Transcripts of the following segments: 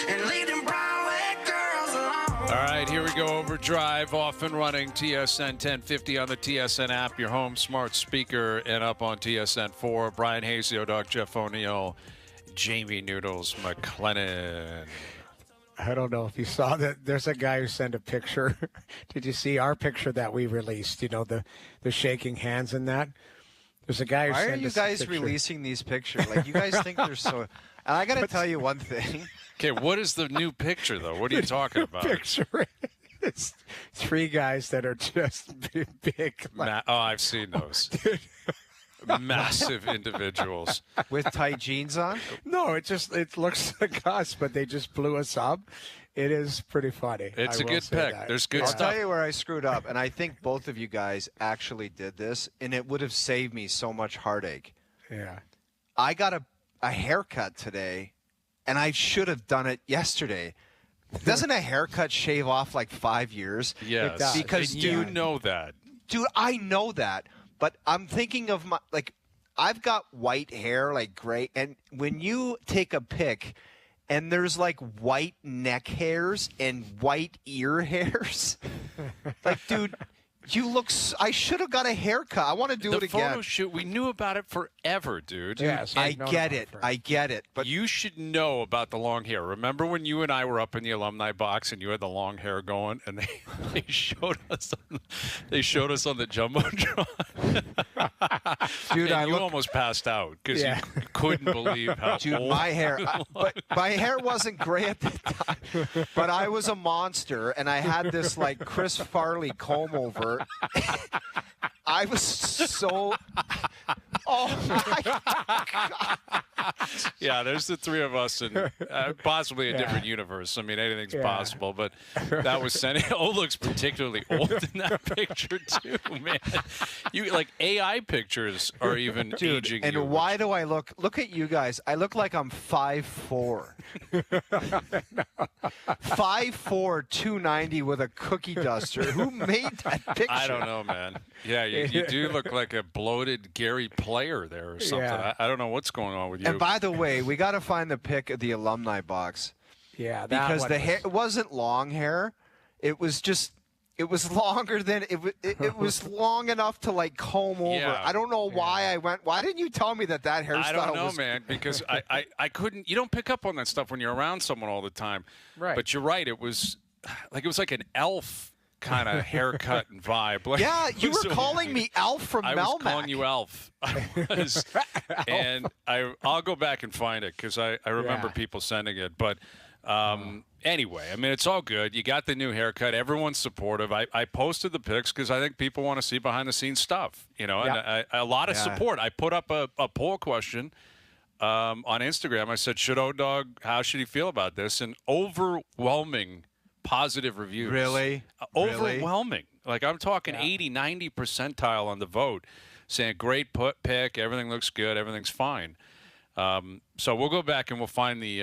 and leave them Broadway girls alone. All right, here we go. OverDrive off and running. TSN 1050 on the TSN app, your home smart speaker, and up on TSN 4. Brian Hazio, Doc Jeff O'Neill, Jamie Noodles McLennan. I don't know if you saw that. There's a guy who sent a picture. Did you see our picture that we released? You know, the shaking hands and that. There's a guy who Why sent are you us guys a picture. releasing these pictures? Like, you guys think they're so... And I got to tell you one thing. Okay, what is the new picture, though? What are you talking about? Picture. It's three guys that are just big. I've seen those. Massive individuals. With tight jeans on? No, it looks like us, but they just blew us up. It is pretty funny. It's a good pick. There's good I'll stuff. tell you where I screwed up, and I think both of you guys actually did this, and it would have saved me so much heartache. Yeah. I got a haircut today, and I should have done it yesterday. Doesn't a haircut shave off like 5 years? Yes. It does. Because, And dude, you know that. Dude, I know that, but I'm thinking of my, like, I've got white hair, like gray, and when you take a pic and there's like white neck hairs and white ear hairs, like, dude, you look, I should have got a haircut. I want to do it The again. photo shoot, we knew about it forever, dude. Yes. I get it, but You should know about the long hair. Remember when you and I were up in the alumni box and you had the long hair going, and they showed us on the jumbotron. dude, and I you look, almost passed out because Yeah. you couldn't believe how dude, old. my hair, but my hair wasn't gray at the time, but I was a monster, and I had this like Chris Farley comb over. I was so. Oh my God. Yeah, there's the three of us and possibly a different universe. I mean, anything's possible, but that was sending. looks particularly old in that picture too, man. You like AI pictures are even aging. And you, why do I look at you guys? I look like I'm 5'4". 5'4", 290 with a cookie duster. Who made that picture? I don't know, man. Yeah, you do look like a bloated Gary Player there or something. Yeah. I don't know what's going on with you. And by the way, we got to find the pic of the alumni box. Yeah, that Because one the was- hair, it wasn't long hair. It was just, it was longer than, it was long enough to like comb over. Yeah. I don't know why why didn't you tell me that hairstyle I don't know, was... man, because I couldn't. You don't pick up on that stuff when you're around someone all the time. Right. But you're right. It was like an elf kind of haircut and vibe. Like, Yeah, you were so- calling me Alf from I Melmac. was calling you Elf. I was, and I'll go back and find it because I remember Yeah. people sending it. But anyway, I mean, it's all good. You got the new haircut. Everyone's supportive. I posted the pics because I think people want to see behind-the-scenes stuff, you know, and a lot of support. I put up a poll question on Instagram. I said, should O-Dog, how should he feel about this? And overwhelming positive reviews. Really? Overwhelming. Like, I'm talking 80, 90 percentile on the vote saying, great pick, everything looks good, everything's fine. So we'll go back and we'll find the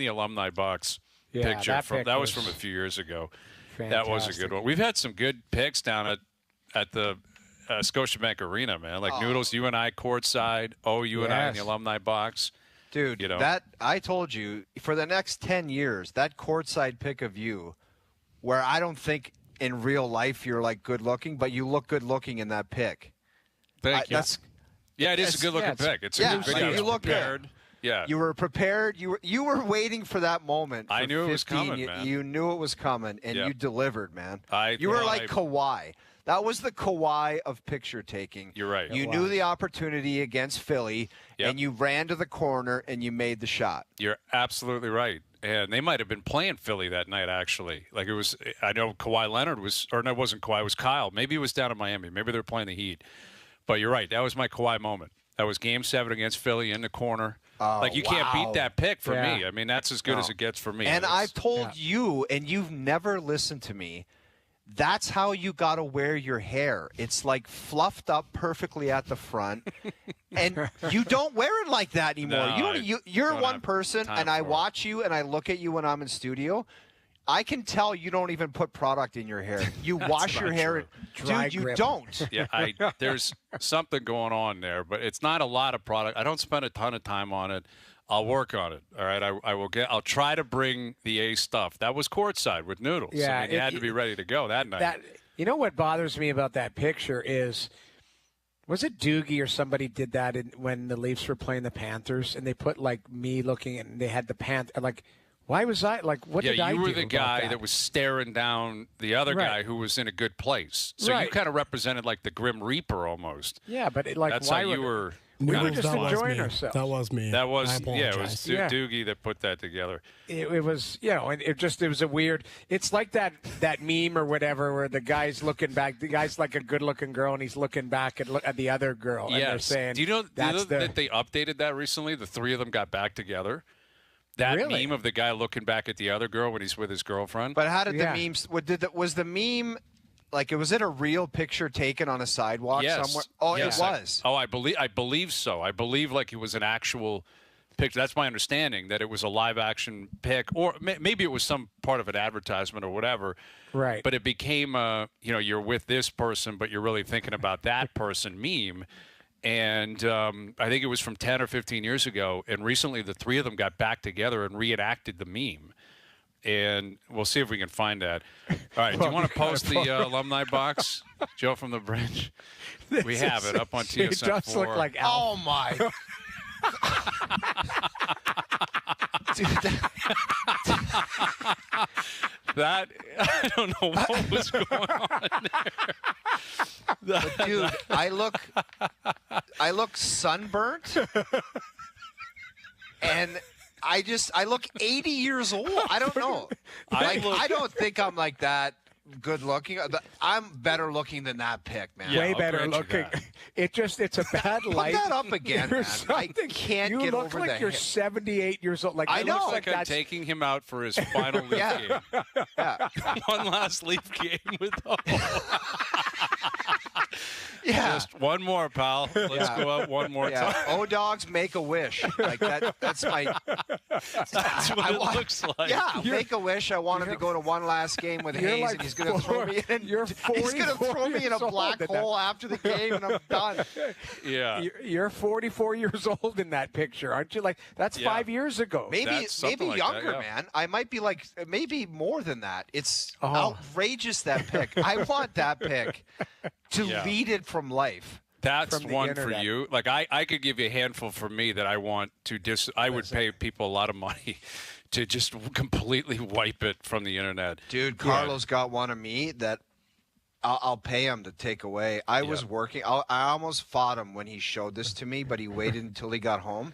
alumni box picture. That was from a few years ago. That was a good one. We've had some good picks down at the Scotiabank Arena, man. Like Noodles, you and I courtside. You and I in the alumni box. Dude, you know. that I told you, for the next 10 years, that courtside pic of you, where I don't think in real life you're like good looking, but you look good looking in that pic. Thank you. That's, Yeah, it is a good looking pic. It's a good video. like, you look prepared. good. Yeah. You were prepared. You were waiting for that moment. I for knew it was 15. coming, man. You knew it was coming, and you delivered, man. You were like Kawhi. That was the Kawhi of picture taking. You're right. You knew the opportunity against Philly, and you ran to the corner and you made the shot. You're absolutely right. And they might have been playing Philly that night, actually. Like, it was, I know Kawhi Leonard was, or no, it wasn't Kawhi, it was Kyle. Maybe it was down in Miami. Maybe they were playing the Heat. But you're right. That was my Kawhi moment. That was Game 7 against Philly in the corner. Like, you can't beat that pick for me. I mean, that's as good as it gets for me. And I've told you, and you've never listened to me, that's how you got to wear your hair. It's like fluffed up perfectly at the front. And you don't wear it like that anymore. No, you're one person, and I watch you and I look at you when I'm in studio. I can tell you don't even put product in your hair. You wash your hair. Dude, you don't. Yeah, there's something going on there, but it's not a lot of product. I don't spend a ton of time on it. I'll work on it. All right, I will get. I'll try to bring the A stuff. That was courtside with Noodles. Yeah, I mean, you had to be ready to go that night. You know what bothers me about that picture is, was it Doogie or somebody did that when the Leafs were playing the Panthers, and they put like me looking, and they had the Panther like. Why was I like? What did I do? You were the about guy that was staring down the other guy who was in a good place. So you kind of represented like the Grim Reaper almost. Yeah, but that's why how you were. We were just that enjoying was ourselves. That was me. That was I apologize. it was Doogie that put that together. It was and it was a weird. It's like that meme or whatever where the guy's looking back. The guy's like a good-looking girl and he's looking back at the other girl. Yes. And they're saying, do you know that they updated that recently? The three of them got back together. That Really? meme of the guy looking back at the other girl when he's with his girlfriend. But how did the memes? Was the meme like? Was it a real picture taken on a sidewalk somewhere? Oh, yes. it was. I believe so. I believe like it was an actual picture. That's my understanding, that it was a live action pic, or maybe it was some part of an advertisement or whatever. Right. But it became you're with this person, but you're really thinking about that person meme. And I think it was from 10 or 15 years ago. And recently the three of them got back together and reenacted the meme. And we'll see if we can find that. All right. Do you want to post the alumni box, Joe from the Bridge? We have it up on TSN4. It does look like Al. Oh, my. Dude, that I don't know what was going on there. dude, I look sunburnt, and I look 80 years old. I don't know. I don't think I'm like that good looking. I'm better looking than that pic, man. Yeah, Way I'll better grant you looking. that. It's a bad light. Put that up again, man. I can't you get look over like that. you're 78 years old. Like I it know. looks Like I'm taking him out for his final Leaf Yeah. game. Yeah. One last Leaf game with Yeah. Just one more, pal. Let's go out one more time. O-Dogs make a wish. Like that. That's my. That's what it looks like. Yeah, make a wish. I want him to go to one last game with You're Hayes, like and he's going to throw me in. You're He's going to 44 throw me in a years old black at that. hole after the game, and I'm done. Yeah. You're 44 years old in that picture, aren't you? Like that's Yeah. 5 years ago. Maybe That's something like younger, that, yeah. man. I might be like maybe more than that. It's Oh. outrageous, that pick. I want that pick to Yeah. lead it from life. That's From the one for internet. you. Like I could give you a handful for me that I want to I would pay people a lot of money to just completely wipe it from the internet. Dude, Carlos got one of me that I'll pay him to take away. I was working. I almost fought him when he showed this to me, but he waited until he got home.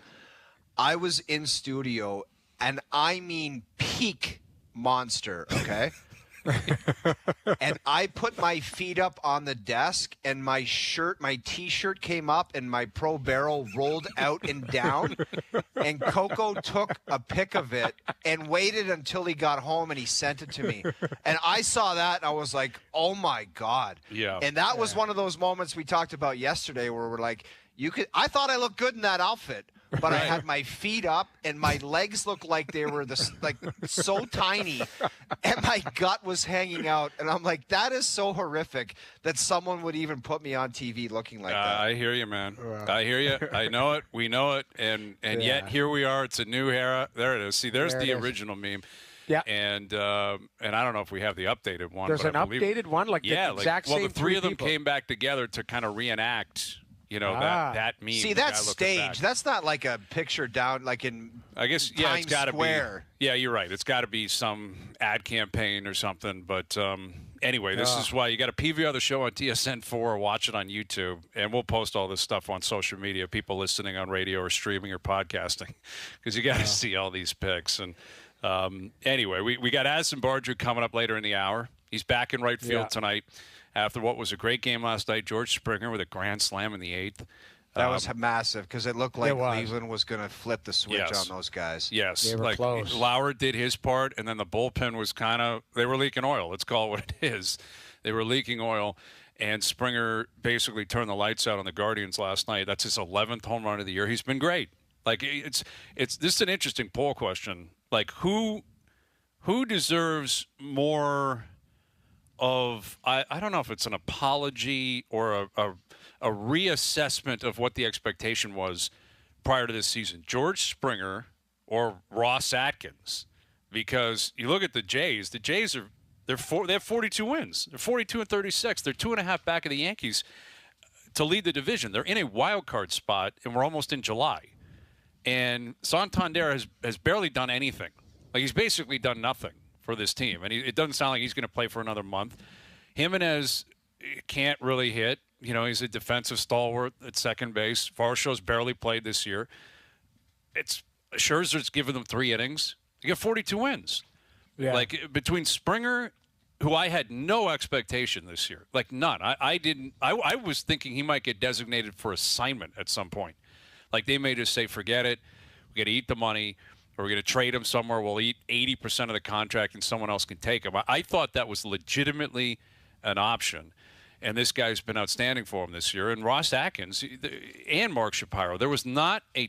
I was in studio, and I mean peak monster, okay? And I put my feet up on the desk, and my T-shirt came up, and my Pro Barrel rolled out and down. And Coco took a pic of it and waited until he got home, and he sent it to me. And I saw that, and I was like, "Oh my God!" Yeah. And that was one of those moments we talked about yesterday, where we're like, I thought I looked good in that outfit. But I had my feet up, and my legs looked like they were so tiny, and my gut was hanging out. And I'm like, that is so horrific that someone would even put me on TV looking like that. I hear you, man. I hear you. I know it. We know it. And yet here we are. It's a new era. There it is. See, there's There the it is. original meme. Yeah. And I don't know if we have the updated one. There's but an I believe, updated one, like the exact well, same the three of them people. came back together to kind of reenact. That meme. See, the that's guy looking back. staged. That's not like a picture down like in I guess it's Times got to be. Square. Yeah, you're right. It's got to be some ad campaign or something. But anyway, this is why you got to PVR the show on TSN4 or watch it on YouTube, and we'll post all this stuff on social media. People listening on radio or streaming or podcasting, because you got to see all these pics. And anyway, we got Addison Barger coming up later in the hour. He's back in right field tonight after what was a great game last night. George Springer with a grand slam in the eighth. That was massive because it looked like It was. Cleveland was going to flip the switch Yes. on those guys. Yes, They were like close. Lauer did his part, and then the bullpen was they were leaking oil. Let's call it what it is. They were leaking oil, and Springer basically turned the lights out on the Guardians last night. That's his 11th home run of the year. He's been great. Like this is an interesting poll question. Like who deserves more of I don't know if it's an apology or a reassessment of what the expectation was prior to this season, George Springer or Ross Atkins, because you look at the Jays. The Jays they have 42 wins. They're 42-36. They're 2.5 back of the Yankees to lead the division. They're in a wild card spot, and we're almost in July. And Santander has barely done anything. Like, he's basically done nothing for this team, and it doesn't sound like he's going to play for another month. Jimenez can't really hit. You know, he's a defensive stalwart at second base. Varsho's barely played this year. Scherzer's given them 3 innings. You get 42 wins. Yeah. Like, between Springer, who I had no expectation this year, like none. I was thinking he might get designated for assignment at some point. Like, they may just say, forget it. We got to eat the money, or we're going to trade him somewhere. We'll eat 80% of the contract, and someone else can take him. I thought that was legitimately an option, and this guy's been outstanding for him this year. And Ross Atkins and Mark Shapiro, there was not a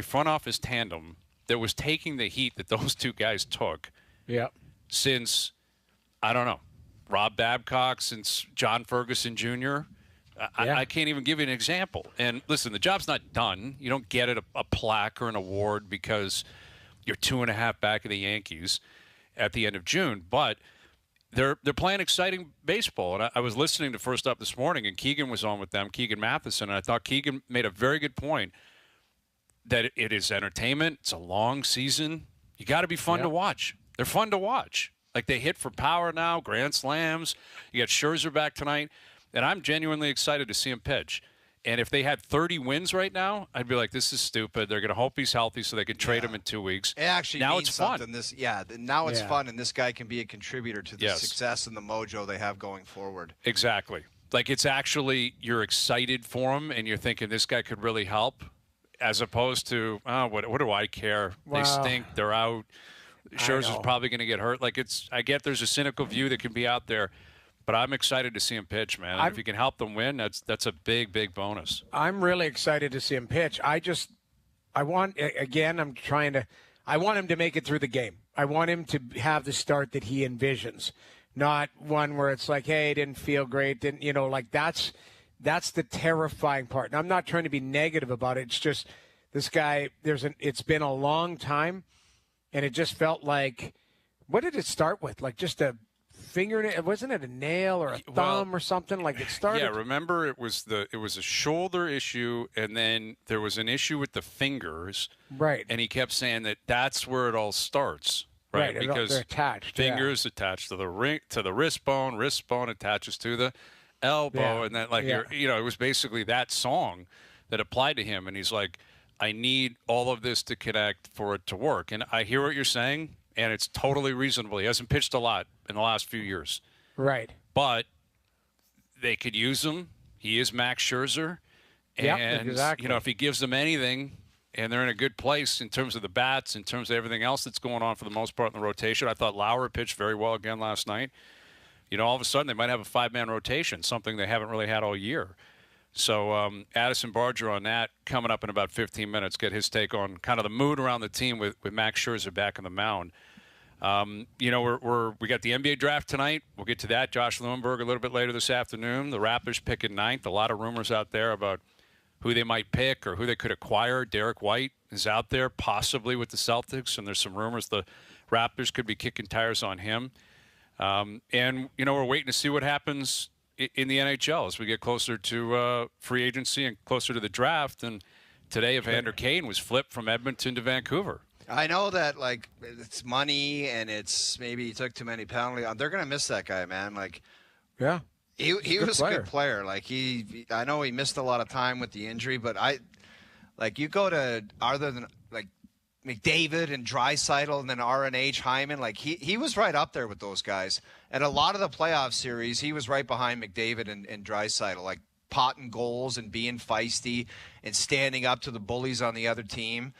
front office tandem that was taking the heat that those two guys took since, I don't know, Rob Babcock, since John Ferguson Jr., I can't even give you an example. And listen, the job's not done. You don't get a plaque or an award because you're 2.5 back of the Yankees at the end of June. But they're playing exciting baseball. And I was listening to First Up this morning, and Keegan was on with them, Keegan Matheson, and I thought Keegan made a very good point that it is entertainment. It's a long season. You got to be fun to watch. They're fun to watch. Like, they hit for power now, grand slams. You got Scherzer back tonight. And I'm genuinely excited to see him pitch. And if they had 30 wins right now, I'd be like, this is stupid. They're going to hope he's healthy so they can trade him in 2 weeks. It actually now means it's fun. Now it's fun, and this guy can be a contributor to the success and the mojo they have going forward. Exactly. Like, it's actually, you're excited for him, and you're thinking this guy could really help, as opposed to, what do I care? They stink. They're out. Scherzer's probably going to get hurt. Like, I get there's a cynical view that can be out there. But I'm excited to see him pitch, man. If you can help them win, that's a big, big bonus. I'm really excited to see him pitch. I want him to make it through the game. I want him to have the start that he envisions, not one where it's like, hey, didn't feel great. That's the terrifying part. And I'm not trying to be negative about it. It's just this guy, it's been a long time, and it just felt like, what did it start with? Like, just a fingernail? Wasn't it a nail or a thumb or something? Like, it started. Yeah, remember it was a shoulder issue, and then there was an issue with the fingers. Right. And he kept saying that's where it all starts. Right. Because they're attached. Fingers attached to the wrist bone attaches to the elbow, and then it was basically that song that applied to him, and he's like, I need all of this to connect for it to work. And I hear what you're saying, and it's totally reasonable. He hasn't pitched a lot in the last few years. Right. But they could use him. He is Max Scherzer. And, exactly. If he gives them anything, and they're in a good place in terms of the bats, in terms of everything else that's going on for the most part in the rotation. I thought Lauer pitched very well again last night. All of a sudden they might have a 5-man rotation, something they haven't really had all year. So Addison Barger on that coming up in about 15 minutes. Get his take on kind of the mood around the team with Max Scherzer back on the mound. We got the NBA draft tonight. We'll get to that. Josh Lewenberg a little bit later this afternoon. The Raptors pick at 9th. A lot of rumors out there about who they might pick or who they could acquire. Derek White is out there, possibly with the Celtics, and there's some rumors the Raptors could be kicking tires on him. We're waiting to see what happens in the NHL as we get closer to free agency and closer to the draft. And today, Evander Kane was flipped from Edmonton to Vancouver. I know that, it's money and it's maybe he took too many penalties. They're going to miss that guy, man. He was a good player. I know he missed a lot of time with the injury, but you go to other than McDavid and Draisaitl and then RNH Hyman, he was right up there with those guys. And a lot of the playoff series, he was right behind McDavid and Draisaitl, potting goals and being feisty and standing up to the bullies on the other team.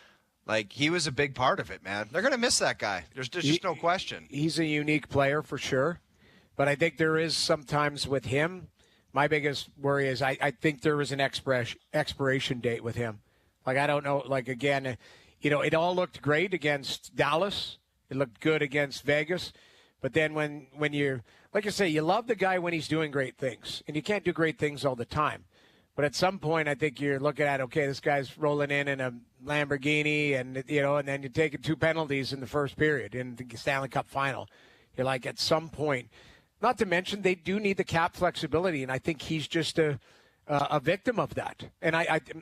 He was a big part of it, man. They're going to miss that guy. There's just no question. He's a unique player for sure. But I think there is sometimes with him, my biggest worry is I think there is an expiration date with him. I don't know. Again, it all looked great against Dallas. It looked good against Vegas. But then when you're, like I say, you love the guy when he's doing great things. And you can't do great things all the time. But at some point, I think you're looking at, okay, this guy's rolling in a Lamborghini, and then you're taking 2 penalties in the first period in the Stanley Cup final. You're like, at some point, not to mention they do need the cap flexibility, and I think he's just a victim of that. And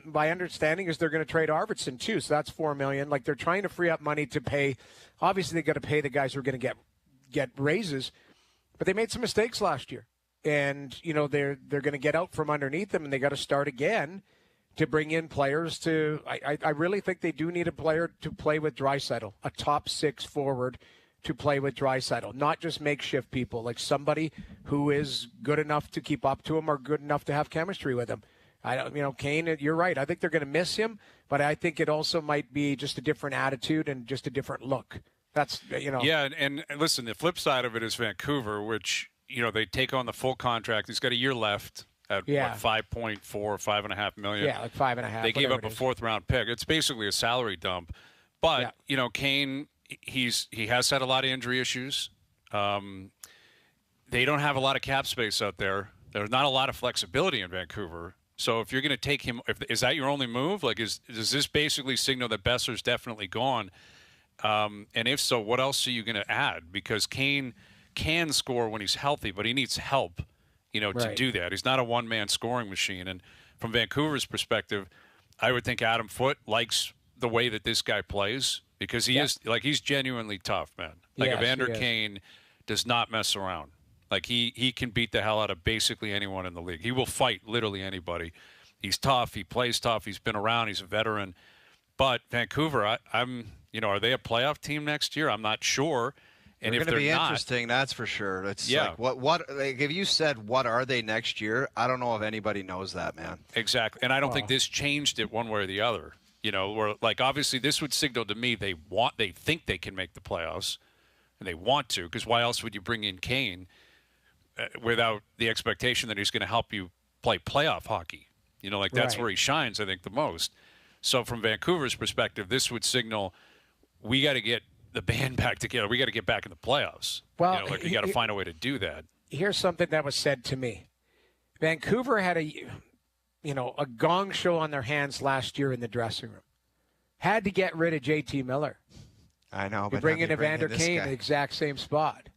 my understanding is they're going to trade Arvidsson too, so that's $4 million. Like, they're trying to free up money to pay. Obviously, they got to pay the guys who are going to get raises, but they made some mistakes last year. And, they're going to get out from underneath them, and they got to start again to bring in players to – I really think they do need a player to play with Draisaitl, a top 6 forward to play with Draisaitl, not just makeshift people, like somebody who is good enough to keep up to him or good enough to have chemistry with him. Kane, you're right. I think they're going to miss him, but I think it also might be just a different attitude and just a different look. That's, Yeah, and listen, the flip side of it is Vancouver, which – they take on the full contract. He's got a year left at 5.4, $5.5 million. Yeah, like 5.5. They gave up a 4th-round pick. It's basically a salary dump. But Kane, he has had a lot of injury issues. They don't have a lot of cap space out there. There's not a lot of flexibility in Vancouver. So if you're going to take him, is that your only move? Like, does this basically signal that Besser's definitely gone? And if so, what else are you going to add? Because Kane can score when he's healthy, but he needs help, to do that. He's not a one-man scoring machine. And from Vancouver's perspective, I would think Adam Foote likes the way that this guy plays because he's genuinely tough, man. Like, Evander Kane does not mess around. Like, he can beat the hell out of basically anyone in the league. He will fight literally anybody. He's tough. He plays tough. He's been around. He's a veteran. But Vancouver, I'm are they a playoff team next year? I'm not sure. And they're if going to be not, interesting, that's for sure. It's like like if you said what are they next year, I don't know if anybody knows that, man. Exactly. And I don't think this changed it one way or the other. Where, like, obviously this would signal to me they think they can make the playoffs, and they want to, because why else would you bring in Kane without the expectation that he's going to help you play playoff hockey? That's where he shines, I think, the most. So from Vancouver's perspective, this would signal we got to get the band back together. We got to get back in the playoffs. Well, we got to find a way to do that. Here's something that was said to me. Vancouver had a gong show on their hands last year in the dressing room. Had to get rid of JT Miller. I know, but bring in Evander Kane in the exact same spot.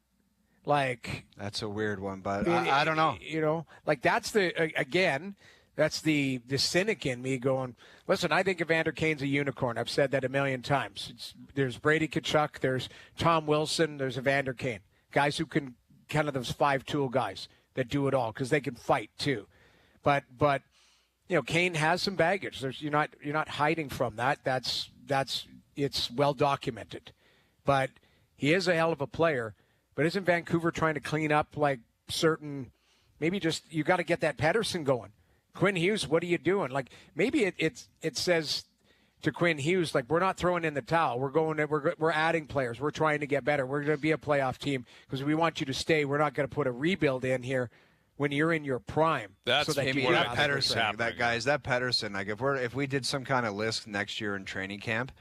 Like, that's a weird one, but I don't know. That's that's the cynic in me going, listen, I think Evander Kane's a unicorn. I've said that a million times. There's Brady Tkachuk, there's Tom Wilson, there's Evander Kane. Guys who can, kind of those 5-tool guys that do it all because they can fight too. But Kane has some baggage. You're not hiding from that. It's well documented. But he is a hell of a player. But isn't Vancouver trying to clean up like certain, maybe just you got to get that Pettersson going. Quinn Hughes, what are you doing? Like, maybe it says to Quinn Hughes, like, we're not throwing in the towel. We're adding players. We're trying to get better. We're going to be a playoff team because we want you to stay. We're not going to put a rebuild in here when you're in your prime. That's so that maybe you that have Pettersson. That Pettersson. Like, if we did some kind of list next year in training camp,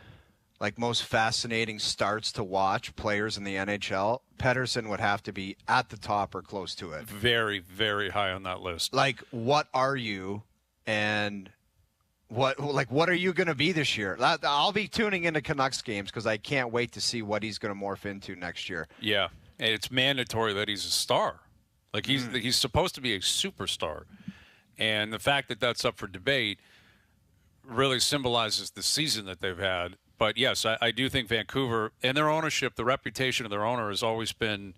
like most fascinating starts to watch players in the NHL, Pettersson would have to be at the top or close to it. Very, very high on that list. Like, what are you, and what are you going to be this year? I'll be tuning into Canucks games because I can't wait to see what he's going to morph into next year. Yeah, and it's mandatory that he's a star. Like, he's supposed to be a superstar, and the fact that that's up for debate really symbolizes the season that they've had. But, yes, I do think Vancouver and their ownership, the reputation of their owner has always been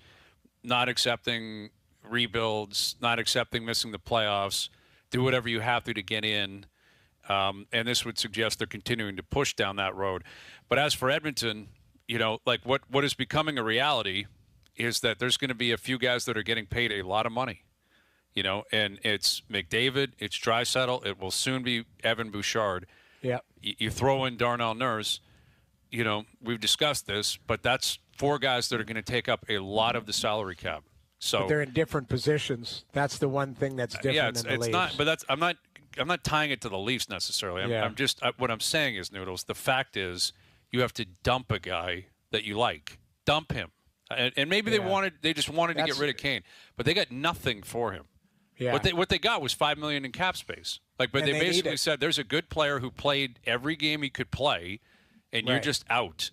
not accepting rebuilds, not accepting missing the playoffs, do whatever you have to get in. And this would suggest they're continuing to push down that road. But as for Edmonton, what is becoming a reality is that there's going to be a few guys that are getting paid a lot of money. And it's McDavid, it's Draisaitl, it will soon be Evan Bouchard. Yeah. You throw in Darnell Nurse. We've discussed this, but that's 4 guys that are going to take up a lot of the salary cap. So but they're in different positions. That's the one thing that's different than the Leafs. Not. But I'm not tying it to the Leafs necessarily. I'm just what I'm saying is, Noodles. The fact is, you have to dump a guy that you like. Dump him, and maybe they just wanted to get rid of Kane, but they got nothing for him. Yeah. What they got was $5 million in cap space. But And they they basically need it. said there's a good player who played every game he could play, and you're Right. just out.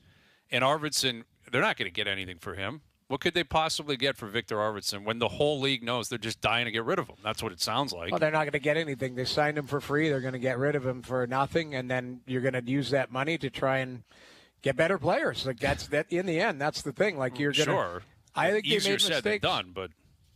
And Arvidsson, they're not going to get anything for him. What could they possibly get for Victor Arvidsson when the whole league knows they're just dying to get rid of him? That's what it sounds like. Well, they're not going to get anything. They signed him for free. They're going to get rid of him for nothing, and then you're going to use that money to try and get better players. Like that's that. In the end, that's the thing. Like you're going to. Sure. I think Easier you made said than mistakes. done, but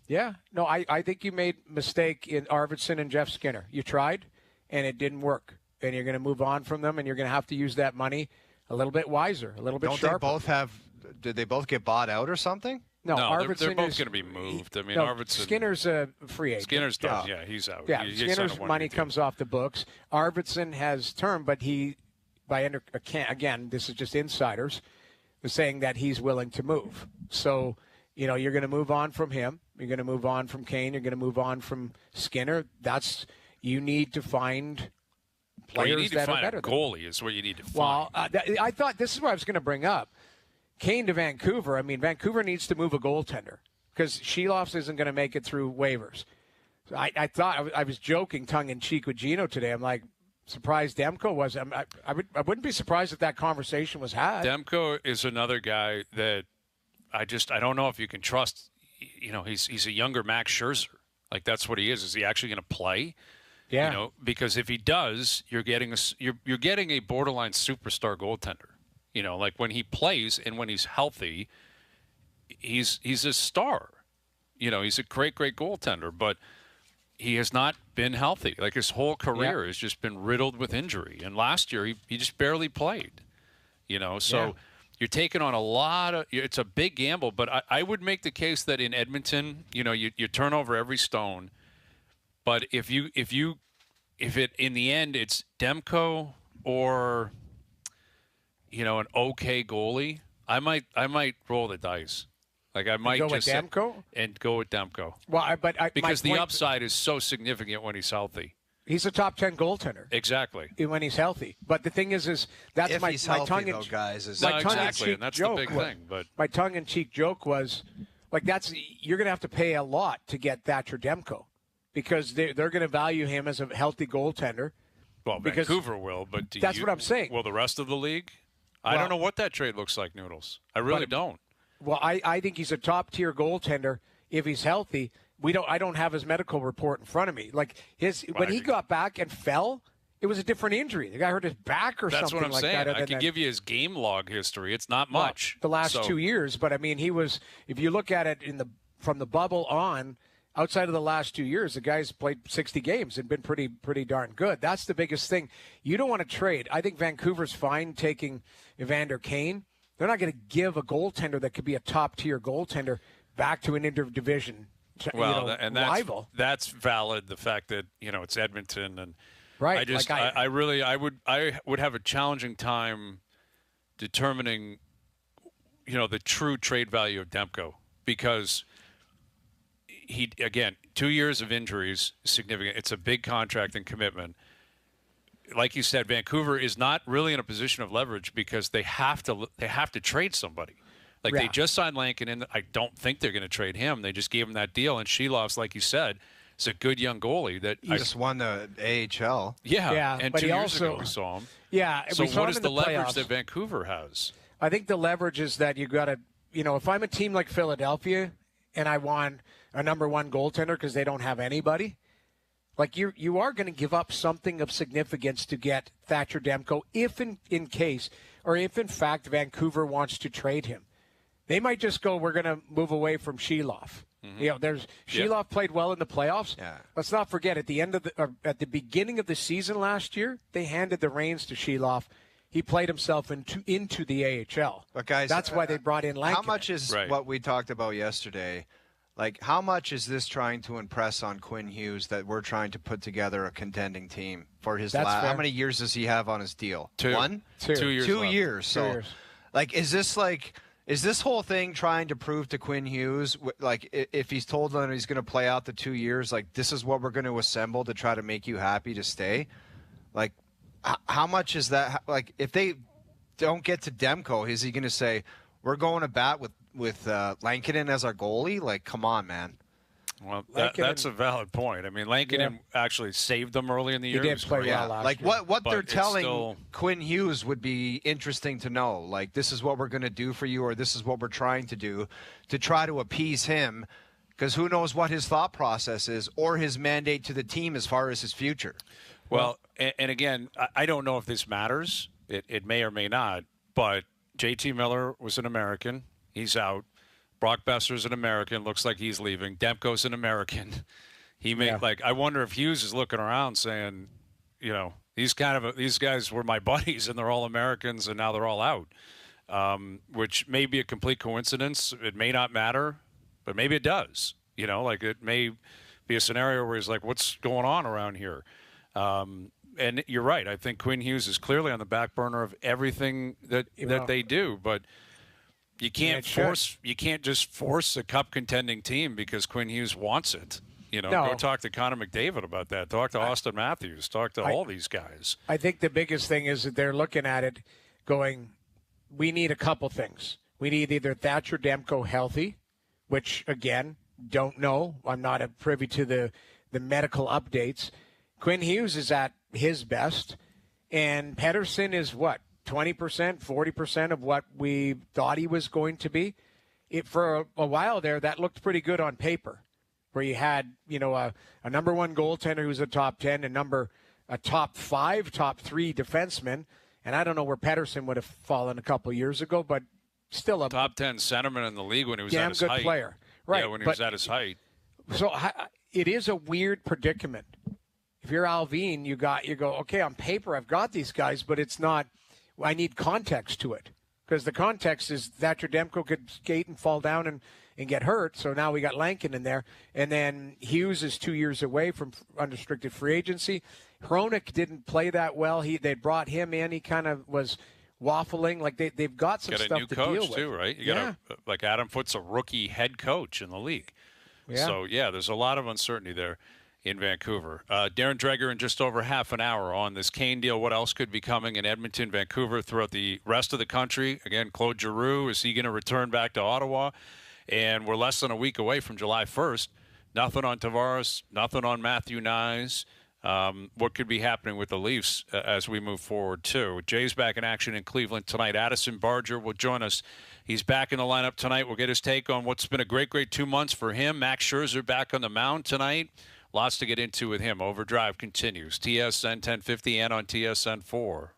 Yeah. No, I think you made mistake in Arvidsson and Jeff Skinner. You tried, and it didn't work. And you're going to move on from them, and you're going to have to use that money a little bit wiser, a little bit Don't sharper. they both have? Did they both get bought out or something? No, they're Arvidsson both is going to be moved. I mean, no, Arvidsson. Skinner's a free agent. Skinner's done. Yeah, he's out. Yeah, He signed a Skinner's one-year money deal. comes off the books. Arvidsson has term, but he, again, this is just insiders, is saying that he's willing to move. So, you're going to move on from him. You're going to move on from Kane. You're going to move on from Skinner. You need to find Well, you players need to that are find better a than. goalie is what you need to find. Well, I thought this is what I was going to bring up. Kane to Vancouver. I mean, Vancouver needs to move a goaltender because Sheloff isn't going to make it through waivers. So I thought I was joking tongue in cheek with Gino today. I'm like, surprised Demko was. I wouldn't be surprised if that conversation was had. Demko is another guy that I don't know if you can trust. He's a younger Max Scherzer. Like that's what he is. Is he actually going to play? Yeah. Because if he does, you're getting a borderline superstar goaltender. Like when he plays and when he's healthy, he's a star. He's a great goaltender, but he has not been healthy. Like his whole career has just been riddled with injury. And last year he just barely played. So you're taking on a lot of. It's a big gamble, but I would make the case that in Edmonton, you turn over every stone. But if it in the end it's Demko or an okay goalie, I might roll the dice. Like I might go just with Demko? and go with Demko Well, because the my point, upside is so significant when he's healthy. he's a top 10 goaltender Exactly. when he's healthy. But the thing is that's If my he's my healthy, tongue though, in guys, is my No, tongue-in-cheek exactly, and that's the joke big was- thing. But my tongue-in-cheek joke was like you're going to have to pay a lot to get Thatcher Demko because they're going to value him as a healthy goaltender. well, because Vancouver will, but that's what I'm saying. Will the rest of the league? I Well- don't know what that trade looks like, Noodles. I really But- don't. Well, I think he's a top-tier goaltender if he's healthy. I don't have his medical report in front of me. Like when he got back and fell, it was a different injury. The guy hurt his back or That's something what I'm like saying. that. I could give you his game log history. It's not Well, much. the last So- 2 years, but I mean, he was. If you look at it from the bubble on, outside of the last 2 years, the guy's played 60 games and been pretty darn good. That's the biggest thing. You don't want to trade. I think Vancouver's fine taking Evander Kane. They're not going to give a goaltender that could be a top tier goaltender back to an interdivision rival. That's valid. The fact that it's Edmonton and Right. I just like I would have a challenging time determining the true trade value of Demko because he 2 years of injuries is significant. It's a big contract and commitment. Like you said, Vancouver is not really in a position of leverage because they have to trade somebody. Like they just signed Lankin, and I don't think they're going to trade him. They just gave him that deal, and Sheloff's, like you said, is a good young goalie that He just won the AHL. Yeah, and but 2 he years ago also- we saw him. Yeah. So we saw what him is in the leverage playoffs. that Vancouver has? I think the leverage is that you got to, if I'm a team like Philadelphia and I want a number one goaltender because they don't have anybody, like you are going to give up something of significance to get Thatcher Demko if in case or if in fact Vancouver wants to trade him. They might just go, we're going to move away from Sheloff. There's Sheloff played well in the playoffs. Yeah. Let's not forget at the beginning of the season last year, they handed the reins to Sheloff. He played himself into the AHL. But guys, that's why they brought in Lankin. How much is what we talked about yesterday? Like, how much is this trying to impress on Quinn Hughes that we're trying to put together a contending team for his That's last? fair. How many years does he have on his deal? 2. One? 2 years. 2 left. years. So, 2 years. like, is this whole thing trying to prove to Quinn Hughes, like, if he's told them he's going to play out the 2 years, like, this is what we're going to assemble to try to make you happy to stay? Like, how much is that? Like, if they don't get to Demko, is he going to say, we're going to bat with Lankinen as our goalie? Like, come on, man. Well, that's Lankinen- a valid point. I mean, Lankinen actually saved them early in the year. He It did was play great. well last like year. what But they're it's telling still- Quinn Hughes would be interesting to know. Like, this is what we're going to do for you, or this is what we're trying to do to try to appease him, because who knows what his thought process is or his mandate to the team as far as his future. Well, and again, I don't know if this matters. It may or may not. But J.T. Miller was an American. He's out. Brock Besser's an American. Looks like he's leaving. Demko's an American. He may I wonder if Hughes is looking around saying, these guys were my buddies and they're all Americans and now they're all out, which may be a complete coincidence. It may not matter, but maybe it does. It may be a scenario where he's like, what's going on around here? And you're right. I think Quinn Hughes is clearly on the back burner of everything that they do, but you can't just force a cup contending team because Quinn Hughes wants it. Go talk to Connor McDavid about that. Talk to Austin Matthews. Talk to all these guys. I think the biggest thing is that they're looking at it going, we need a couple things. We need either Thatcher Demko healthy, which, again, don't know. I'm not privy to the medical updates. Quinn Hughes is at his best, and Pettersson is what, 20%, 40% of what we thought he was going to be? For a while there, that looked pretty good on paper, where you had, a number one goaltender who's a top 10, a top 5, top 3 defenseman. And I don't know where Pettersson would have fallen a couple years ago, but still a top 10 centerman in the league when he was damn at his good height. player. Right. Yeah, when he was at his height. So it is a weird predicament. If you're Alvin, you go, okay, on paper I've got these guys, but it's not. I need context to it, because the context is Thatcher Demko could skate and fall down and get hurt. So now we got Lankin in there, and then Hughes is 2 years away from unrestricted free agency. Hronik didn't play that well. They brought him in. He kind of was waffling. Like they've got some stuff to deal with. Got a new coach too, right? You got like Adam Foote's a rookie head coach in the league. Yeah. So there's a lot of uncertainty there in Vancouver. Darren Dreger in just over half an hour on this Kane deal. What else could be coming in Edmonton, Vancouver, throughout the rest of the country? Again, Claude Giroux, is he going to return back to Ottawa? And we're less than a week away from July 1st. Nothing on Tavares, nothing on Matthew Nyes. What could be happening with the Leafs as we move forward, too? Jay's back in action in Cleveland tonight. Addison Barger will join us. He's back in the lineup tonight. We'll get his take on what's been a great 2 months for him. Max Scherzer back on the mound tonight. Lots to get into with him. OverDrive continues. TSN 1050 and on TSN 4.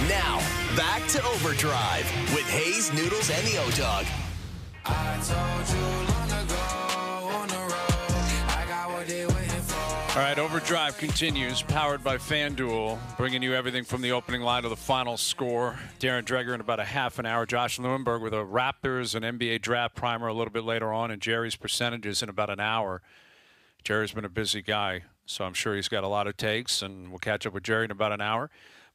Now, back to Overdrive with Hayes, Noodles, and the O-Dog. I told you long ago on the road, I got what they waiting for. All right, Overdrive continues, powered by FanDuel, bringing you everything from the opening line to the final score. Darren Dreger in about a half an hour. Josh Lewinberg with a Raptors and NBA draft primer a little bit later on, and Jerry's percentages in about an hour. Jerry's been a busy guy, so I'm sure he's got a lot of takes, and we'll catch up with Jerry in about an hour.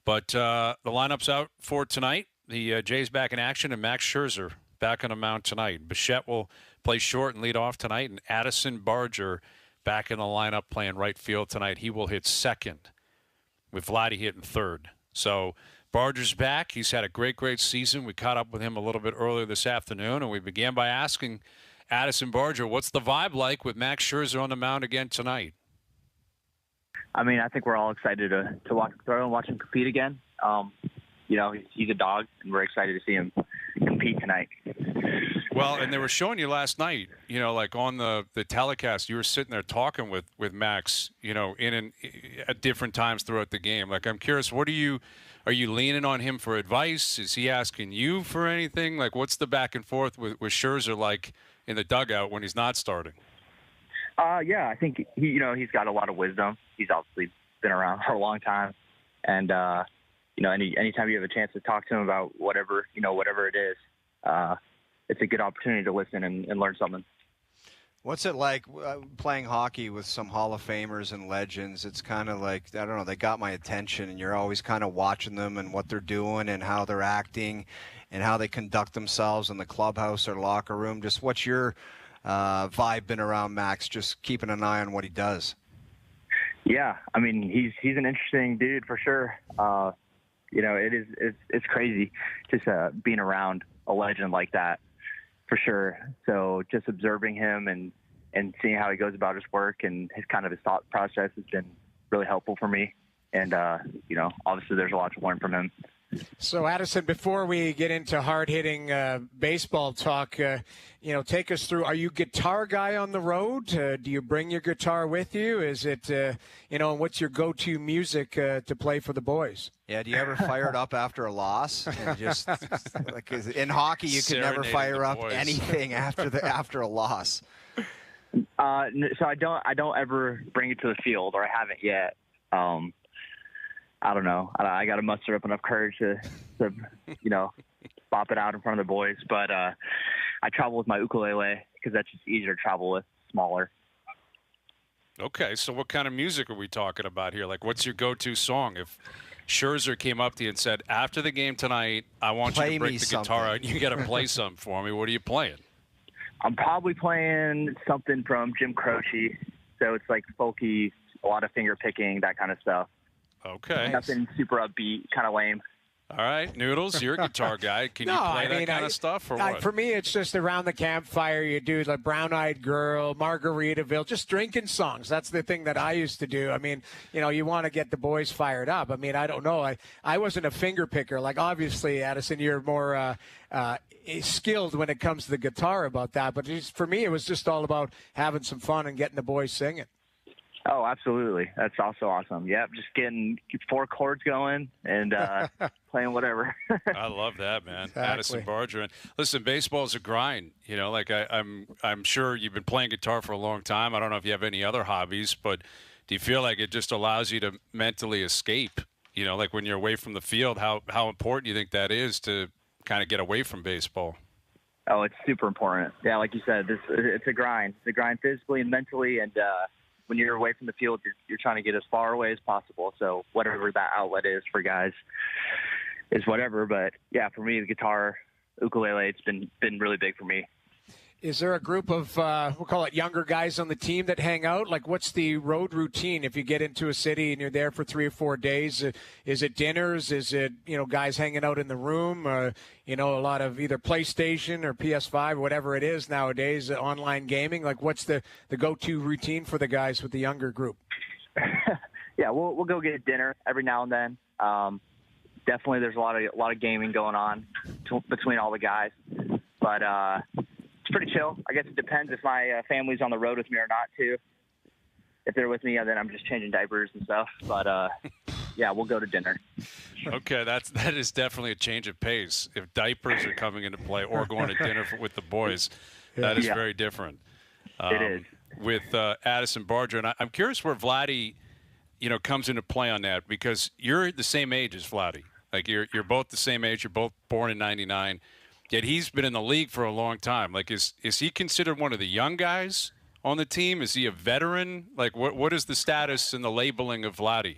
But the lineup's out for tonight. The Jays back in action, and Max Scherzer back on the mound tonight. Bichette will play short and lead off tonight, and Addison Barger back in the lineup playing right field tonight. He will hit second, with Vladdy hitting third. So Barger's back. He's had a great season. We caught up with him a little bit earlier this afternoon, and we began by asking Addison Barger, what's the vibe like with Max Scherzer on the mound again tonight? I mean, I think we're all excited to watch him throw and watch him compete again. You know, he's a dog, and we're excited to see him compete tonight. Well, and they were showing you last night, you know, like on the telecast, you were sitting there talking with Max, you know, at different times throughout the game. Like, I'm curious, are you leaning on him for advice? Is he asking you for anything? Like, what's the back and forth with Scherzer like in the dugout when he's not starting? Yeah, I think he's got a lot of wisdom. He's obviously been around for a long time, and anytime you have a chance to talk to him about whatever it is, it's a good opportunity to listen and learn something. What's it like playing hockey with some Hall of Famers and legends? It's kind of like, I don't know, they got my attention, and you're always kind of watching them and what they're doing and how they're acting and how they conduct themselves in the clubhouse or locker room. Just what's your vibe been around Max, just keeping an eye on what he does? Yeah, I mean, he's an interesting dude for sure. It's crazy just being around a legend like that, for sure. So just observing him and seeing how he goes about his work and his thought process has been really helpful for me. And, obviously there's a lot to learn from him. So, Addison, before we get into hard-hitting baseball talk, take us through, are you guitar guy on the road? Do you bring your guitar with you? Is it, what's your go-to music to play for the boys? Yeah, do you ever fire it up after a loss? And just like in hockey, you can never fire up anything after a loss. So I don't ever bring it to the field, or I haven't yet. I don't know. I got to muster up enough courage to bop it out in front of the boys. But I travel with my ukulele because that's just easier to travel with, smaller. Okay, so what kind of music are we talking about here? Like, what's your go-to song? If Scherzer came up to you and said, after the game tonight, I want you to break the guitar out and you got to play something for me, what are you playing? I'm probably playing something from Jim Croce. So it's like folky, a lot of finger picking, that kind of stuff. Okay. Nothing super upbeat, kind of lame. All right, Noodles, you're a guitar guy. Can you play that kind of stuff or what? For me, it's just around the campfire. You do like Brown Eyed Girl, Margaritaville, just drinking songs. That's the thing that I used to do. I mean, you want to get the boys fired up. I mean, I don't know. I wasn't a finger picker. Like, obviously, Addison, you're more skilled when it comes to the guitar about that. But for me, it was just all about having some fun and getting the boys singing. Oh, absolutely. That's also awesome. Yeah, just getting 4 chords going and playing whatever. I love that, man. Exactly. Addison Barger. And listen, baseball's a grind. Like I'm sure you've been playing guitar for a long time. I don't know if you have any other hobbies, but do you feel like it just allows you to mentally escape? Like when you're away from the field, how important do you think that is to kind of get away from baseball? Oh, it's super important. Yeah, like you said, it's a grind. It's a grind physically and mentally, and when you're away from the field, you're trying to get as far away as possible. So whatever that outlet is for guys is whatever. But yeah, for me, the guitar, ukulele, it's been really big for me. Is there a group of, we'll call it younger guys on the team that hang out? Like, what's the road routine if you get into a city and you're there for 3 or 4 days? Is it dinners? Is it, guys hanging out in the room? A lot of either PlayStation or PS5 or whatever it is nowadays, online gaming? Like, what's the go-to routine for the guys with the younger group? Yeah, we'll go get dinner every now and then. Definitely there's a lot of gaming going on between all the guys. But it's pretty chill. I guess it depends if my family's on the road with me or not, too. If they're with me, then I'm just changing diapers and stuff. But, yeah, we'll go to dinner. Okay, that is definitely a change of pace. If diapers are coming into play or going to dinner with the boys, that is very different. It is. With Addison Barger, and I'm curious where Vladdy, comes into play on that, because you're the same age as Vladdy. Like you're both the same age. You're both born in '99. Yet he's been in the league for a long time. Like, is he considered one of the young guys on the team? Is he a veteran? Like, what is the status and the labeling of Vladdy?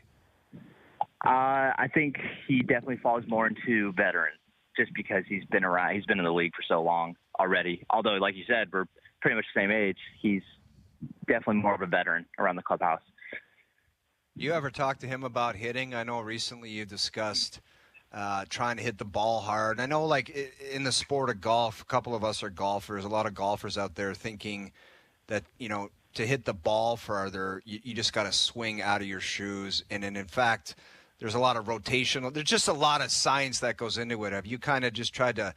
I think he definitely falls more into veteran, just because he's been around. He's been in the league for so long already. Although, like you said, we're pretty much the same age. He's definitely more of a veteran around the clubhouse. You ever talk to him about hitting? I know recently you discussed trying to hit the ball hard. I know, like, in the sport of golf, a couple of us are golfers. A lot of golfers out there thinking that, to hit the ball further, you just got to swing out of your shoes. And in fact, there's a lot of rotational. There's just a lot of science that goes into it. Have you kind of just tried to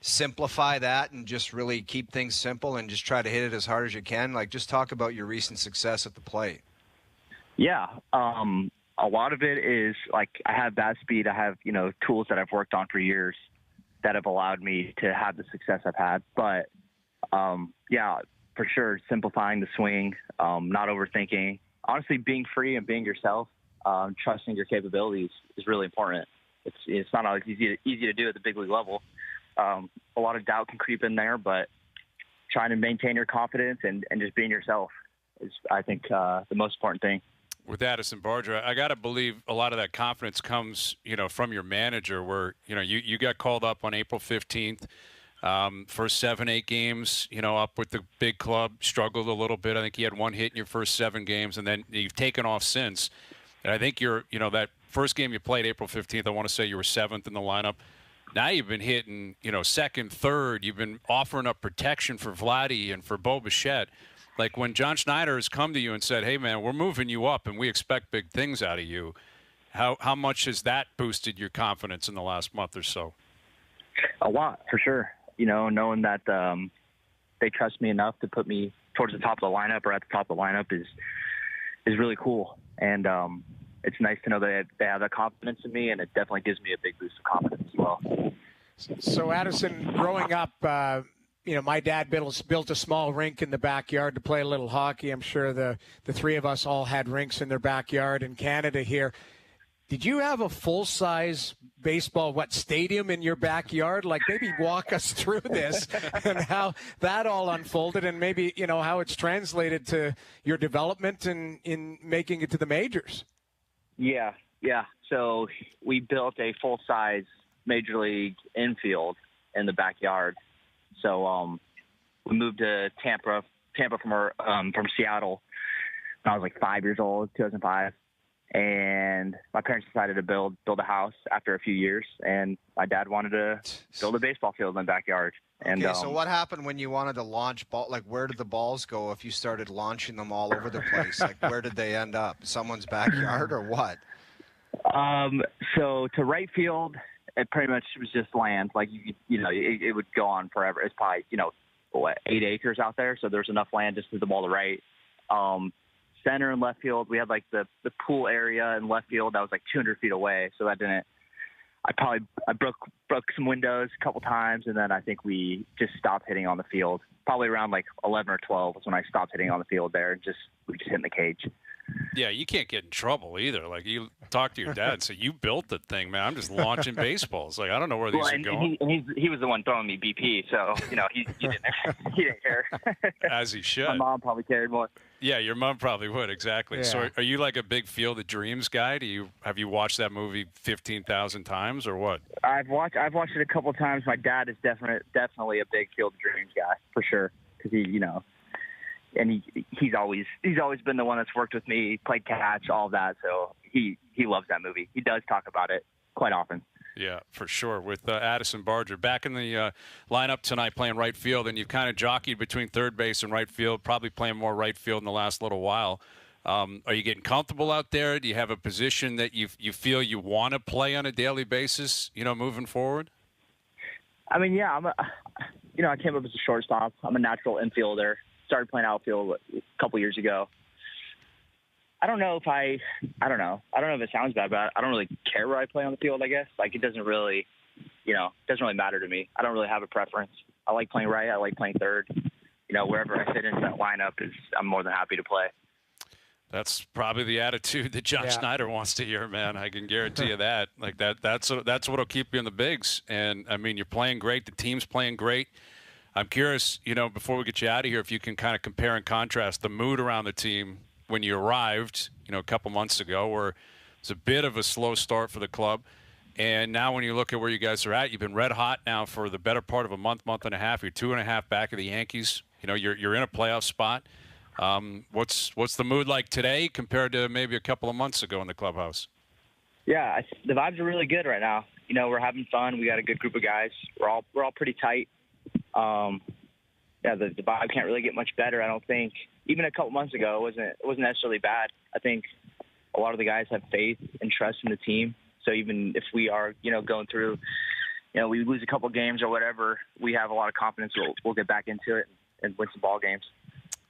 simplify that and just really keep things simple and just try to hit it as hard as you can? Like, just talk about your recent success at the plate. Yeah. A lot of it is, like, I have bat speed. I have, tools that I've worked on for years that have allowed me to have the success I've had. But, yeah, for sure, simplifying the swing, not overthinking. Honestly, being free and being yourself, trusting your capabilities is really important. It's not always easy to do at the big league level. A lot of doubt can creep in there, but trying to maintain your confidence and just being yourself is, I think, the most important thing. With Addison Barger, I got to believe a lot of that confidence comes, from your manager, where, you got called up on April 15th for 7-8 games, up with the big club, struggled a little bit. I think you had one hit in your first 7 games, and then you've taken off since. And I think that first game you played, April 15th, I want to say you were 7th in the lineup. Now you've been hitting, second, third. You've been offering up protection for Vladdy and for Bo Bichette. Like, when John Schneider has come to you and said, hey, man, we're moving you up and we expect big things out of you, how much has that boosted your confidence in the last month or so? A lot, for sure. Knowing that they trust me enough to put me towards the top of the lineup or at the top of the lineup is really cool. And it's nice to know that they have that confidence in me, and it definitely gives me a big boost of confidence as well. So, Addison, growing up, my dad built a small rink in the backyard to play a little hockey. I'm sure the three of us all had rinks in their backyard in Canada here. Did you have a full-size baseball stadium in your backyard? Like, maybe walk us through this and how that all unfolded, and maybe how it's translated to your development and in making it to the majors. Yeah. So we built a full-size major league infield in the backyard. So we moved to Tampa from Seattle when I was like 5 years old, 2005. And my parents decided to build a house after a few years, and my dad wanted to build a baseball field in the backyard. And okay, so what happened when you wanted to launch ball? Like, where did the balls go if you started launching them all over the place? Like, where did they end up? Someone's backyard or what? So to right field, it pretty much was just land. Like, it would go on forever. It's probably 8 acres out there, so there's enough land just to the ball to right. Center and left field, we had like the pool area in left field that was like 200 feet away, so that didn't. I broke some windows a couple times, and then I think we just stopped hitting on the field. Probably around like 11 or 12 was when I stopped hitting on the field there, and we just hit in the cage. Yeah, you can't get in trouble either. Like, you talk to your dad and say, you built the thing, man. I'm just launching baseballs. Like, I don't know where these are going. He was the one throwing me BP, so, he didn't care. As he should. My mom probably cared more. Yeah, your mom probably would, exactly. Yeah. So are you like a big Field of Dreams guy? Have you watched that movie 15,000 times or what? I've watched it a couple of times. My dad is definitely a big Field of Dreams guy, for sure, because and he's always been the one that's worked with me, played catch, all of that. So he loves that movie. He does talk about it quite often. Yeah, for sure. With Addison Barger back in the lineup tonight playing right field, and you've kind of jockeyed between third base and right field, probably playing more right field in the last little while. Are you getting comfortable out there? Do you have a position that you feel you want to play on a daily basis, moving forward? I mean, yeah, I came up as a shortstop. I'm a natural infielder. Started playing outfield a couple years ago. I don't know if I don't know. I don't know if it sounds bad, but I don't really care where I play on the field, I guess. Like, it doesn't really, doesn't really matter to me. I don't really have a preference. I like playing right. I like playing third. Wherever I fit into that lineup I'm more than happy to play. That's probably the attitude that John Schneider wants to hear, man. I can guarantee you that. Like that's what'll keep you in the bigs. And I mean, you're playing great. The team's playing great. I'm curious, before we get you out of here, if you can kind of compare and contrast the mood around the team when you arrived, a couple months ago, where it's a bit of a slow start for the club. And now when you look at where you guys are at, you've been red hot now for the better part of a month and a half. You're 2.5 back of the Yankees. You're in a playoff spot. What's the mood like today compared to maybe a couple of months ago in the clubhouse? Yeah, the vibes are really good right now. We're having fun. We got a good group of guys. We're all pretty tight. The vibe can't really get much better, I don't think. Even a couple months ago, it wasn't necessarily bad. I think a lot of the guys have faith and trust in the team. So even if we are, going through, we lose a couple games or whatever, we have a lot of confidence we'll get back into it and win some ball games.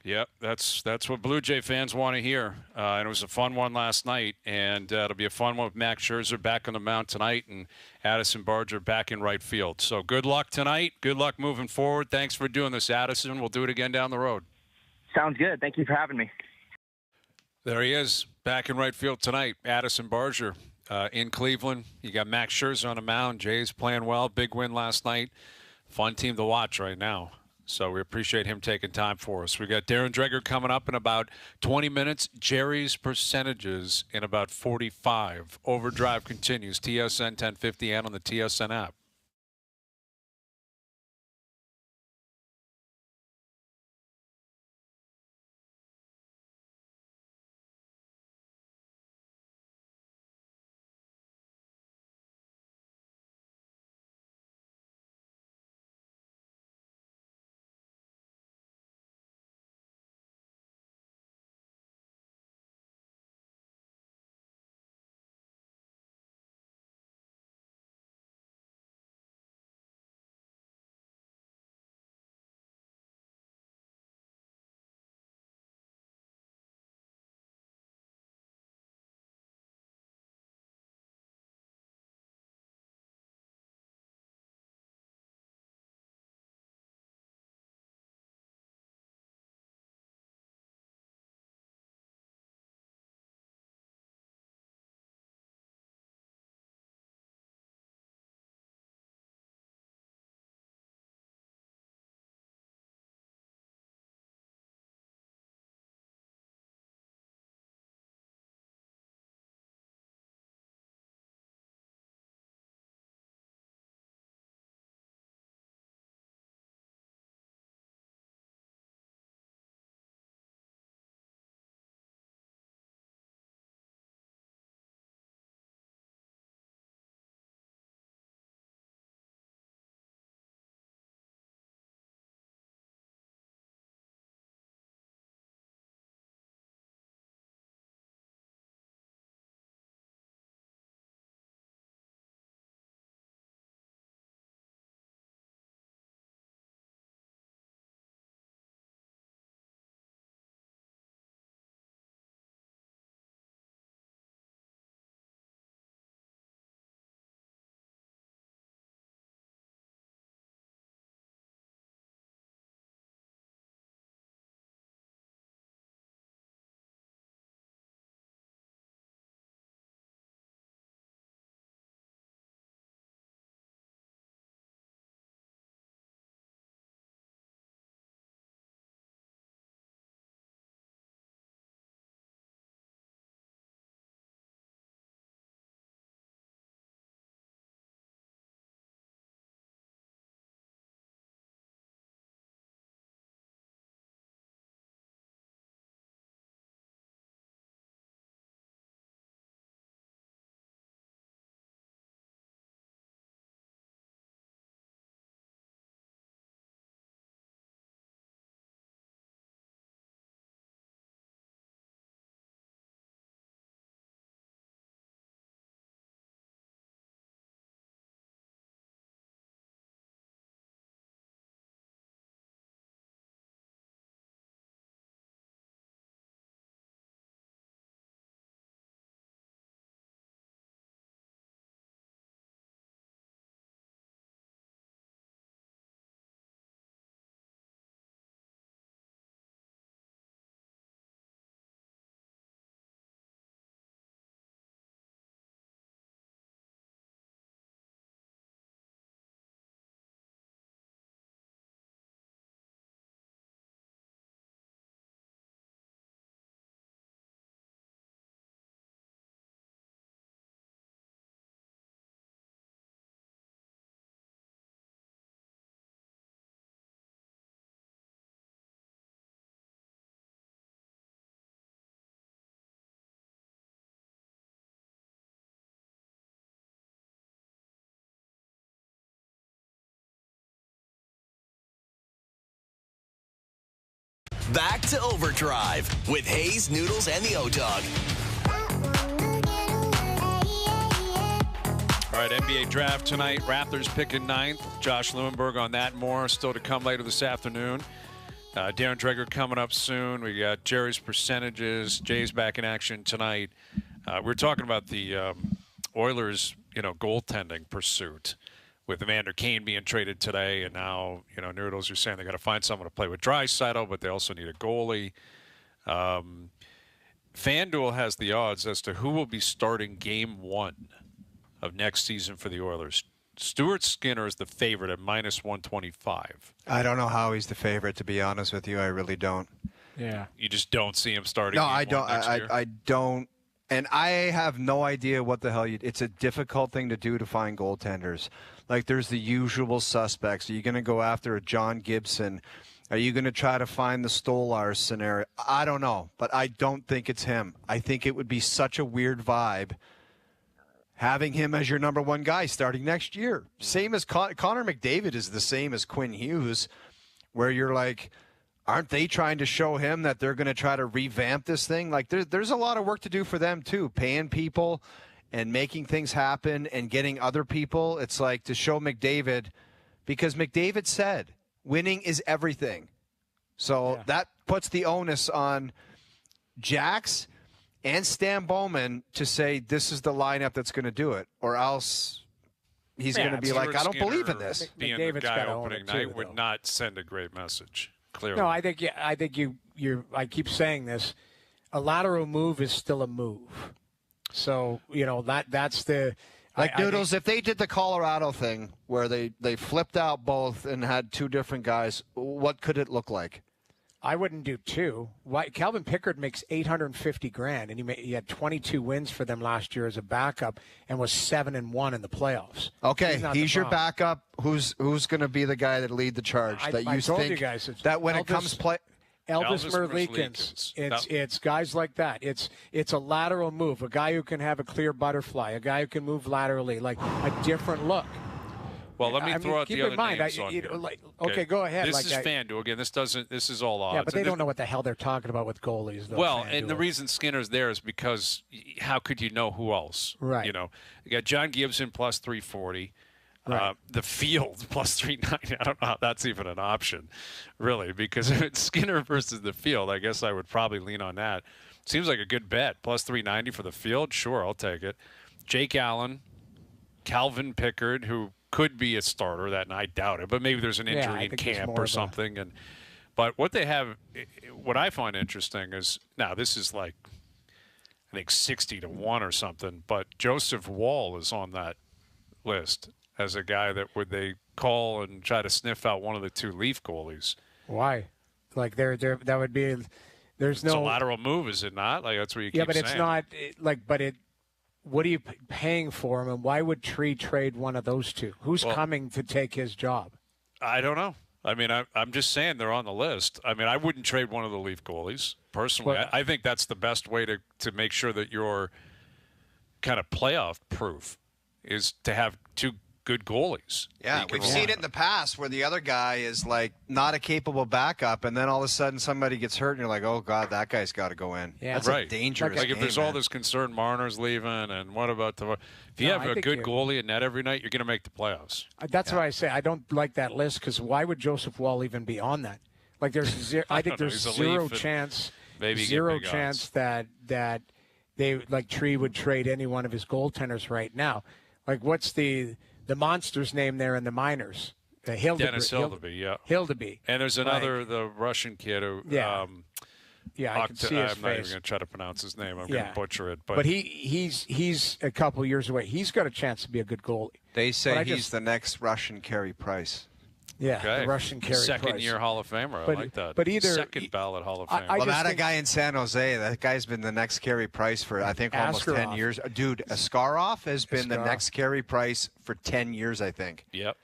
Yep, that's what Blue Jay fans want to hear. And it was a fun one last night, and it'll be a fun one with Max Scherzer back on the mound tonight and Addison Barger back in right field. So good luck tonight. Good luck moving forward. Thanks for doing this, Addison. We'll do it again down the road. Sounds good. Thank you for having me. There he is, back in right field tonight, Addison Barger in Cleveland. You got Max Scherzer on the mound. Jay's playing well. Big win last night. Fun team to watch right now. So we appreciate him taking time for us. We got Darren Dreger coming up in about 20 minutes. Jerry's percentages in about 45. Overdrive continues. TSN 1050 and on the TSN app. Back to Overdrive with Hayes, Noodles, and the O-Dog. All right, NBA draft tonight. Raptors picking 9th. Josh Lewenberg on that and more still to come later this afternoon. Darren Dreger coming up soon. We got Jerry's percentages. Jay's back in action tonight. We're talking about the Oilers, goaltending pursuit with Evander Kane being traded today, and now, Noodles are saying they got to find someone to play with Draisaitl, but they also need a goalie. FanDuel has the odds as to who will be starting Game 1 of next season for the Oilers. Stuart Skinner is the favorite at -125. I don't know how he's the favorite, to be honest with you. I really don't. Yeah. You just don't see him starting. No, Game I 1 don't. next year? I don't. And I have no idea what the hell it's a difficult thing to do to find goaltenders. Like, there's the usual suspects. Are you going to go after a John Gibson? Are you going to try to find the Stolarz scenario? I don't know, but I don't think it's him. I think it would be such a weird vibe having him as your number one guy starting next year. Same as Connor McDavid is the same as Quinn Hughes, where you're like, aren't they trying to show him that they're going to try to revamp this thing? Like, there's a lot of work to do for them, too, paying people and making things happen and getting other people. It's like to show McDavid, because McDavid said winning is everything. So that puts the onus on Jax and Stan Bowman to say this is the lineup that's going to do it, or else he's going to be like, I don't believe in this. Being McDavid's the guy gotta own opening it too, night would though. not send a great message. Clearly. No, I think you're. I keep saying this. A lateral move is still a move. So that's the. Noodles, if they did the Colorado thing where they flipped out both and had two different guys, what could it look like? I wouldn't do two. Why? Calvin Pickard makes $850,000, and he had 22 wins for them last year as a backup, and was 7-1 in the playoffs. Okay, not he's the your problem. backup. Who's going to be the guy that lead the charge? I that you told think you guys, it's that when it Elvis- comes play. Elvis Elvis Merzlikins. Merzlikins. It's guys like that. It's a lateral move. A guy who can have a clear butterfly. A guy who can move laterally, like a different look. Well, let me throw out keep the other in mind, names on here. okay, go ahead. This is FanDuel again. This is all odds. Yeah, but they And don't know what the hell they're talking about with goalies. Though, Well, FanDuel. and the reason Skinner's there is because how could you know who else? Right. You got John Gibson plus 340. Right. The field plus 390. I don't know how that's even an option, really, because if it's Skinner versus the field, I guess I would probably lean on that. Seems like a good bet. Plus 390 for the field. Sure, I'll take it. Jake Allen, Calvin Pickard, who could be a starter that night, doubt it, but maybe there's an I injury in think he's camp more or of a- something. But what they have, what I find interesting is, now this is like, I think 60-1 or something, but Joseph Wall is on that list as a guy that would they call and try to sniff out one of the two Leaf goalies. Why? Like that would be. There's It's no a lateral move, is it not? Like that's what you keep Yeah, but saying. it's not but it. What are you paying for him, and why would Tree trade one of those two? Who's coming to take his job? I don't know. I mean, I'm just saying they're on the list. I mean, I wouldn't trade one of the Leaf goalies personally. Well, I think that's the best way to make sure that you're kind of playoff proof is to have two good goalies. Yeah, we've seen it in the past where the other guy is like not a capable backup, and then all of a sudden somebody gets hurt, and you're like, oh god, that guy's got to go in. Yeah. That's Right. a dangerous. Like if game, there's all man. this concern, Marner's leaving, and what about the? If you No, have I a think good you- goalie in net every night, you're going to make the playoffs. That's why I say I don't like that list, because why would Joseph Wall even be on that? Like there's zero, I think don't know. there's He's a zero Leaf and chance, maybe you get zero big odds. chance that they like Tree would trade any one of his goaltenders right now. Like what's the monster's name there in the minors? Dennis Hildeby, yeah. Hildeby. And there's another, the Russian kid who. Yeah. Yeah, I can see his I'm not even face. going to try to pronounce his name. I'm going to butcher it. But he's a couple years away. He's got a chance to be a good goalie. They But say I he's just- the next Russian Carey Price. Yeah, Okay. the Russian Carey Second Price. year Hall of Famer. But- I like that. but either- second ballot Hall of I- Famer. I Well, just that think- guy in San Jose, that guy's been the next Carey Price for I think almost 10 Askarov. years. Dude, Askarov has been the Askarov. next Carey Price for 10 years, I think. Yep.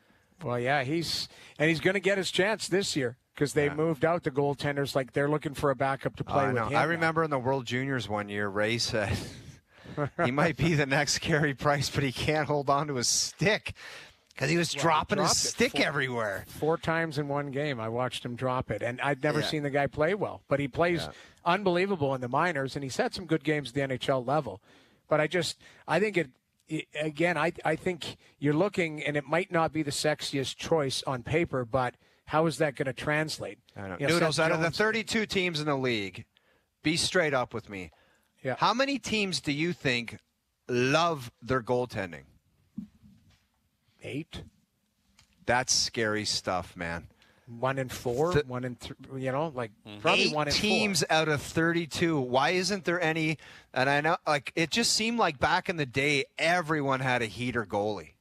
Well, yeah, he's going to get his chance this year because they moved out the goaltenders. Like they're looking for a backup to play I with know. him. I now. remember in the World Juniors one year, Ray said he might be the next Carey Price, but he can't hold on to his stick. Because he was dropping his stick everywhere. 4 times in one game, I watched him drop it, and I'd never Yeah. seen the guy play well. But he plays unbelievable in the minors, and he's had some good games at the NHL level. But I think I think you're looking, and it might not be the sexiest choice on paper, but how is that going to translate? I know. You know, Noodles, Seth out of the Jones- 32 teams in the league, be straight up with me. Yeah. How many teams do you think love their goaltending? 8, That's scary stuff, man. 1 in 4, 1 in 3. You know, like probably 8 1 in 4. teams out of 32. Why isn't there any? And I know, like, it just seemed like back in the day, everyone had a heater goalie.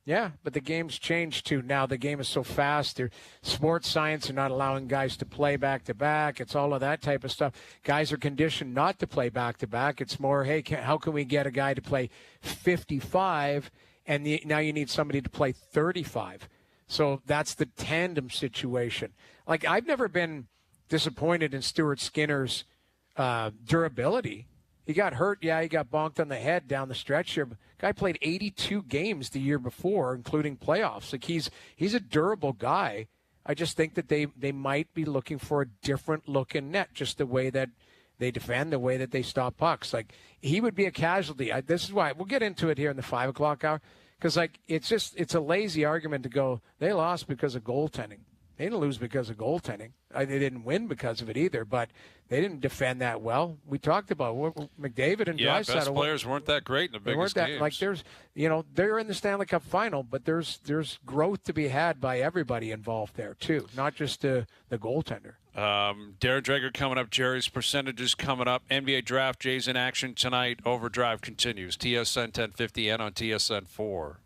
Yeah, but the game's changed too. Now the game is so fast. Sports science are not allowing guys to play back-to-back. It's all of that type of stuff. Guys are conditioned not to play back-to-back. It's more, hey, how can we get a guy to play 55, and now you need somebody to play 35. So that's the tandem situation. Like, I've never been disappointed in Stuart Skinner's durability. He got hurt. Yeah, he got bonked on the head down the stretch here. But guy played 82 games the year before, including playoffs. Like, he's a durable guy. I just think that they might be looking for a different look in net, just the way that they defend, the way that they stop pucks. Like, he would be a casualty. This is why we'll get into it here in the 5 o'clock hour, because like it's a lazy argument to go, they lost because of goaltending. They didn't lose because of goaltending. They didn't win because of it either, but they didn't defend that well. We talked about McDavid and Yeah, best Draisaitl. players weren't that great in the They weren't biggest that games. like they're in the Stanley Cup final, but there's growth to be had by everybody involved there too, not just the goaltender. Darren Dreger coming up. Jerry's percentages coming up. NBA draft. Jay's in action tonight. OverDrive continues. TSN 1050 and on TSN 4.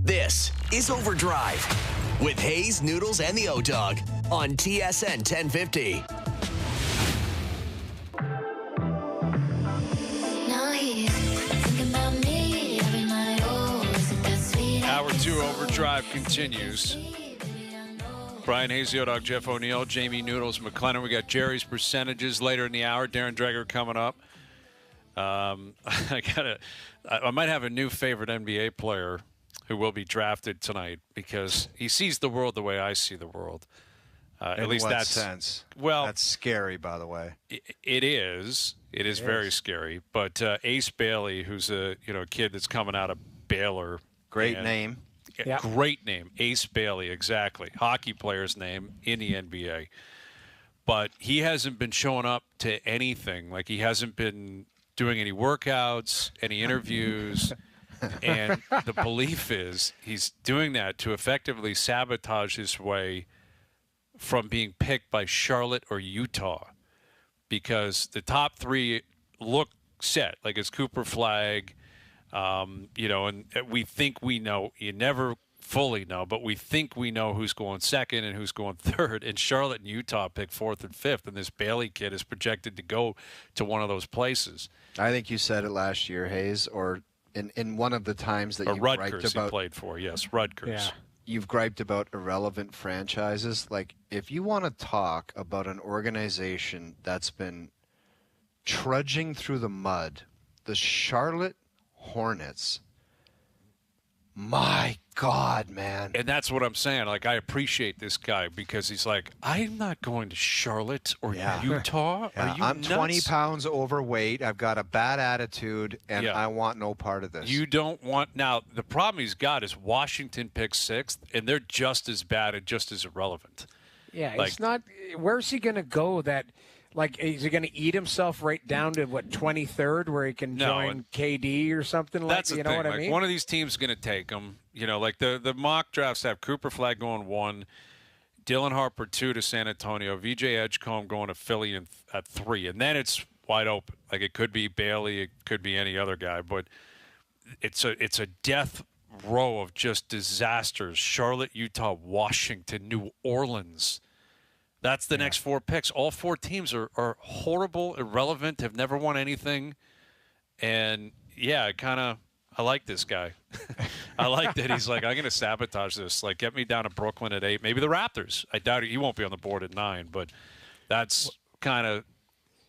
This is Overdrive with Hayes, Noodles, and the O-Dog on TSN 1050. Hour 2 Overdrive continues. Brian Hayes, the O-Dog, Jeff O'Neill, Jamie Noodles, McLennan. We got Jerry's percentages later in the hour. Darren Dreger coming up. I might have a new favorite NBA player who will be drafted tonight because he sees the world the way I see the world. At least what that's sense. Well, that's scary, by the way. It is. It is very scary. But Ace Bailey, who's a kid that's coming out of Baylor, Great name. Yeah. Great name, Ace Bailey, exactly. Hockey player's name in the NBA. But he hasn't been showing up to anything. Like, he hasn't been doing any workouts, any interviews. And the belief is he's doing that to effectively sabotage his way from being picked by Charlotte or Utah. Because the top three look set. Like, it's Cooper Flagg, and we think we know. You never fully know, but we think we know who's going second and who's going third. And Charlotte and Utah pick fourth and fifth, and this Bailey kid is projected to go to one of those places. I think you said it last year, Hayes, or in one of the times that you Rutgers griped about. he played for, yes, Rutgers. Yeah. You've griped about irrelevant franchises. Like, if you want to talk about an organization that's been trudging through the mud, the Charlotte Hornets. My God, man. And that's what I'm saying. Like, I appreciate this guy because he's like, I'm not going to Charlotte or Utah. Yeah, Are you I'm nuts? 20 pounds overweight. I've got a bad attitude, and Yeah. I want no part of this. You don't want – now, the problem he's got is Washington picks sixth, and they're just as bad and just as irrelevant. Yeah, Like- it's not. Where's he going to go? That, like, is he going to eat himself right down to 23rd, where he can No, join and KD or something like? That's the You know thing. what I Like, mean? one of these teams is going to take him. Like the mock drafts have Cooper Flagg going 1, Dylan Harper 2 to San Antonio, VJ Edgecombe going to Philly at 3, and then it's wide open. Like, it could be Bailey, it could be any other guy, but it's a death row of just disasters. Charlotte, Utah, Washington, New Orleans. That's the next 4 picks. All 4 teams are horrible, irrelevant, have never won anything. And, yeah, I like this guy. I like that he's like, I'm going to sabotage this. Like, get me down to Brooklyn at 8. Maybe the Raptors. I doubt he won't be on the board at 9, but that's kind of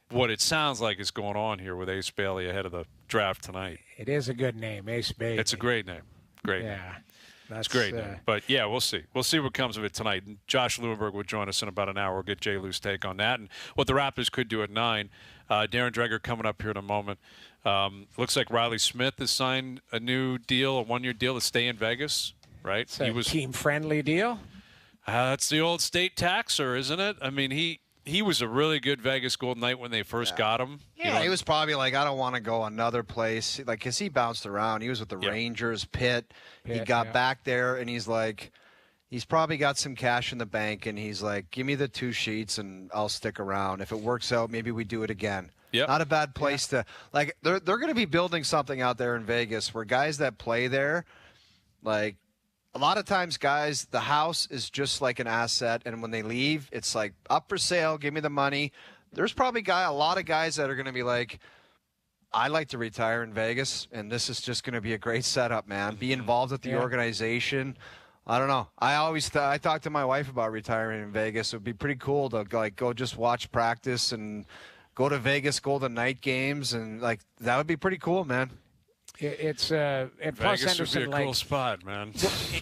what it sounds like is going on here with Ace Bailey ahead of the draft tonight. It is a good name, Ace Bailey. It's a great name. Great name. Yeah, that's Great name. But, yeah, we'll see. We'll see what comes of it tonight. And Josh Lewenberg will join us in about an hour. We'll get Jay Lou's take on that and what the Raptors could do at 9. Darren Dreger coming up here in a moment. Looks like Riley Smith has signed a new deal, a 1-year deal to stay in Vegas, right? It's a team-friendly deal. That's the old state taxer, isn't it? I mean, he was a really good Vegas Golden Knight when they first got him. Yeah, he was probably like, I don't want to go another place. Like, because he bounced around. He was with the Rangers, Pitt. He got back there, and he's like, he's probably got some cash in the bank, and he's like, give me the 2 sheets, and I'll stick around. If it works out, maybe we do it again. Yep. Not a bad place to – like, they're going to be building something out there in Vegas where guys that play there, like, a lot of times, guys, the house is just like an asset, and when they leave, it's like, up for sale, give me the money. There's probably a lot of guys that are going to be like, I like to retire in Vegas, and this is just going to be a great setup, man. Be involved with the organization. I don't know. I talked to my wife about retiring in Vegas. It would be pretty cool to like go just watch practice and go to Vegas Golden Knight games, and like that would be pretty cool, man. It's and plus Vegas Henderson would be a cool spot, man.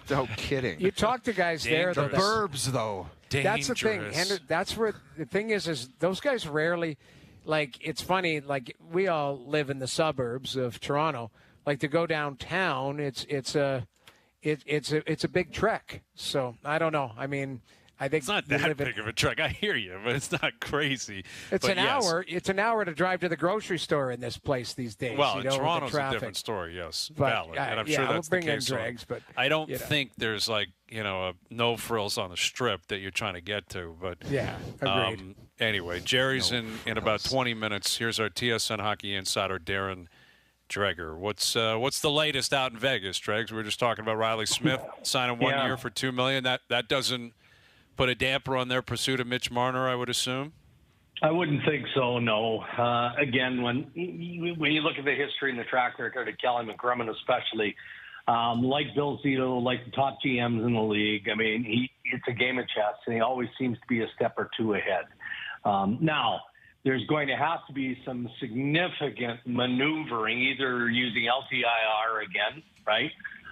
No kidding. You talk to guys there, though. Dangerous. Burbs, though. That's the thing. Dangerous. That's where the thing is those guys rarely, like, it's funny, like, we all live in the suburbs of Toronto. Like, to go downtown, it's a big trek. So I don't know. I mean, I think It's not that big of a trek. I hear you, but it's not crazy. It's But an yes. hour. It's an hour to drive to the grocery store in this place these days. Well, with the Toronto's a traffic. different story, yes. But, Valid. And I'm yeah, sure we'll that's bring the in case. dregs, but, I don't you know. think there's like, no frills on the strip that you're trying to get to. But Yeah, agreed. Anyway, Jerry's in about 20 minutes. Here's our TSN Hockey Insider, Darren Dreger. What's the latest out in Vegas, Dregs? We were just talking about Riley Smith signing 1 year for $2 million. That doesn't put a damper on their pursuit of Mitch Marner, I would assume. I wouldn't think so, no. Again, when you look at the history and the track record of Kelly McCrimmon especially, like Bill Zito, like the top GMs in the league, I mean, it's a game of chess, and he always seems to be a step or two ahead. Now, there's going to have to be some significant maneuvering, either using LTIR again, right,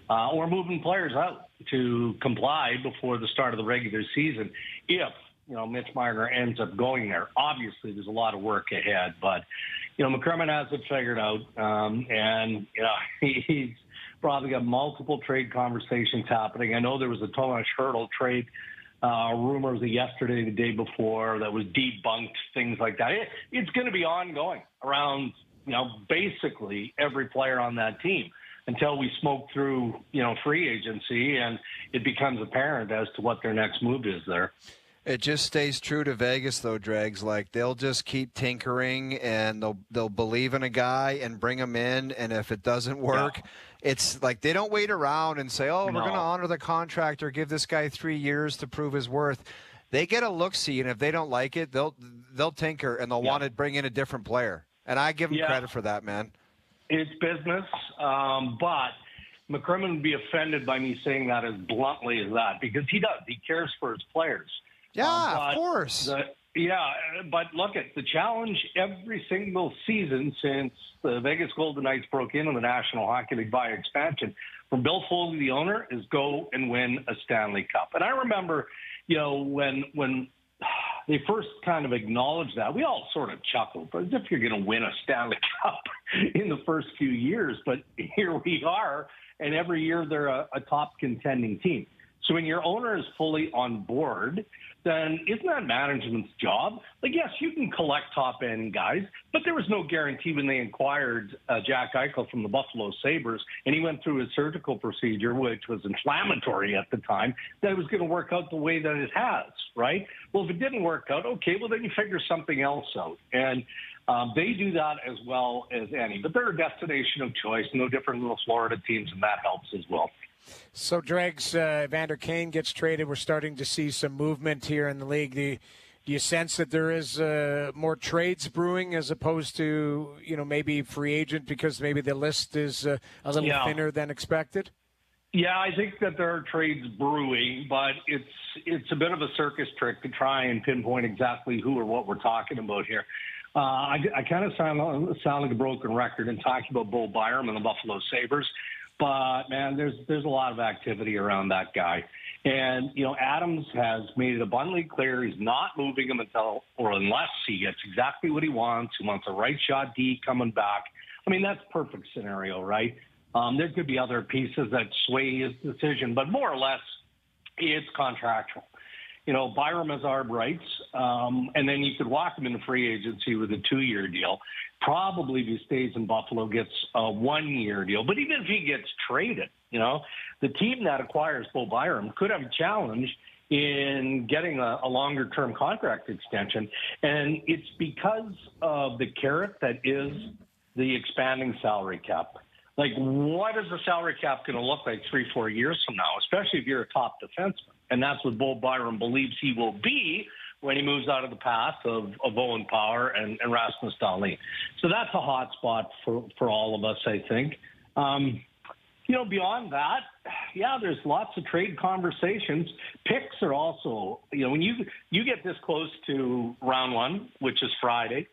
or moving players out to comply before the start of the regular season if Mitch Marner ends up going there. Obviously, there's a lot of work ahead, but, McCrimmon has it figured out, and, he's probably got multiple trade conversations happening. I know there was a Tomas Hertl trade rumors yesterday, the day before, that was debunked, things like that. It's going to be ongoing around, basically every player on that team until we smoke through, free agency and it becomes apparent as to what their next move is there. It just stays true to Vegas, though, Dregs. Like, they'll just keep tinkering, and they'll believe in a guy and bring him in, and if it doesn't work, it's like they don't wait around and say, we're going to honor the contract or give this guy 3 years to prove his worth. They get a look-see, and if they don't like it, they'll tinker, and they'll want to bring in a different player. And I give them credit for that, man. It's business, but McCrimmon would be offended by me saying that as bluntly as that, because he does. He cares for his players. Yeah, of course. But look at the challenge every single season since the Vegas Golden Knights broke into the National Hockey League via expansion from Bill Foley, the owner, is go and win a Stanley Cup. And I remember, when they first kind of acknowledged that, we all sort of chuckled, but as if you're going to win a Stanley Cup in the first few years. But here we are, and every year they're a top contending team. So when your owner is fully on board, then isn't that management's job? Like, yes, you can collect top-end guys, but there was no guarantee when they acquired Jack Eichel from the Buffalo Sabres, and he went through his surgical procedure, which was inflammatory at the time, that it was going to work out the way that it has, right? Well, if it didn't work out, okay, well, then you figure something else out. And they do that as well as any. But they're a destination of choice, no different than the Florida teams, and that helps as well. So, Dregs, Evander Kane gets traded. We're starting to see some movement here in the league. Do you sense that there is more trades brewing as opposed to, maybe free agent because maybe the list is a little thinner than expected? Yeah, I think that there are trades brewing, but it's a bit of a circus trick to try and pinpoint exactly who or what we're talking about here. I kind of sound like a broken record in talking about Bo Byram and the Buffalo Sabres. But, man, there's a lot of activity around that guy. And, Adams has made it abundantly clear he's not moving him unless he gets exactly what he wants. He wants a right shot D coming back. I mean, that's perfect scenario, right? There could be other pieces that sway his decision, but more or less it's contractual. Byram has arb rights, and then you could walk him into free agency with a 2-year deal. Probably if he stays in Buffalo gets a 1-year deal. But even if he gets traded, the team that acquires Bo Byram could have a challenge in getting a longer-term contract extension. And it's because of the carrot that is the expanding salary cap. Like, what is the salary cap going to look like 3-4 years from now, especially if you're a top defenseman? And that's what Bo Byram believes he will be when he moves out of the path of Owen Power and Rasmus Dahlin. So that's a hot spot for all of us, I think. Beyond that, there's lots of trade conversations. Picks are also, when you get this close to round one, which is Friday,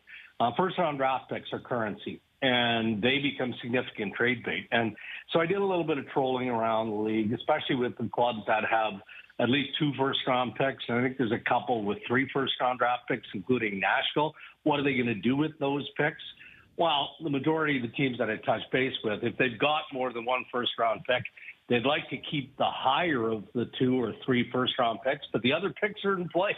first-round draft picks are currency, and they become significant trade bait. And so I did a little bit of trolling around the league, especially with the clubs that have at least 2 first-round picks. And I think there's a couple with 3 first-round draft picks, including Nashville. What are they going to do with those picks? Well, the majority of the teams that I touched base with, if they've got more than 1 first-round pick, they'd like to keep the higher of the 2 or 3 first-round picks, but the other picks are in play.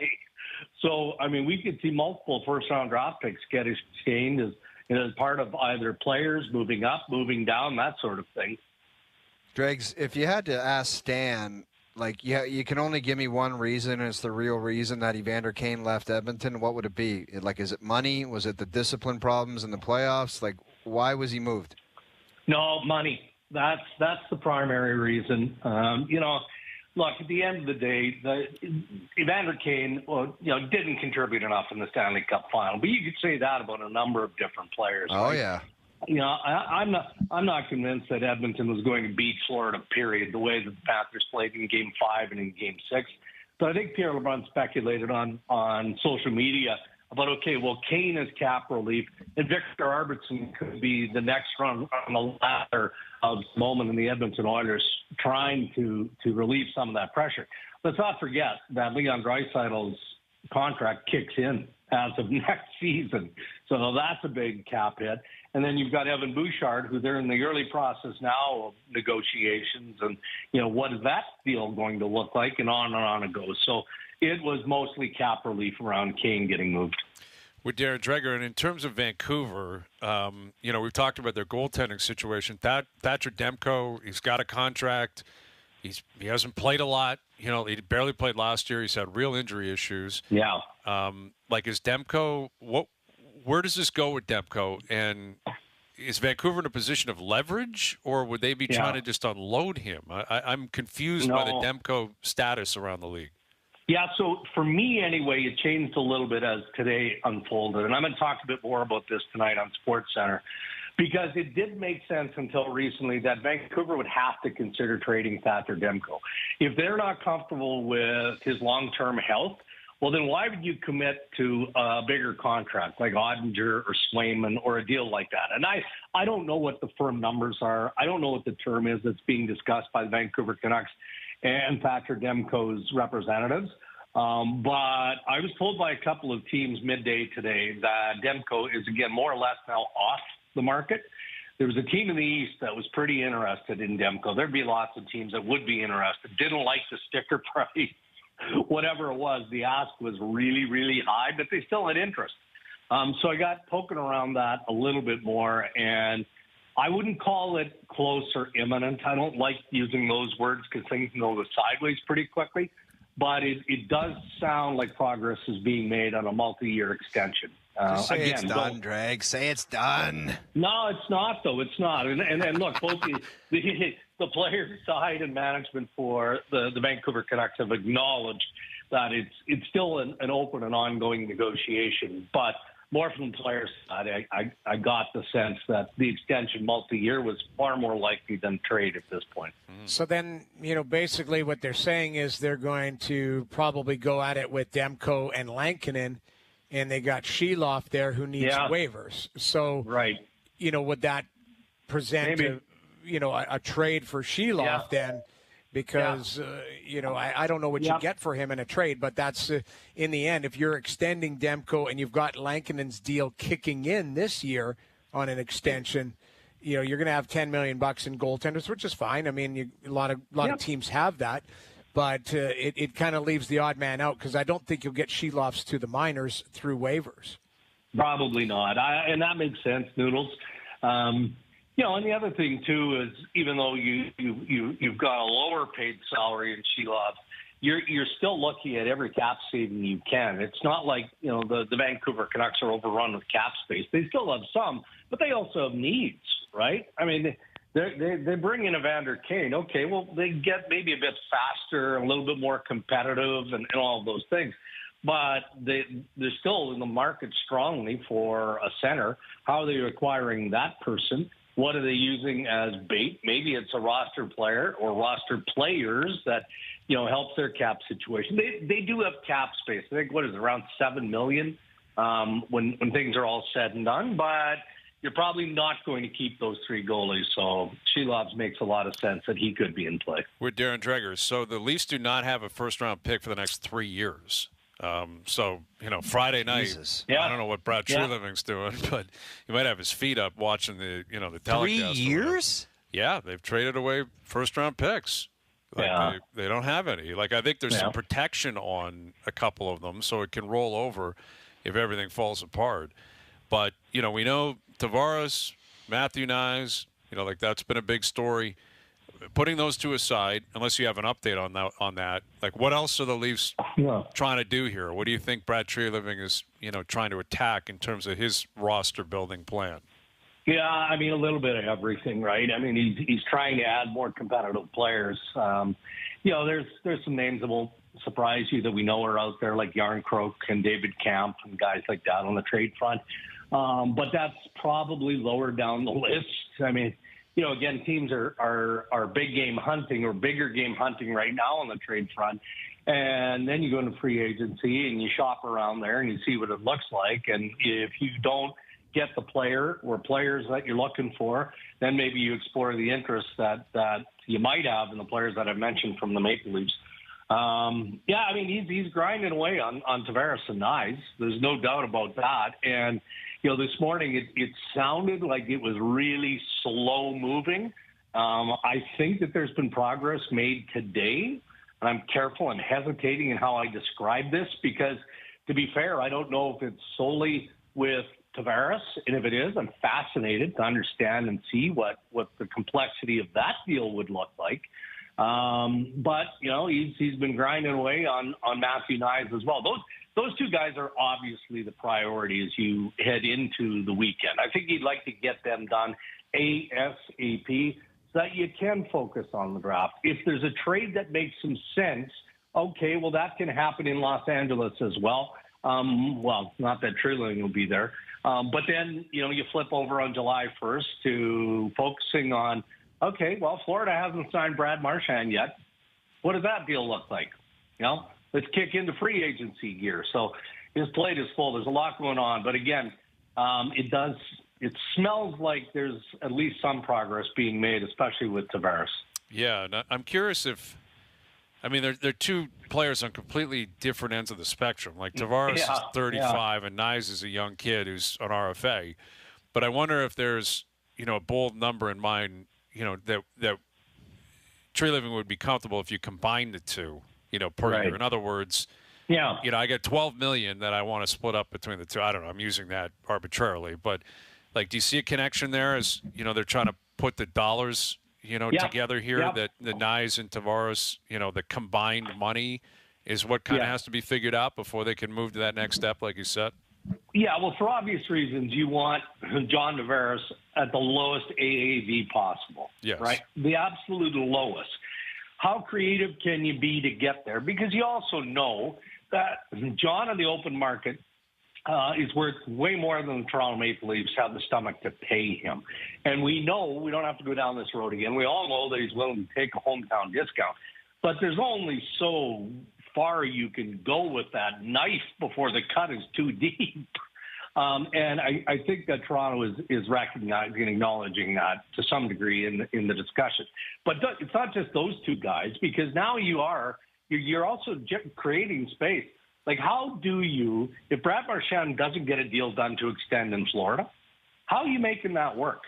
So, I mean, we could see multiple first-round draft picks get exchanged as part of either players moving up, moving down, that sort of thing. Dregs, if you had to ask Stan, you can only give me one reason, and it's the real reason that Evander Kane left Edmonton, what would it be? Is it money? Was it the discipline problems in the playoffs? Why was he moved? No, money. That's the primary reason. Look, at the end of the day, Evander Kane, didn't contribute enough in the Stanley Cup final. But you could say that about a number of different players. Oh, right? yeah. I'm not convinced that Edmonton was going to beat Florida, period, the way that the Panthers played in Game 5 and in Game 6. But I think Pierre LeBrun speculated on social media about, okay, well, Kane is cap relief, and Victor Arvidsson could be the next run on the ladder of the moment in the Edmonton Oilers trying to relieve some of that pressure. Let's not forget that Leon Draisaitl's contract kicks in as of next season. So that's a big cap hit. And then you've got Evan Bouchard, who they're in the early process now of negotiations. And, what is that deal going to look like? And on it goes. So it was mostly cap relief around Kane getting moved. With Darren Dreger, and in terms of Vancouver, we've talked about their goaltending situation. Thatcher Demko, he's got a contract. He hasn't played a lot. He barely played last year. He's had real injury issues. Yeah. Is Demko, where does this go with Demko? And is Vancouver in a position of leverage, or would they be trying to just unload him? I'm confused by the Demko status around the league. Yeah, so for me anyway, it changed a little bit as today unfolded. And I'm going to talk a bit more about this tonight on SportsCenter, because it did make sense until recently that Vancouver would have to consider trading Thatcher Demko. If they're not comfortable with his long-term health, well, then why would you commit to a bigger contract like Ottinger or Swayman or a deal like that? And I don't know what the firm numbers are. I don't know what the term is that's being discussed by the Vancouver Canucks and Thatcher Demko's representatives. But I was told by a couple of teams midday today that Demko is, again, more or less now off the market. There was a team in the East that was pretty interested in Demko. There'd be lots of teams that would be interested. Didn't like the sticker price. Whatever it was, the ask was really, really high, but they still had interest. So I got poking around that a little bit more, and I wouldn't call it close or imminent. I don't like using those words because things can go sideways pretty quickly, but it does sound like progress is being made on a multi-year extension. Say it's done, Drag. Say it's done. No, it's not, though. It's not. And look, both the players' side and management for the Vancouver Canucks have acknowledged that it's still an open and ongoing negotiation. But more from the players' side, I got the sense that the extension multi-year was far more likely than trade at this point. So then, basically what they're saying is they're going to probably go at it with Demko and Lankinen, and they got Sheloff there who needs waivers. So, right. Would that present a trade for Sheloff then? Because, I don't know what you get for him in a trade, but that's in the end, if you're extending Demko and you've got Lankinen's deal kicking in this year on an extension, you're going to have $10 million in goaltenders, which is fine. I mean, a lot of teams have that. But it kind of leaves the odd man out because I don't think you'll get Sheloffs to the minors through waivers. Probably not. And that makes sense, Noodles. And the other thing, too, is even though you've got a lower paid salary in Sheloff, you're still looking at every cap saving you can. It's not like, the Vancouver Canucks are overrun with cap space. They still have some, but they also have needs, right? I mean, they bring in Evander Kane. Okay, well, they get maybe a bit faster, a little bit more competitive and all of those things. But they're still in the market strongly for a center. How are they acquiring that person? What are they using as bait? Maybe it's a roster player or roster players that, helps their cap situation. They do have cap space. I think, around $7 million when things are all said and done. But you're probably not going to keep those three goalies. So Sheloff makes a lot of sense that he could be in play. With Darren Dreger. So the Leafs do not have a first-round pick for the next 3 years. Friday night, I don't know what Brad Treliving's doing, but he might have his feet up watching the telecast. 3 years? Yeah, they've traded away first-round picks. They don't have any. I think there's some protection on a couple of them, so it can roll over if everything falls apart. But, we know Tavares, Matthew Nyes, that's been a big story. Putting those two aside, unless you have an update on that, what else are the Leafs trying to do here? What do you think Brad Treliving is, trying to attack in terms of his roster building plan? Yeah, I mean, a little bit of everything, right? I mean, he's trying to add more competitive players. There's some names that won't surprise you that we know are out there, like Yarncroke and David Camp and guys like that on the trade front. But that's probably lower down the list. I mean, again, teams are big game hunting or bigger game hunting right now on the trade front. And then you go into free agency and you shop around there and you see what it looks like. And if you don't get the player or players that you're looking for, then maybe you explore the interest that you might have in the players that I've mentioned from the Maple Leafs. I mean, he's grinding away on Tavares and Nyes. There's no doubt about that. And, this morning it sounded like it was really slow moving. I think that there's been progress made today. And I'm careful and hesitating in how I describe this because, to be fair, I don't know if it's solely with Tavares. And if it is, I'm fascinated to understand and see what the complexity of that deal would look like. But, he's been grinding away on Matthew Nyes as well. Those two guys are obviously the priority as you head into the weekend. I think he'd like to get them done ASAP so that you can focus on the draft. If there's a trade that makes some sense, okay, well, that can happen in Los Angeles as well. Not that Trilling will be there. But then, you flip over on July 1st to focusing on, okay, well, Florida hasn't signed Brad Marchand yet. What does that deal look like? Let's kick into free agency gear. So his plate is full. There's a lot going on. But again, it smells like there's at least some progress being made, especially with Tavares. Yeah, I'm curious they're two players on completely different ends of the spectrum. Like Tavares is 35 and Nyes is a young kid who's on RFA. But I wonder if there's, a bold number in mind, that Tree Living would be comfortable if you combine the two, per year. In other words, I get $12 million that I want to split up between the two. I don't know. I'm using that arbitrarily, but do you see a connection there? As they're trying to put the dollars, together here. That the Nyes and Tavares, the combined money is what kind of has to be figured out before they can move to that next step, like you said. Yeah, well, for obvious reasons, you want John Tavares at the lowest AAV possible. Yes. Right? The absolute lowest. How creative can you be to get there? Because you also know that John on the open market is worth way more than the Toronto Maple Leafs have the stomach to pay him. And we know we don't have to go down this road again. We all know that he's willing to take a hometown discount. But there's only so far you can go with that knife before the cut is too deep. And I think that Toronto is recognizing and acknowledging that to some degree in the discussion. But it's not just those two guys, because now you're also creating space. Like, how do you, if Brad Marchand doesn't get a deal done to extend in Florida, how are you making that work,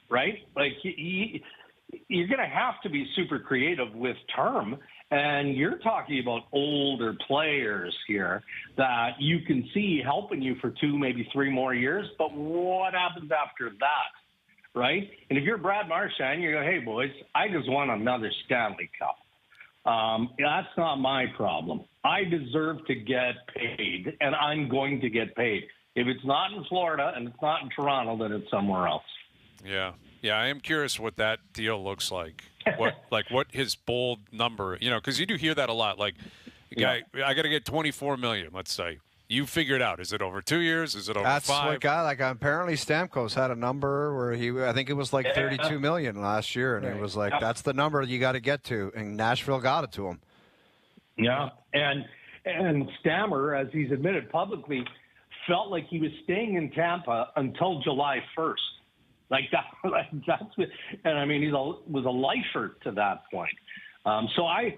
right? Like, you're going to have to be super creative with term. And you're talking about older players here that you can see helping you for 2, maybe 3 more years. But what happens after that, right? And if you're Brad Marchand, you go, hey, boys, I just want another Stanley Cup. That's not my problem. I deserve to get paid, and I'm going to get paid. If it's not in Florida and it's not in Toronto, then it's somewhere else. Yeah. Yeah, I am curious what that deal looks like. What his bold number, because you do hear that a lot. Like, guy, I got to get $24 million, let's say. You figure it out. Is it over 2 years? Is it over 5? That's what apparently Stamkos had a number where I think it was like $32 million last year, and it was like, that's the number you got to get to, and Nashville got it to him. Yeah, and Stammer, as he's admitted publicly, felt like he was staying in Tampa until July 1st. And I mean, he was a lifer to that point. So I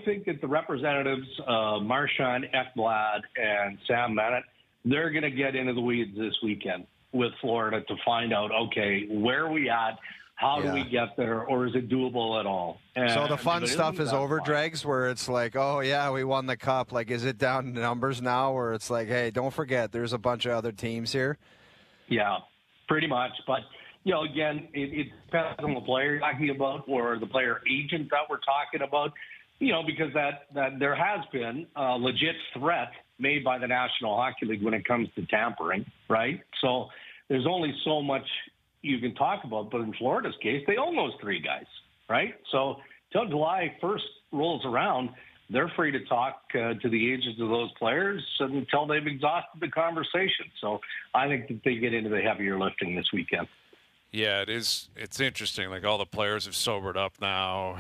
think that the representatives, Marchand, Ekblad, and Sam Bennett, they're going to get into the weeds this weekend with Florida to find out, okay, where are we at? How do we get there? Or is it doable at all? So the fun stuff is OverDrives, where it's like, oh, yeah, we won the cup. Like, is it down to numbers now where it's like, hey, don't forget, there's a bunch of other teams here? Yeah, pretty much. But, again, it depends on the player you're talking about or the player agent that we're talking about, because that there has been a legit threat made by the National Hockey League when it comes to tampering, right? So there's only so much, you can talk about, but in Florida's case, they own those three guys, right? So till July 1st rolls around, they're free to talk to the agents of those players until they've exhausted the conversation. So I think that they get into the heavier lifting this weekend. Yeah, it is. It's interesting. Like, all the players have sobered up now.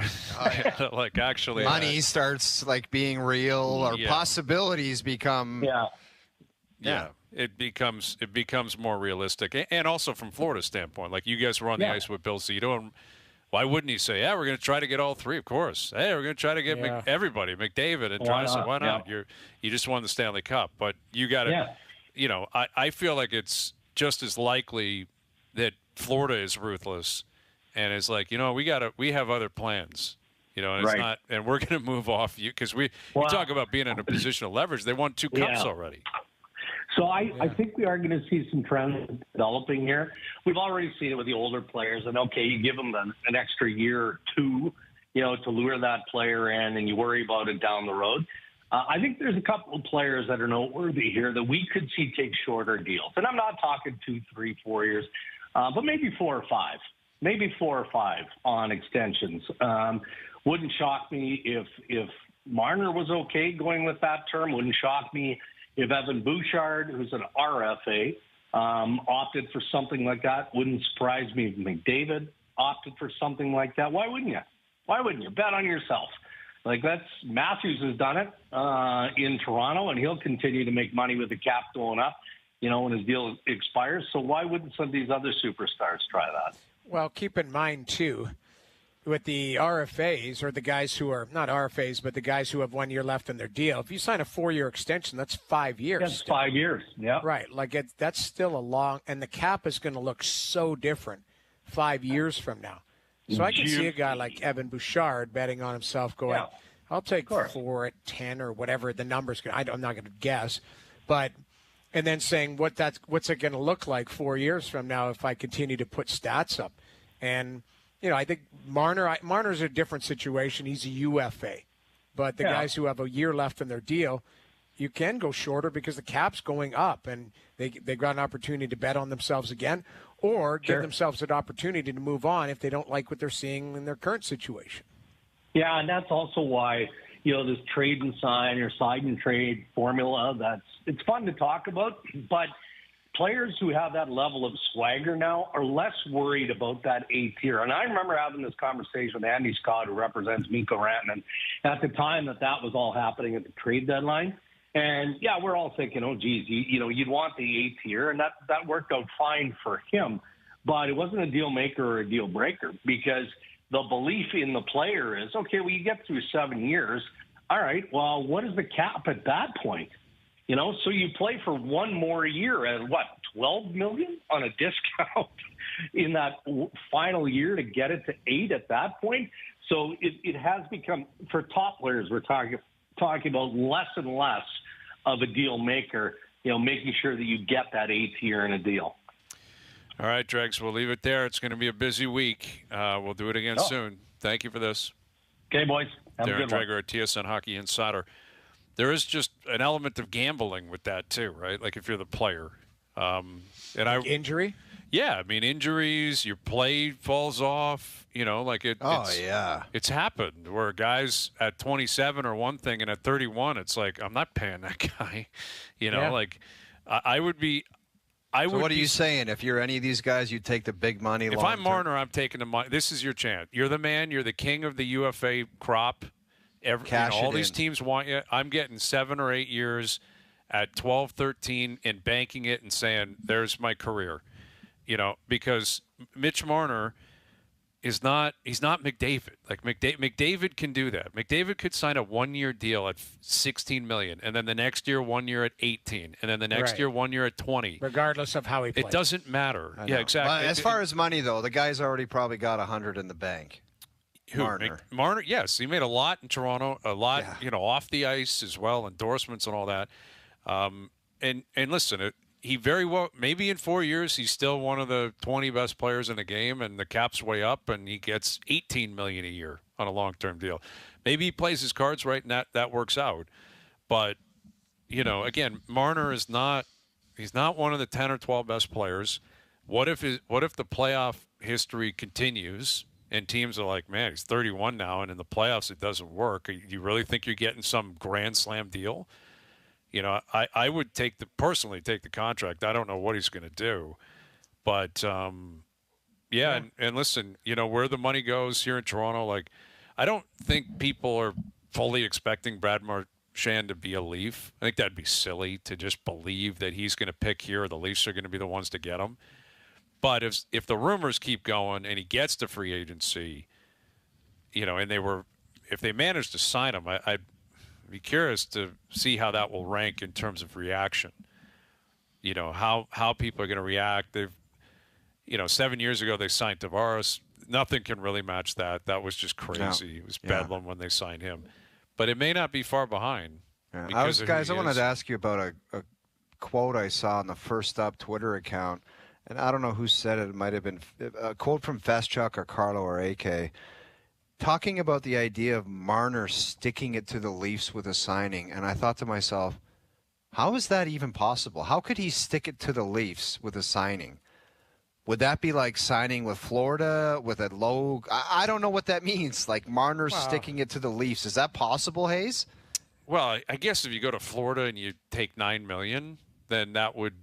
Like, actually, money starts like being real, or possibilities become. Yeah, it becomes more realistic, and also from Florida's standpoint, like, you guys were on the ice with Bill Zito, and why wouldn't he say, "Yeah, we're going to try to get all three"? Of course. Hey, we're going to try to get everybody, McDavid, and try to say, why not? You just won the Stanley Cup, but you got to. You know, I feel like it's just as likely that Florida is ruthless, and it's like, we have other plans. And it's not, and we're going to move off you because you talk about being in a position of leverage. They won 2 cups already. So I think we are going to see some trends developing here. We've already seen it with the older players, and you give them an extra year or two, to lure that player in, and you worry about it down the road. I think there's a couple of players that are noteworthy here that we could see take shorter deals, and I'm not talking 2, 3, 4 years, but maybe 4 or 5. Maybe 4 or 5 on extensions. Wouldn't shock me if Marner was okay going with that term. Wouldn't shock me if Evan Bouchard, who's an RFA, opted for something like that. Wouldn't surprise me if McDavid opted for something like that. Why wouldn't you? Why wouldn't you? Bet on yourself. Like, Matthews has done it in Toronto, and he'll continue to make money with the cap going up, when his deal expires. So why wouldn't some of these other superstars try that? Well, keep in mind, too, with the RFAs, or the guys who are not RFAs, but the guys who have 1 year left in their deal, if you sign a 4-year extension, that's 5 years. That's 5 years, yeah. Right. Like, that's still a long, and the cap is going to look so different 5 years from now. So I can see a guy like Evan Bouchard betting on himself going, I'll take 4 at 10 or whatever the number's going to, I'm not going to guess, but, and then saying what's it going to look like 4 years from now if I continue to put stats up. And, I think Marner's a different situation. He's a UFA. But the guys who have a year left in their deal, you can go shorter because the cap's going up, and they got an opportunity to bet on themselves again, or give themselves an opportunity to move on if they don't like what they're seeing in their current situation. Yeah, and that's also why, this trade and sign or sign and trade formula, it's fun to talk about, but players who have that level of swagger now are less worried about that A tier. And I remember having this conversation with Andy Scott, who represents Mikko Rantanen, at the time that was all happening at the trade deadline. And, we're all thinking, oh, geez, you'd want the A tier, and that worked out fine for him. But it wasn't a deal maker or a deal breaker, because the belief in the player is, okay, well, you get through 7 years. All right, well, what is the cap at that point? So you play for 1 more year at $12 million on a discount in that final year to get it to 8 at that point. So it has become, for top players, we're talking about less and less of a deal maker, making sure that you get that A tier in a deal. All right, Dregs, we'll leave it there. It's going to be a busy week. We'll do it again soon. Thank you for this. Okay, boys. Have Darren a good one. Dreger at TSN Hockey Insider. There is just an element of gambling with that too, right? Like, if you're the player. Injury? Yeah, I mean, injuries, your play falls off, it's happened where guys at 27 are one thing, and at 31, it's like, I'm not paying that guy. I would be. So what are you saying? If you're any of these guys, you take the big money. If I'm Marner, I'm taking the money. This is your chance. You're the man. You're the king of the UFA crop. All these teams want you. I'm getting 7 or 8 years at 12, 13 and banking it and saying, there's my career. Because Mitch Marner he's not McDavid. Like, McDavid can do that. McDavid could sign a 1-year deal at $16 million, and then the next year 1 year at 18, and then the next year 1 year at 20. Regardless of how he plays. It doesn't matter. Yeah, exactly. But as far as money, though, the guy's already probably got 100 in the bank. Marner. Marner, yes, he made a lot in Toronto, a lot, off the ice as well, endorsements and all that. And listen, he very well, maybe in 4 years, he's still one of the 20 best players in the game, and the cap's way up, and he gets $18 million a year on a long-term deal. Maybe he plays his cards right, and that works out. But again, Marner is not. He's not one of the 10 or 12 best players. What if the playoff history continues and teams are like, man, he's 31 now, and in the playoffs it doesn't work? You really think you're getting some grand slam deal? You know, I would personally take the contract. I don't know what he's going to do, but yeah. And listen, you know, where the money goes here in Toronto, like, I don't think people are fully expecting Brad Marchand to be a Leaf. I think that'd be silly to just believe that he's going to pick here, or the Leafs are going to be the ones to get him. But if the rumors keep going and he gets to free agency, you know, and if they manage to sign him, I'd be curious to see how that will rank in terms of reaction. You know, how people are going to react. They've, you know, 7 years ago they signed Tavares. Nothing can really match that. That was just crazy. No. It was bedlam when they signed him. But it may not be far behind. Yeah. Because I wanted to ask you about a quote I saw on the First Up Twitter account, and I don't know who said it. It might have been a quote from Feschuk or Carlo or AK, talking about the idea of Marner sticking it to the Leafs with a signing. And I thought to myself, how is that even possible? How could he stick it to the Leafs with a signing? Would that be like signing with Florida with a low? I don't know what that means. Like Marner sticking it to the Leafs. Is that possible, Hayes? Well, I guess if you go to Florida and you take $9 million, then that would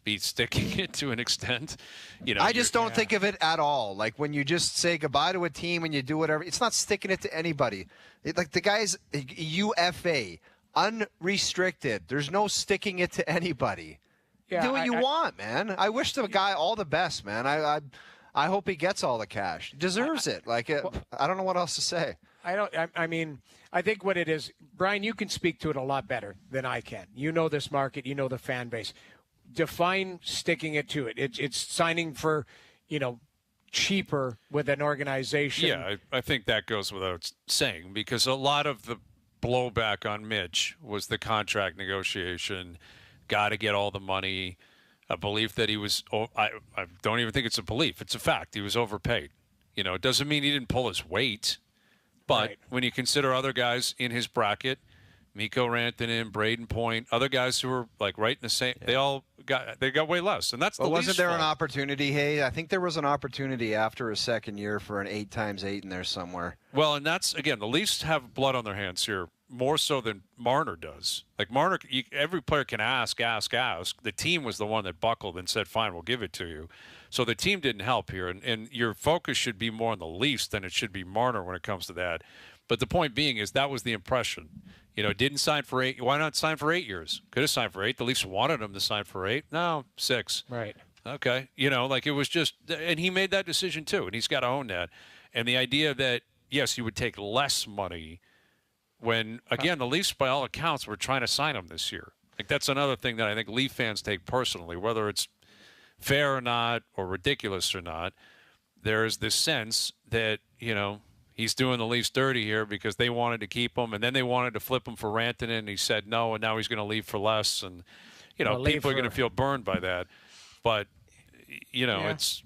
be sticking it to an extent. You know, I just don't think of it at all. Like when you just say goodbye to a team and you do whatever, it's not sticking it to anybody. Like the guy's UFA, unrestricted. There's no sticking it to anybody. Yeah, do what you want, man. I wish the guy all the best, man. I hope he gets all the cash. Deserves it. Like I don't know what else to say. I mean, I think what it is, Brian, you can speak to it a lot better than I can. You know this market. You know the fan base. Define sticking it to it. It's signing for, you know, cheaper with an organization. Yeah, I think that goes without saying, because a lot of the blowback on Mitch was the contract negotiation. Got to get all the money. A belief that he was. I don't even think it's a belief. It's a fact. He was overpaid. You know, it doesn't mean he didn't pull his weight. But when you consider other guys in his bracket, Mikko Rantanen, Braden Point, other guys who were like right in the same, they got way less, and that's the wasn't there fault. an opportunity? Hey, I think there was an opportunity after his second year for an 8x8 in there somewhere. Well, and that's again, the Leafs have blood on their hands here more so than Marner does. Like Marner, every player can ask. The team was the one that buckled and said, "Fine, we'll give it to you." So the team didn't help here, and your focus should be more on the Leafs than it should be Marner when it comes to that. But the point being is that was the impression. You know, didn't sign for 8. Why not sign for 8 years? Could have signed for 8. The Leafs wanted him to sign for 8. No, 6. Right. Okay. You know, like it was just, and he made that decision too, and he's got to own that. And the idea that, yes, you would take less money when, again, the Leafs, by all accounts, were trying to sign him this year. Like that's another thing that I think Leaf fans take personally, whether it's fair or not, or ridiculous or not. There is this sense that, you know, he's doing the Leafs dirty here because they wanted to keep him, and then they wanted to flip him for Rantanen, and he said no, and now he's going to leave for less. And, you know, people are going to feel burned by that. But, you know, it's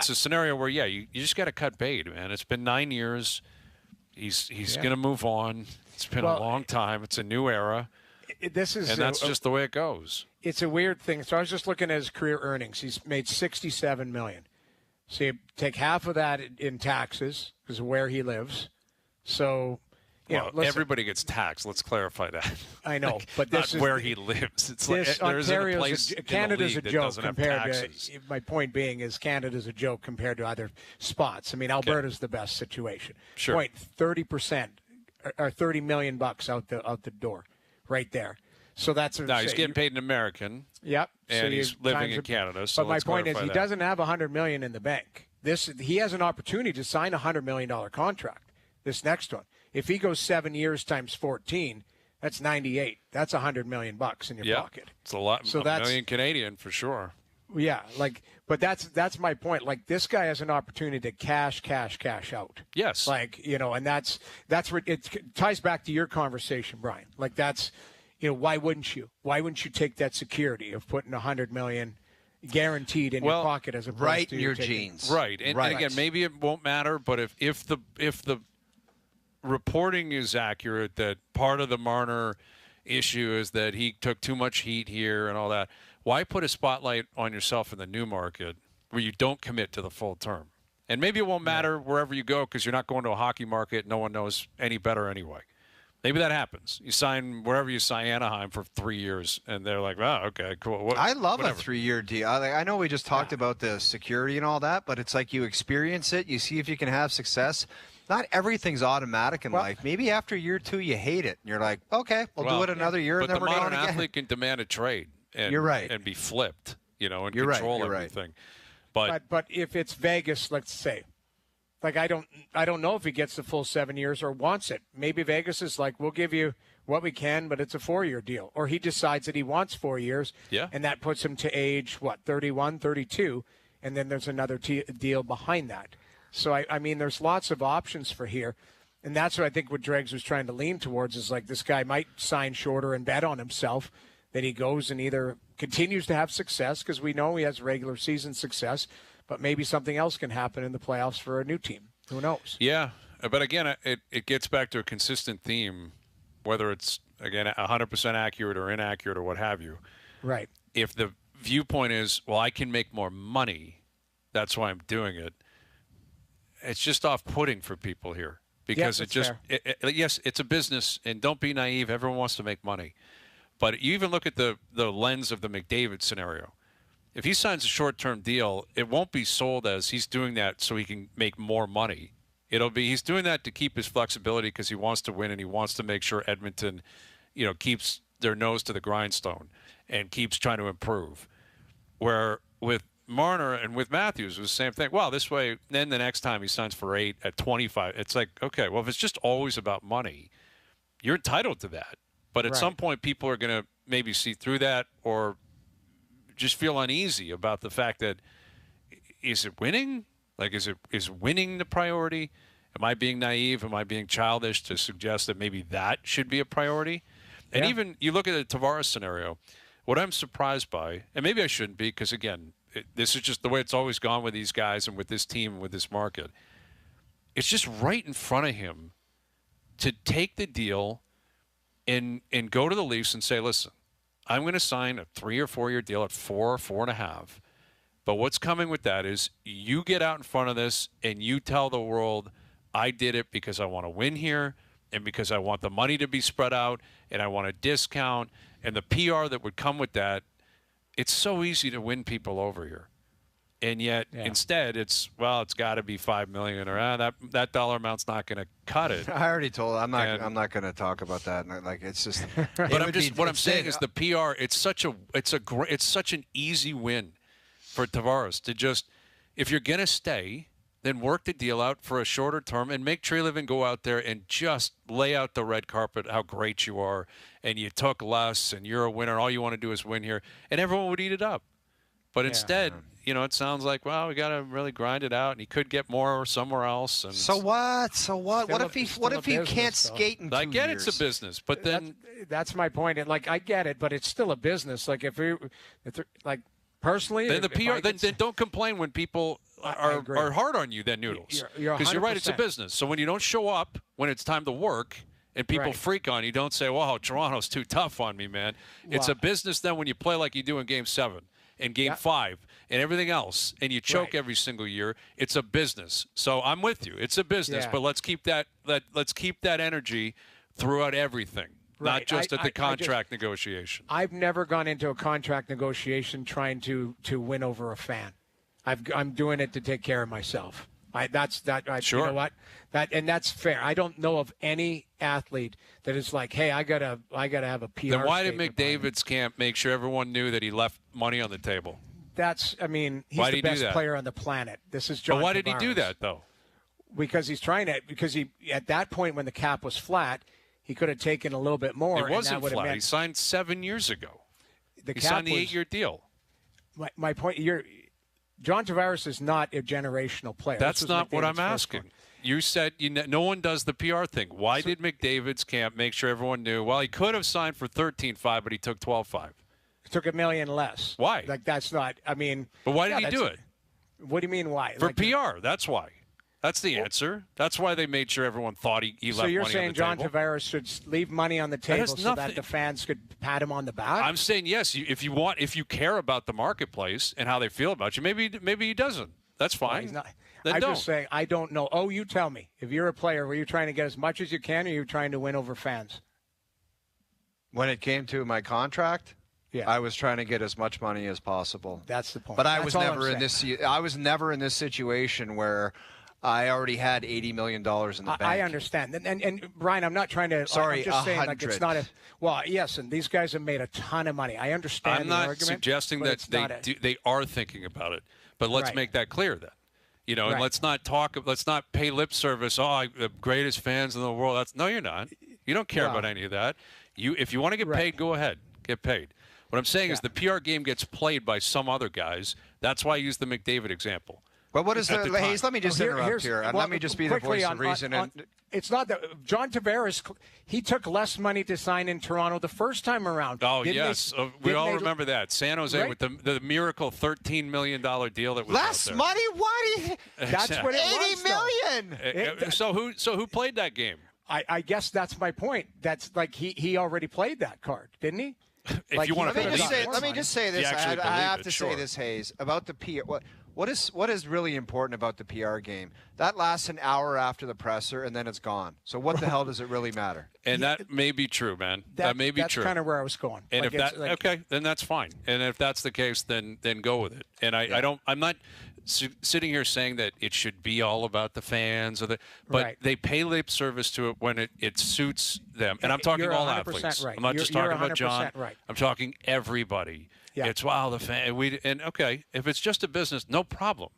a scenario where, you just got to cut bait, man. It's been 9 years. He's going to move on. It's been a long time. It's a new era. That's just the way it goes. It's a weird thing. So I was just looking at his career earnings. He's made $67 million. So you take half of that in taxes because of where he lives. So, you know, everybody gets taxed. Let's clarify that. I know, but this is where he lives. It's like there isn't a place Canada's in the a league joke that doesn't compared have taxes. to. My point being is Canada's a joke compared to other spots. I mean, Alberta's the best situation. Sure. 30% or $30 million out the door, right there. So that's he's getting paid in American. Yep. And he's living in Canada. So but my point is, he doesn't have $100 million in the bank. He has an opportunity to sign a $100 million contract. This next one, if he goes 7 years times 14, that's 98. That's $100 million in your pocket. It's a lot. So that's $1 million Canadian for sure. Yeah, but that's my point. Like this guy has an opportunity to cash out. Yes. Like, you know, and that's where it ties back to your conversation, Brian. Like that's. You know, why wouldn't you? Why wouldn't you take that security of putting $100 million guaranteed in your pocket as opposed to your jeans? Right. And again, maybe it won't matter, but if the reporting is accurate that part of the Marner issue is that he took too much heat here and all that, why put a spotlight on yourself in the new market where you don't commit to the full term. And maybe it won't matter wherever you go because you're not going to a hockey market. No one knows any better anyway. Maybe that happens. You sign wherever you sign Anaheim for 3 years, and they're like, oh, okay, cool. I love whatever. a 3-year deal. I know we just talked about the security and all that, but it's like you experience it. You see if you can have success. Not everything's automatic in life. Maybe after year 2 you hate it. And you're like, okay, we'll do it another year, and then we're But the going modern again. athlete can demand a trade. And, You're right. And be flipped, and You're right, control you're right. everything. But if it's Vegas, let's say, like I don't know if he gets the full 7 years or wants it. Maybe Vegas is like, we'll give you what we can, but it's a 4-year deal. Or he decides that he wants 4 years, and that puts him to age, 31, 32, and then there's another deal behind that. So, I mean, there's lots of options for here. And that's what I think what Dregs was trying to lean towards is like this guy might sign shorter and bet on himself that he goes and either continues to have success because we know he has regular season success, but maybe something else can happen in the playoffs for a new team. Who knows? Yeah, but again, it gets back to a consistent theme, whether it's, again, 100% accurate or inaccurate or what have you. Right. If the viewpoint is, well, I can make more money, that's why I'm doing it, it's just off-putting for people here. Because yes, it's a business, and don't be naive. Everyone wants to make money. But you even look at the lens of the McDavid scenario. If he signs a short-term deal, it won't be sold as he's doing that so he can make more money. It'll be he's doing that to keep his flexibility because he wants to win and he wants to make sure Edmonton, keeps their nose to the grindstone and keeps trying to improve. Where with Marner and with Matthews, it was the same thing. Well, this way, then the next time he signs for 8 at 25, it's like, okay, well, if it's just always about money, you're entitled to that. But at some point, people are going to maybe see through that or just feel uneasy about the fact that, is it winning? Like, is winning the priority? Am I being naive? Am I being childish to suggest that maybe that should be a priority? And even you look at the Tavares scenario, what I'm surprised by, and maybe I shouldn't be because, again, this is just the way it's always gone with these guys and with this team and with this market. It's just right in front of him to take the deal and go to the Leafs and say, listen, I'm going to sign a 3 or 4 year deal at 4.5. But what's coming with that is you get out in front of this and you tell the world, I did it because I want to win here and because I want the money to be spread out and I want a discount. And the PR that would come with that, it's so easy to win people over here. And yet, instead, it's got to be $5 million, or that dollar amount's not going to cut it. I already told. I'm not going to talk about that. Like it's just. But I'm saying is the PR. It's such an easy win for Tavares to just, if you're going to stay, then work the deal out for a shorter term and make Treliving go out there and just lay out the red carpet how great you are, and you took less, and you're a winner. All you want to do is win here, and everyone would eat it up. But instead, it sounds like, well, we got to really grind it out, and he could get more somewhere else. And so what? What if he can't skate in 2 years? I get it's a business, but then that's my point. And like I get it, but it's still a business. Like if personally, then the PR, then don't complain when people are hard on you. Then Noodles, because you're right, it's a business. So when you don't show up when it's time to work. And people freak on you. Don't say, "Wow, Toronto's too tough on me, man." It's a business then when you play like you do in Game 7 and Game 5 and everything else, and you choke every single year. It's a business. So I'm with you. It's a business, but let's keep that energy throughout everything, not just at the contract negotiation. I've never gone into a contract negotiation trying to win over a fan. I'm doing it to take care of myself. Sure. You know what? That's fair. I don't know of any athlete that is like, hey, I gotta have a PR. Then why did McDavid's camp make sure everyone knew that he left money on the table? He's the best player on the planet. This is John. But why did he Tavares. do that though? Because he at that point when the cap was flat, he could have taken a little bit more. It wasn't flat. He signed 7 years ago. He signed the 8-year deal. My point. John Tavares is not a generational player. That's not what I'm asking. You said no one does the PR thing. Why did McDavid's camp make sure everyone knew? Well, he could have signed for 13.5, but he took 12.5. He took $1 million less. Why? Like that's not. I mean. But why did he do it? What do you mean why? For PR. That's why. That's the answer. That's why they made sure everyone thought he left money on the table. So you're saying John Tavares should leave money on the table so nothing. that the fans could pat him on the back? I'm saying yes. If you care about the marketplace and how they feel about you, maybe he doesn't. That's fine. Well, he's not. Then I'm don't. just saying, I don't know. Oh, you tell me. If you're a player, were you trying to get as much as you can, or are you trying to win over fans? When it came to my contract, Yeah. I was trying to get as much money as possible. That's the point. But I That's was all never I'm in this. I was never in this situation where I already had $80 million in the bank. I understand. And Brian, I'm not trying to. Sorry, I'm just saying, like, 100. it's not a. Well, yes, and these guys have made a ton of money. I understand I'm the not argument, suggesting but that it's not a- they are thinking about it, but let's Right. make that clear then. You know, and Right. let's not pay lip service. Oh, the greatest fans in the world. No, you're not. You don't care Well, about any of that. If you want to get right. paid, go ahead, get paid. What I'm saying is the PR game gets played by some other guys. That's why I use the McDavid example. But what is At the the Hayes? time. Let me just interrupt here, and let me just be the quickly voice of reason. It's not that John Tavares. He took less money to sign in Toronto the first time around. Oh, Didn't yes. they- We didn't all they- remember that. San Jose Right. with the miracle $13 million deal that was Less out there. money? Why do you? That's what it was. 80 million. though. So who played that game? I guess that's my point. That's like he already played that card, didn't he? If Like, you want to he believe could've it. got Let me more just say If you this. actually I have believe to it, say sure. this, Hayes, about the PR. What is really important about the PR game? That lasts an hour after the presser, and then it's gone. So what the hell does it really matter? And that may be true, man. That may be that's true. kind of where I was going. And Like, if that it's like- okay, then that's fine. And if that's the case, then go with it. And I'm not sitting here saying that it should be all about the fans but Right. they pay lip service to it when it suits them. And I'm talking You're all 100% athletes. right. I'm not just talking about 100% John. right. I'm talking everybody. Yeah. It's wow the fan. And okay, if it's just a business, no problem.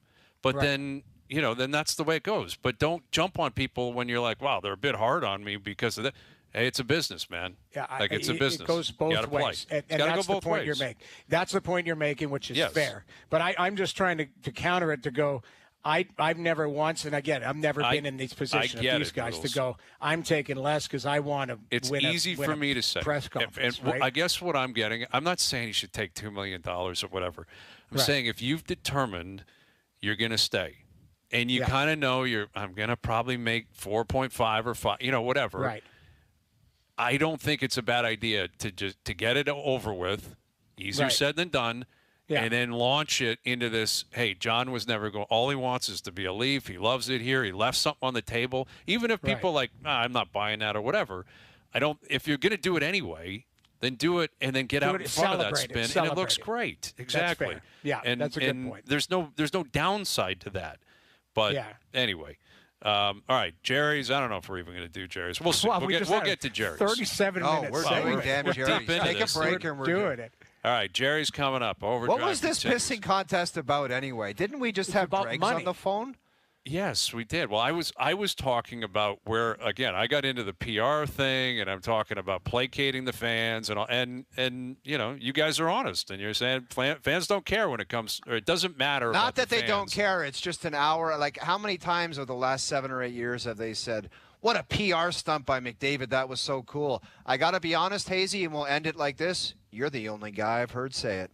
But Right. then. Then that's the way it goes. But don't jump on people when you're like, wow, they're a bit hard on me because of that. Hey, it's a business, man. Yeah, like it's a business. It goes You both gotta play. ways, and It's gotta that's go the both point ways. you're making. That's the point you're making, which is Yes. fair. But I'm just trying to counter it to go. I've never once, and again, I've never been in these positions of get these it, guys Noodles. to go. I'm taking less because I want to. It's win easy win for a me to say. press conference, and right? I guess what I'm getting, I'm not saying you should take $2 million or whatever. I'm Right. saying if you've determined you're going to stay, and you Yeah. kind of know I'm going to probably make 4.5 or 5, whatever. Right. I don't think it's a bad idea to get it over with. Easier Right. said than done. Yeah. And then launch it into this, hey, John was never going, all he wants is to be a Leaf. He loves it here. He left something on the table. Even if people I'm not buying that or whatever. If you're going to do it anyway, then do it and then get out in front of that spin. And it looks great. Exactly. fair. Yeah, and, that's a good and point. There's no downside to that. But Yeah. anyway. All right, Jerry's. I don't know if we're even going to do Jerry's. We'll see. Well, we'll we just get had to Jerry's. 37 Oh, minutes. we're Well, doing we're- damn we're Jerry's. deep into Take this. a break and we're doing it. All right, Jerry's coming up. Overdrive What was this continues. pissing contest about anyway? Didn't we just have about Greg's money. on the phone? Yes, we did. Well, I was talking about where again I got into the PR thing, and I'm talking about placating the fans and all, and you guys are honest, and you're saying fans don't care when it comes, or it doesn't matter. Not about that the they don't fans. care. It's just an hour. Like, how many times over the last 7 or 8 years have they said, what a PR stunt by McDavid. That was so cool. I got to be honest, Hazy, and we'll end it like this. You're the only guy I've heard say it.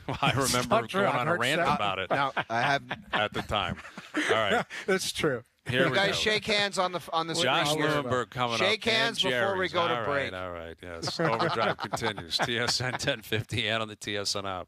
Well, I remember not true. going I've on a heard rant so. about it Now, I have at the time. All right, That's true. here you we guys go. shake hands on the Josh screen here. Lumenberg coming Shake up. hands and before we Jerry's. go to All right, break. All right, yes. Overdrive continues. TSN 1050 and on the TSN app.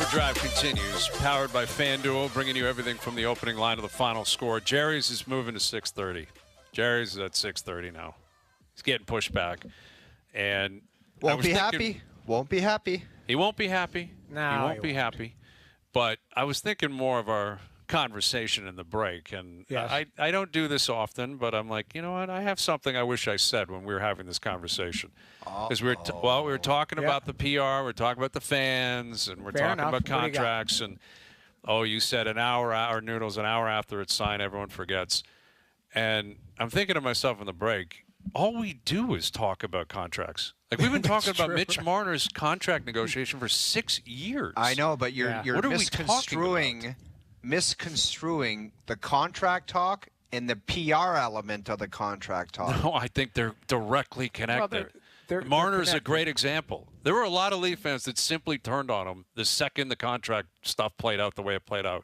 OverDrive continues, powered by FanDuel, bringing you everything from the opening line to the final score. Jerry's is moving to 6:30. Jerry's is at 6:30 now. He's getting pushed back. And Won't be happy. Won't be happy. He won't be happy. No, he won't be happy. But I was thinking more of our conversation in the break. And Yes. I don't do this often, but I'm like, you know what? I have something I wish I said when we were having this conversation. Because we were talking about the PR, we're talking about the fans, and we're Fair talking enough. about What do you got? contracts. And, you said an hour, Noodles, an hour after it's signed, everyone forgets. And I'm thinking to myself in the break, all we do is talk about contracts. Like, we've been talking about Mitch Marner's contract negotiation for 6 years. I know, but you're What are we talking misconstruing the contract talk and the PR element of the contract talk. No, I think they're directly connected. they're Marner's a connected. great example. There were a lot of Leaf fans that simply turned on him the second the contract stuff played out the way it played out.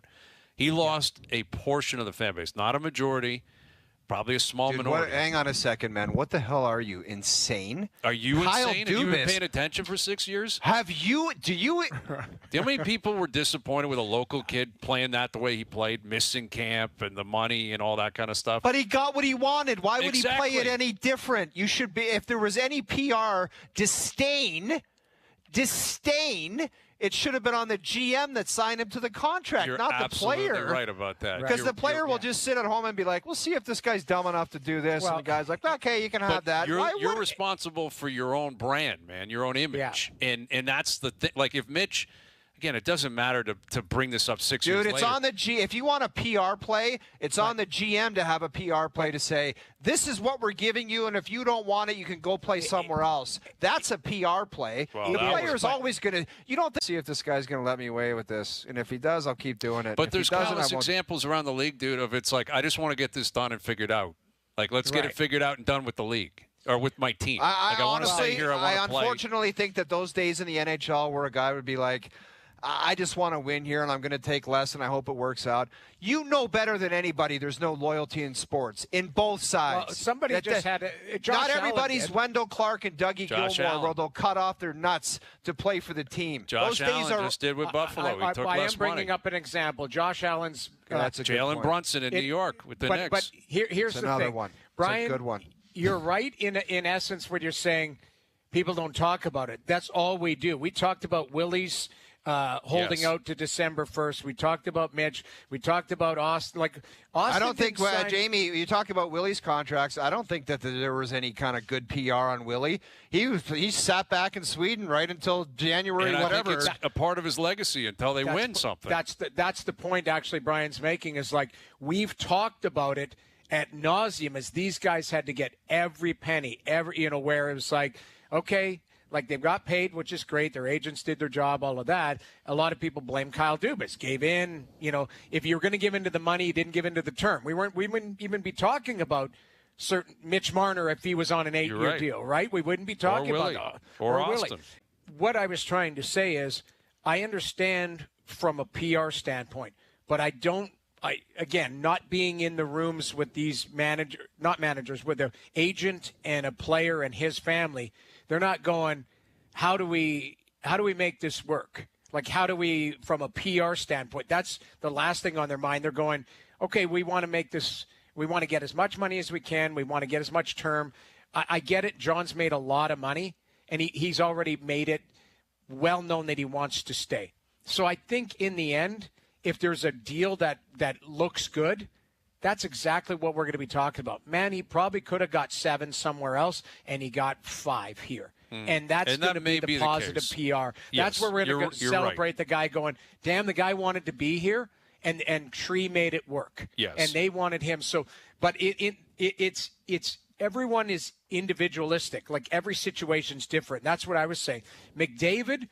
He lost a portion of the fan base, not a majority, probably a small minority. Hang on a second, man. What the hell are you, insane? Are you Kyle insane? Have you been Dubas. paying attention for 6 years? Do you? Do you know how many people were disappointed with a local kid playing that the way he played, missing camp and the money and all that kind of stuff? But he got what he wanted. Why would he Exactly. play it any different? You should be. If there was any PR disdain, it should have been on the GM that signed him to the contract, You're not the absolutely player. right about that. Because You're- the player will just sit at home and be like, "We'll see if this guy's dumb enough to do this." Well, and the guy's like, "Okay, you can have But that." You're responsible for your own brand, man, your own image. And that's the thing. Like, if Mitch, again, it doesn't matter to bring this up 6 years Dude, later. it's on the If you want a PR play, it's on the GM to have a PR play to say, "This is what we're giving you, and if you don't want it, you can go play somewhere else." That's a PR play. Well, the that was- player's always going to. You don't see if this guy's going to let me away with this, and if he does, I'll keep doing it. But If there's he doesn't, countless I won't. examples around the league, dude, of it's like, I just want to get this done and figured out. Like, let's get it figured out and done with the league or with my team. I want to honestly, stay here. I want to play. unfortunately think that those days in the NHL where a guy would be like, "I just want to win here, and I'm going to take less, and I hope it works out." You know better than anybody there's no loyalty in sports, in both sides. Well, somebody just had a Josh not Allen everybody's did. Wendell Clark and Dougie Josh Gilmore, Allen. where they'll cut off their nuts to play for the team. Josh those days Allen are. just did with Buffalo. He took I less am bringing money. up an example. Josh Allen's That's a good Jalen point. Brunson in New York with the Knicks. But here's It's the another thing. one. It's a Brian, good one. You're right in essence when you're saying people don't talk about it. That's all we do. We talked about Willie's holding Yes. out to December 1st. We talked about Mitch. We talked about Austin. Like Austin, I don't think, didn't sign- Jamie, you talk about Willie's contracts. I don't think that there was any kind of good PR on Willie. He sat back in Sweden right until January, and I whatever. think it's a part of his legacy until they win something. That's the point actually Brian's making is like we've talked about it at nauseum as these guys had to get every penny, where it was like, okay, like they've got paid, which is great. Their agents did their job, all of that. A lot of people blame Kyle Dubas. Gave in, if you were going to give into the money, you didn't give into the term. We wouldn't even be talking about certain Mitch Marner if he was on an 8-year right. deal, right? We wouldn't be talking Willie. about Or Willie. Austin. What I was trying to say is I understand from a PR standpoint, but I don't. Again, not being in the rooms with these not managers, with the agent and a player and his family, they're not going, how do we make this work? Like, how do we, from a PR standpoint, that's the last thing on their mind. They're going, okay, we want to make this, we want to get as much money as we can. We want to get as much term. I get it. John's made a lot of money, and he's already made it well known that he wants to stay. So I think in the end, if there's a deal that looks good, that's exactly what we're going to be talking about. Man, he probably could have got 7 somewhere else, and he got 5 here. And that's going to be the positive PR. Yes, That's where we're going to you're celebrate right. the guy going, damn, the guy wanted to be here, and Tree made it work. Yes. And they wanted him. So, but it's everyone is individualistic. Like every situation's different. That's what I was saying. McDavid,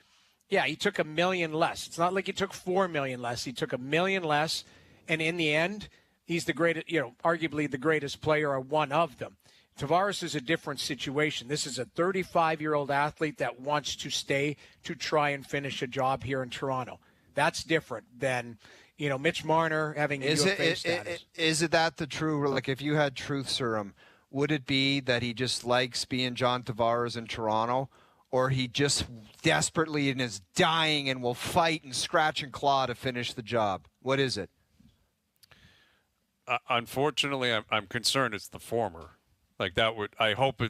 yeah, he took $1 million less. It's not like he took $4 million less. He took $1 million less, and in the end, he's the greatest, arguably the greatest player or one of them. Tavares is a different situation. This is a 35-year-old athlete that wants to stay to try and finish a job here in Toronto. That's different than, Mitch Marner having a UFA status. Is it that the true, like if you had truth serum, would it be that he just likes being John Tavares in Toronto? or he just desperately and is dying and will fight and scratch and claw to finish the job? What is it? Unfortunately, I'm concerned it's the former. Like that would I hope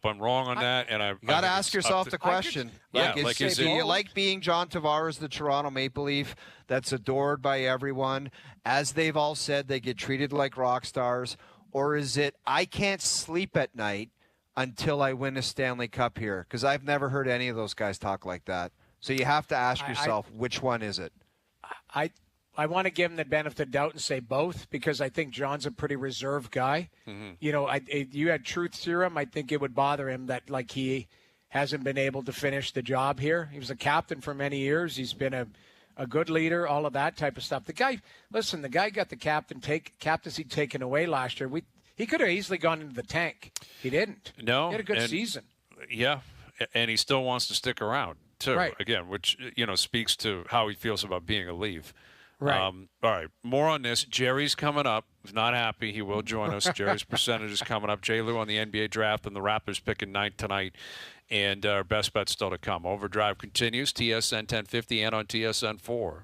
I'm wrong on that, and You got to ask yourself the question. is do it? you like being John Tavares, the Toronto Maple Leaf, that's adored by everyone? As they've all said, they get treated like rock stars. Or is it, I can't sleep at night until I win a Stanley Cup here? Because I've never heard any of those guys talk like that. So you have to ask yourself, which one is it? I want to give him the benefit of the doubt and say both, because I think John's a pretty reserved guy. Mm-hmm. You know, you had truth serum. I think it would bother him that, like, he hasn't been able to finish the job here. He was a captain for many years. He's been a good leader, all of that type of stuff. The guy got the captaincy taken away last year. He could have easily gone into the tank. He didn't. No. He had a good season. Yeah, and he still wants to stick around, too. Right. Again, which, speaks to how he feels about being a Leaf. Right. All right, more on this. Jerry's coming up. He's not happy. He will join us. Jerry's percentage is coming up. J. Lou on the NBA draft and the Raptors picking 9th tonight. And our best bet still to come. Overdrive continues. TSN 1050 and on TSN 4.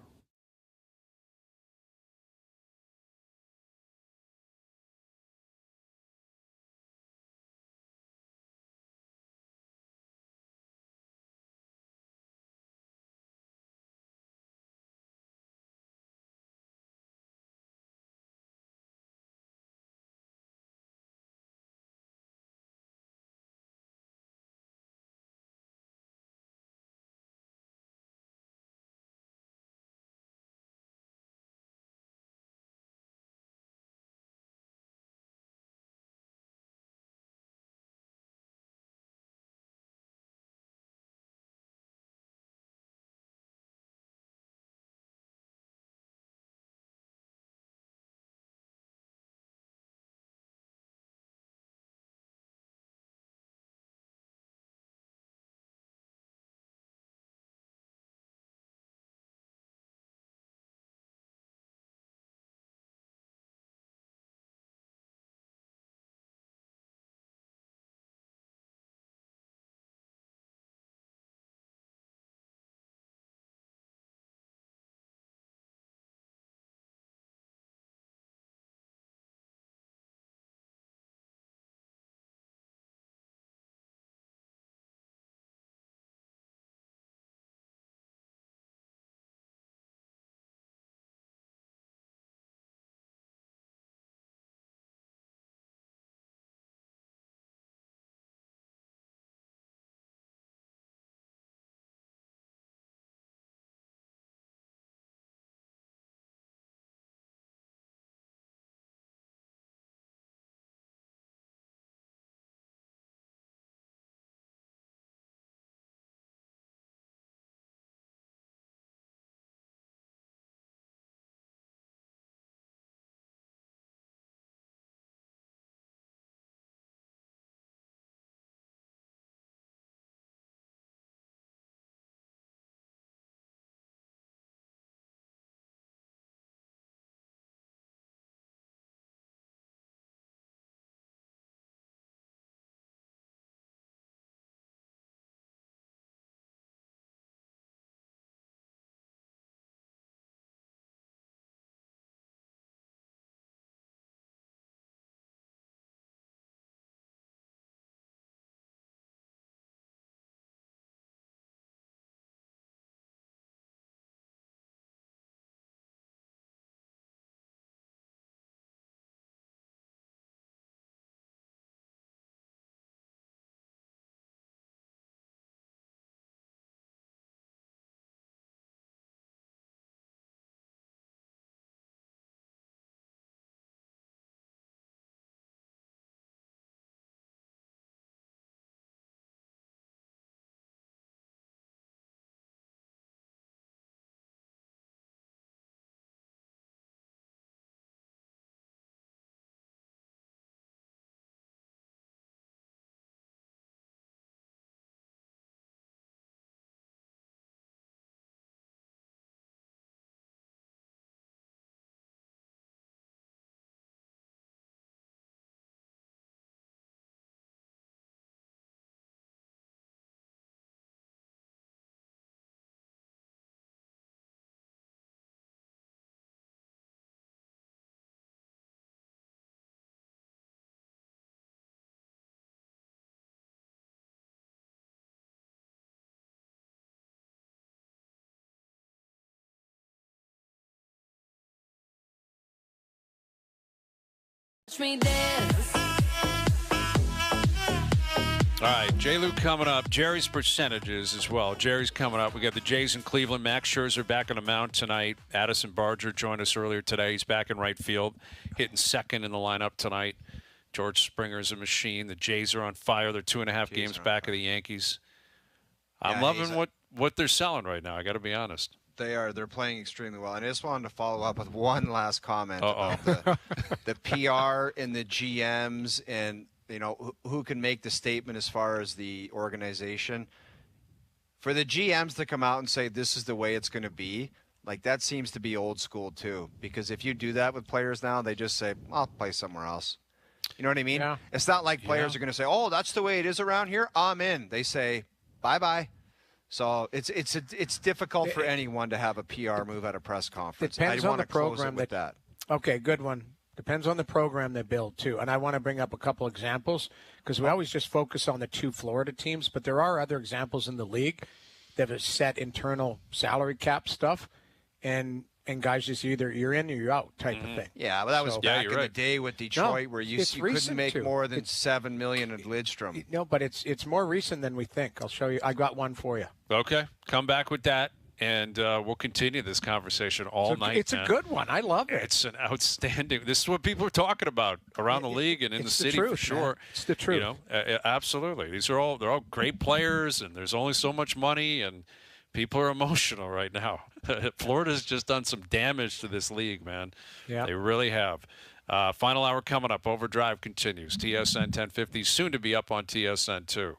All right, J-Lu coming up. Jerry's percentages as well. Jerry's coming up. We got the Jays in Cleveland. Max Scherzer back on the mound tonight. Addison Barger joined us earlier today. He's back in right field, hitting second in the lineup tonight. George Springer's a machine. The Jays are on fire. They're 2.5 games back of the Yankees. I'm loving what they're selling right now. I got to be honest. They are. They're playing extremely well. And I just wanted to follow up with one last comment about the PR and the GMs and who can make the statement as far as the organization. For the GMs to come out and say this is the way it's going to be, like that seems to be old school too. Because if you do that with players now, they just say, I'll play somewhere else. You know what I mean? Yeah. It's not like players are going to say, oh, that's the way it is around here. I'm in. They say, bye-bye. So it's difficult for anyone to have a PR move at a press conference. Depends on the program that. Okay, good one. Depends on the program they build, too. And I want to bring up a couple examples because we always just focus on the two Florida teams, but there are other examples in the league that have set internal salary cap stuff, and guys just either you're in or you're out type of thing. Yeah, but that was back in the day with Detroit where you couldn't make more than $7 million at Lidstrom. No, but it's more recent than we think. I'll show you. I got one for you. Okay, come back with that. And we'll continue this conversation all night. It's a good one. I love it. It's an outstanding. This is what people are talking about around the league and in the city for sure. Man. It's the truth. Absolutely. They're all great players, and there's only so much money, and people are emotional right now. Florida's just done some damage to this league, man. Yeah, they really have. Final hour coming up. OverDrive continues. TSN 1050 soon to be up on TSN 2.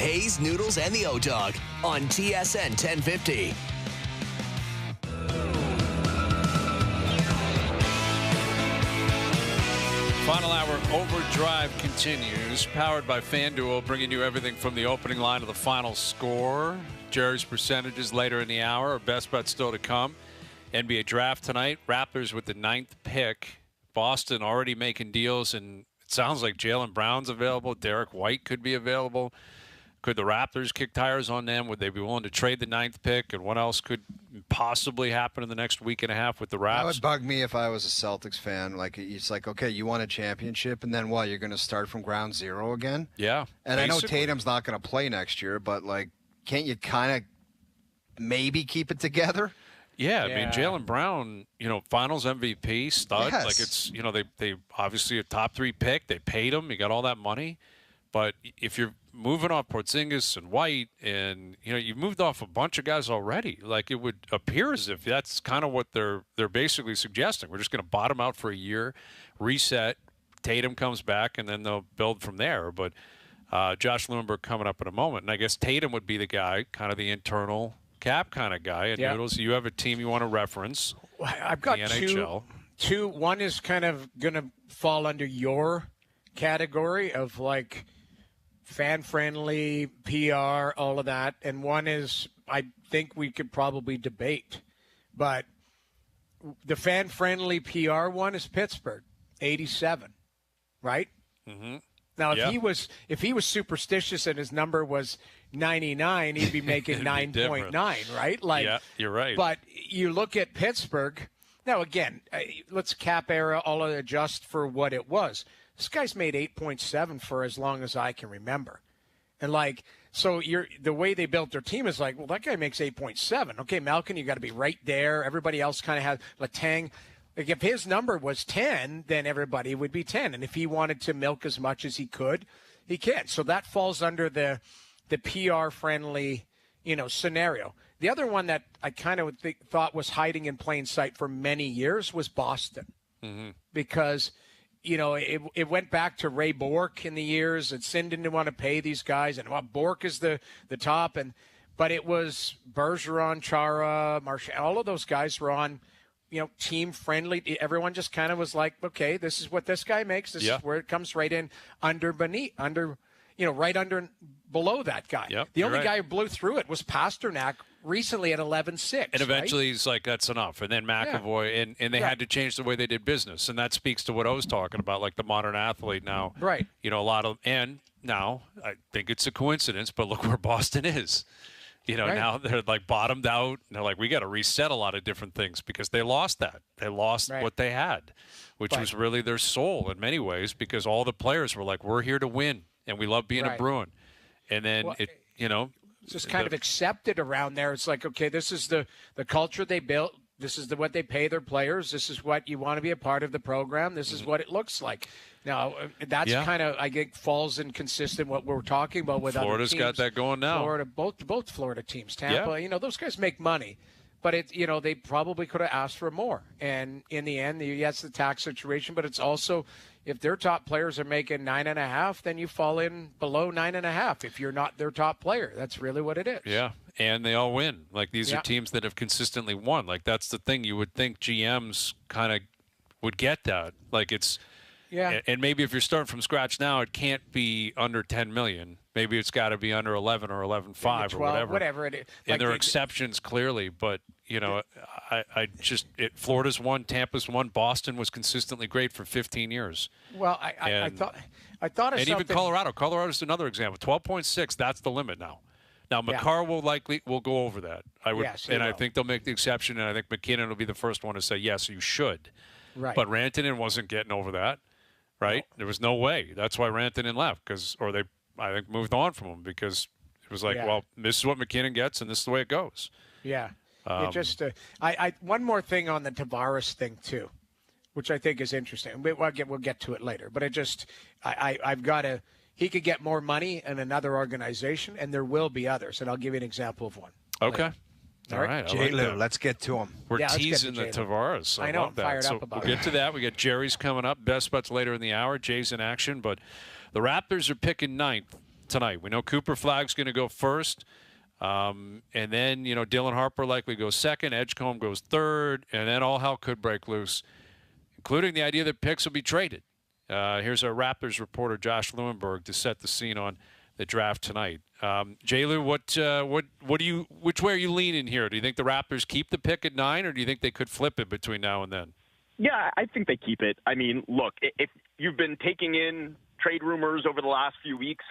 Hayes, Noodles, and the O-Dog on TSN 1050. Final hour OverDrive continues, powered by FanDuel, bringing you everything from the opening line to the final score. Jerry's percentages later in the hour. Our best bet still to come. NBA draft tonight. Raptors with the 9th pick. Boston already making deals, and it sounds like Jaylen Brown's available. Derek White could be available. Could the Raptors kick tires on them? Would they be willing to trade the 9th pick? And what else could possibly happen in the next week and a half with the Raps? That would bug me if I was a Celtics fan. Like, it's like, okay, you won a championship, and then what? You're going to start from ground zero again? Yeah. And basically. I know Tatum's not going to play next year, but, like, can't you kind of maybe keep it together? Yeah, I mean, Jaylen Brown, finals MVP, stud. Yes. Like, it's, they obviously a top 3 pick. They paid him. He got all that money. But if you're moving off Porzingis and White and, you've moved off a bunch of guys already, like it would appear as if that's kind of what they're basically suggesting. We're just going to bottom out for a year, reset, Tatum comes back, and then they'll build from there. But Josh Lewinberg coming up in a moment. And I guess Tatum would be the guy, kind of the internal cap kind of guy at Noodles. You have a team you want to reference. I've got the NHL. two. One is kind of going to fall under your category of like fan-friendly, PR, all of that. And one is I think we could probably debate. But the fan-friendly PR one is Pittsburgh, 87, right? Mm-hmm. Now, if he was superstitious and his number was 99, he'd be making 9.9, right? Like, yeah, you're right. But you look at Pittsburgh. Now, again, let's cap era, all adjust for what it was. This guy's made 8.7 for as long as I can remember. And, like, so the way they built their team is like, well, that guy makes 8.7. Okay, Malkin, you got to be right there. Everybody else kind of has Letang. Like if his number was 10, then everybody would be 10. And if he wanted to milk as much as he could, he can. So that falls under the PR-friendly, scenario. The other one that I kind of thought was hiding in plain sight for many years was Boston. Mm-hmm. Because, it went back to Ray Bork in the years, and Sin didn't want to pay these guys, and Bork is the top. But it was Bergeron, Chara, Marchand, all of those guys were on – team friendly. Everyone just kind of was like, okay, this is what this guy makes. This is where it comes right in right under below that guy. Yep, the only guy who blew through it was Pasternak recently at 11-6. And eventually he's like, that's enough. And then McAvoy, and they had to change the way they did business. And that speaks to what I was talking about, like the modern athlete now. Right. And now I think it's a coincidence, but look where Boston is. Now they're like bottomed out. And they're like, we got to reset a lot of different things because they lost that. They lost what they had, which was really their soul in many ways because all the players were like, we're here to win and we love being a Bruin. And then it's just kind of accepted around there. It's like, okay, this is the culture they built. This is what they pay their players. This is what you want to be a part of the program. This is what it looks like. Now, that's kind of, I think, falls in consistent what we're talking about with Florida's other teams. got that going now. Florida, both Florida teams. Tampa, those guys make money. But, they probably could have asked for more. And in the end, yes, the tax situation, but it's also if their top players are making 9.5, then you fall in below 9.5 if you're not their top player. That's really what it is. Yeah, and they all win. Like, these are teams that have consistently won. Like, that's the thing. You would think GMs kind of would get that. Like, it's – and maybe if you're starting from scratch now, it can't be under $10 million. Maybe it's got to be under 11 or 11.5 or whatever it is. And there are exceptions clearly, but Florida's won, Tampa's won, Boston was consistently great for 15 years. Well, I thought of and something. Even Colorado's another example. 12.6, that's the limit now. Now Makar will go over that. I think they'll make the exception, and I think McKinnon will be the first one to say yes, you should. Right. But Rantanen wasn't getting over that. Right? No. There was no way. That's why Rantanen left, I think moved on from him because it was like, well, this is what McKinnon gets, and this is the way it goes. Yeah. One more thing on the Tavares thing too, which I think is interesting. We'll get to it later, but I've got to. He could get more money in another organization, and there will be others, and I'll give you an example of one. Okay. Later. All right. J-Lo, let's get to him. We're teasing the Tavares. So I know. I'm fired up about it. We'll get to that. We got Jerry's coming up. Best bets later in the hour. Jay's in action. But the Raptors are picking 9th tonight? We know Cooper Flagg's going to go first. And then, Dylan Harper likely goes second. Edgecombe goes third. And then all hell could break loose, including the idea that picks will be traded. Here's our Raptors reporter, Josh Lewenberg, to set the scene on the draft tonight. J. Lou, which way are you leaning here? Do you think the Raptors keep the pick at 9, or do you think they could flip it between now and then? Yeah, I think they keep it. I mean, look, if you've been taking in trade rumors over the last few weeks,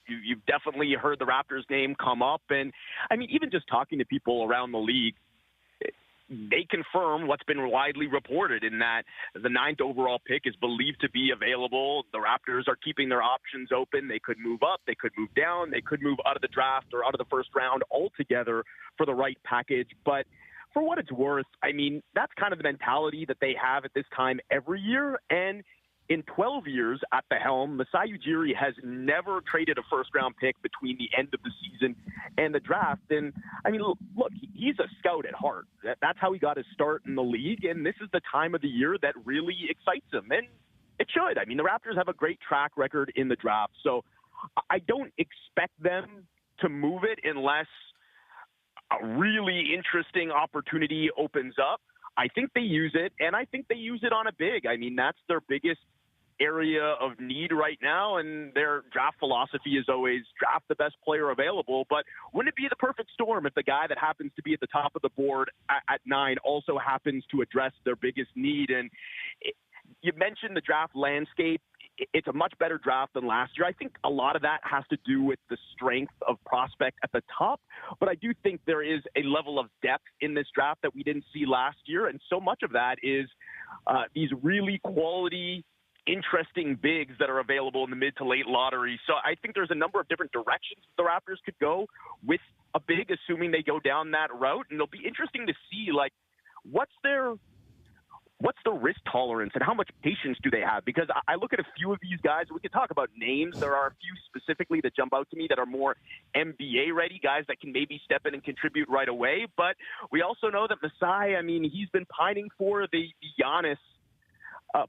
you've definitely heard the Raptors name come up. And, I mean, even just talking to people around the league, they confirm what's been widely reported in that the 9th overall pick is believed to be available. The Raptors are keeping their options open. They could move up. They could move down. They could move out of the draft or out of the first round altogether for the right package. But for what it's worth, I mean, that's kind of the mentality that they have at this time every year. And in 12 years at the helm, Masai Ujiri has never traded a first-round pick between the end of the season and the draft. And, I mean, look, he's a scout at heart. That's how he got his start in the league, and this is the time of the year that really excites him. And it should. I mean, the Raptors have a great track record in the draft, so I don't expect them to move it unless a really interesting opportunity opens up. I think they use it, and I think they use it on a big. I mean, that's their biggest area of need right now, and their draft philosophy is always draft the best player available. But wouldn't it be the perfect storm if the guy that happens to be at the top of the board at 9 also happens to address their biggest need? And you mentioned the draft landscape. It's a much better draft than last year. I think a lot of that has to do with the strength of prospect at the top, but I do think there is a level of depth in this draft that we didn't see last year, and so much of that is these really quality, interesting bigs that are available in the mid to late lottery. So I think there's a number of different directions the Raptors could go with a big, assuming they go down that route, and it'll be interesting to see, like, what's the risk tolerance and how much patience do they have? Because I look at a few of these guys. We could talk about names. There are a few specifically that jump out to me that are more NBA ready, guys that can maybe step in and contribute right away. But we also know that Masai, I mean, he's been pining for the Giannis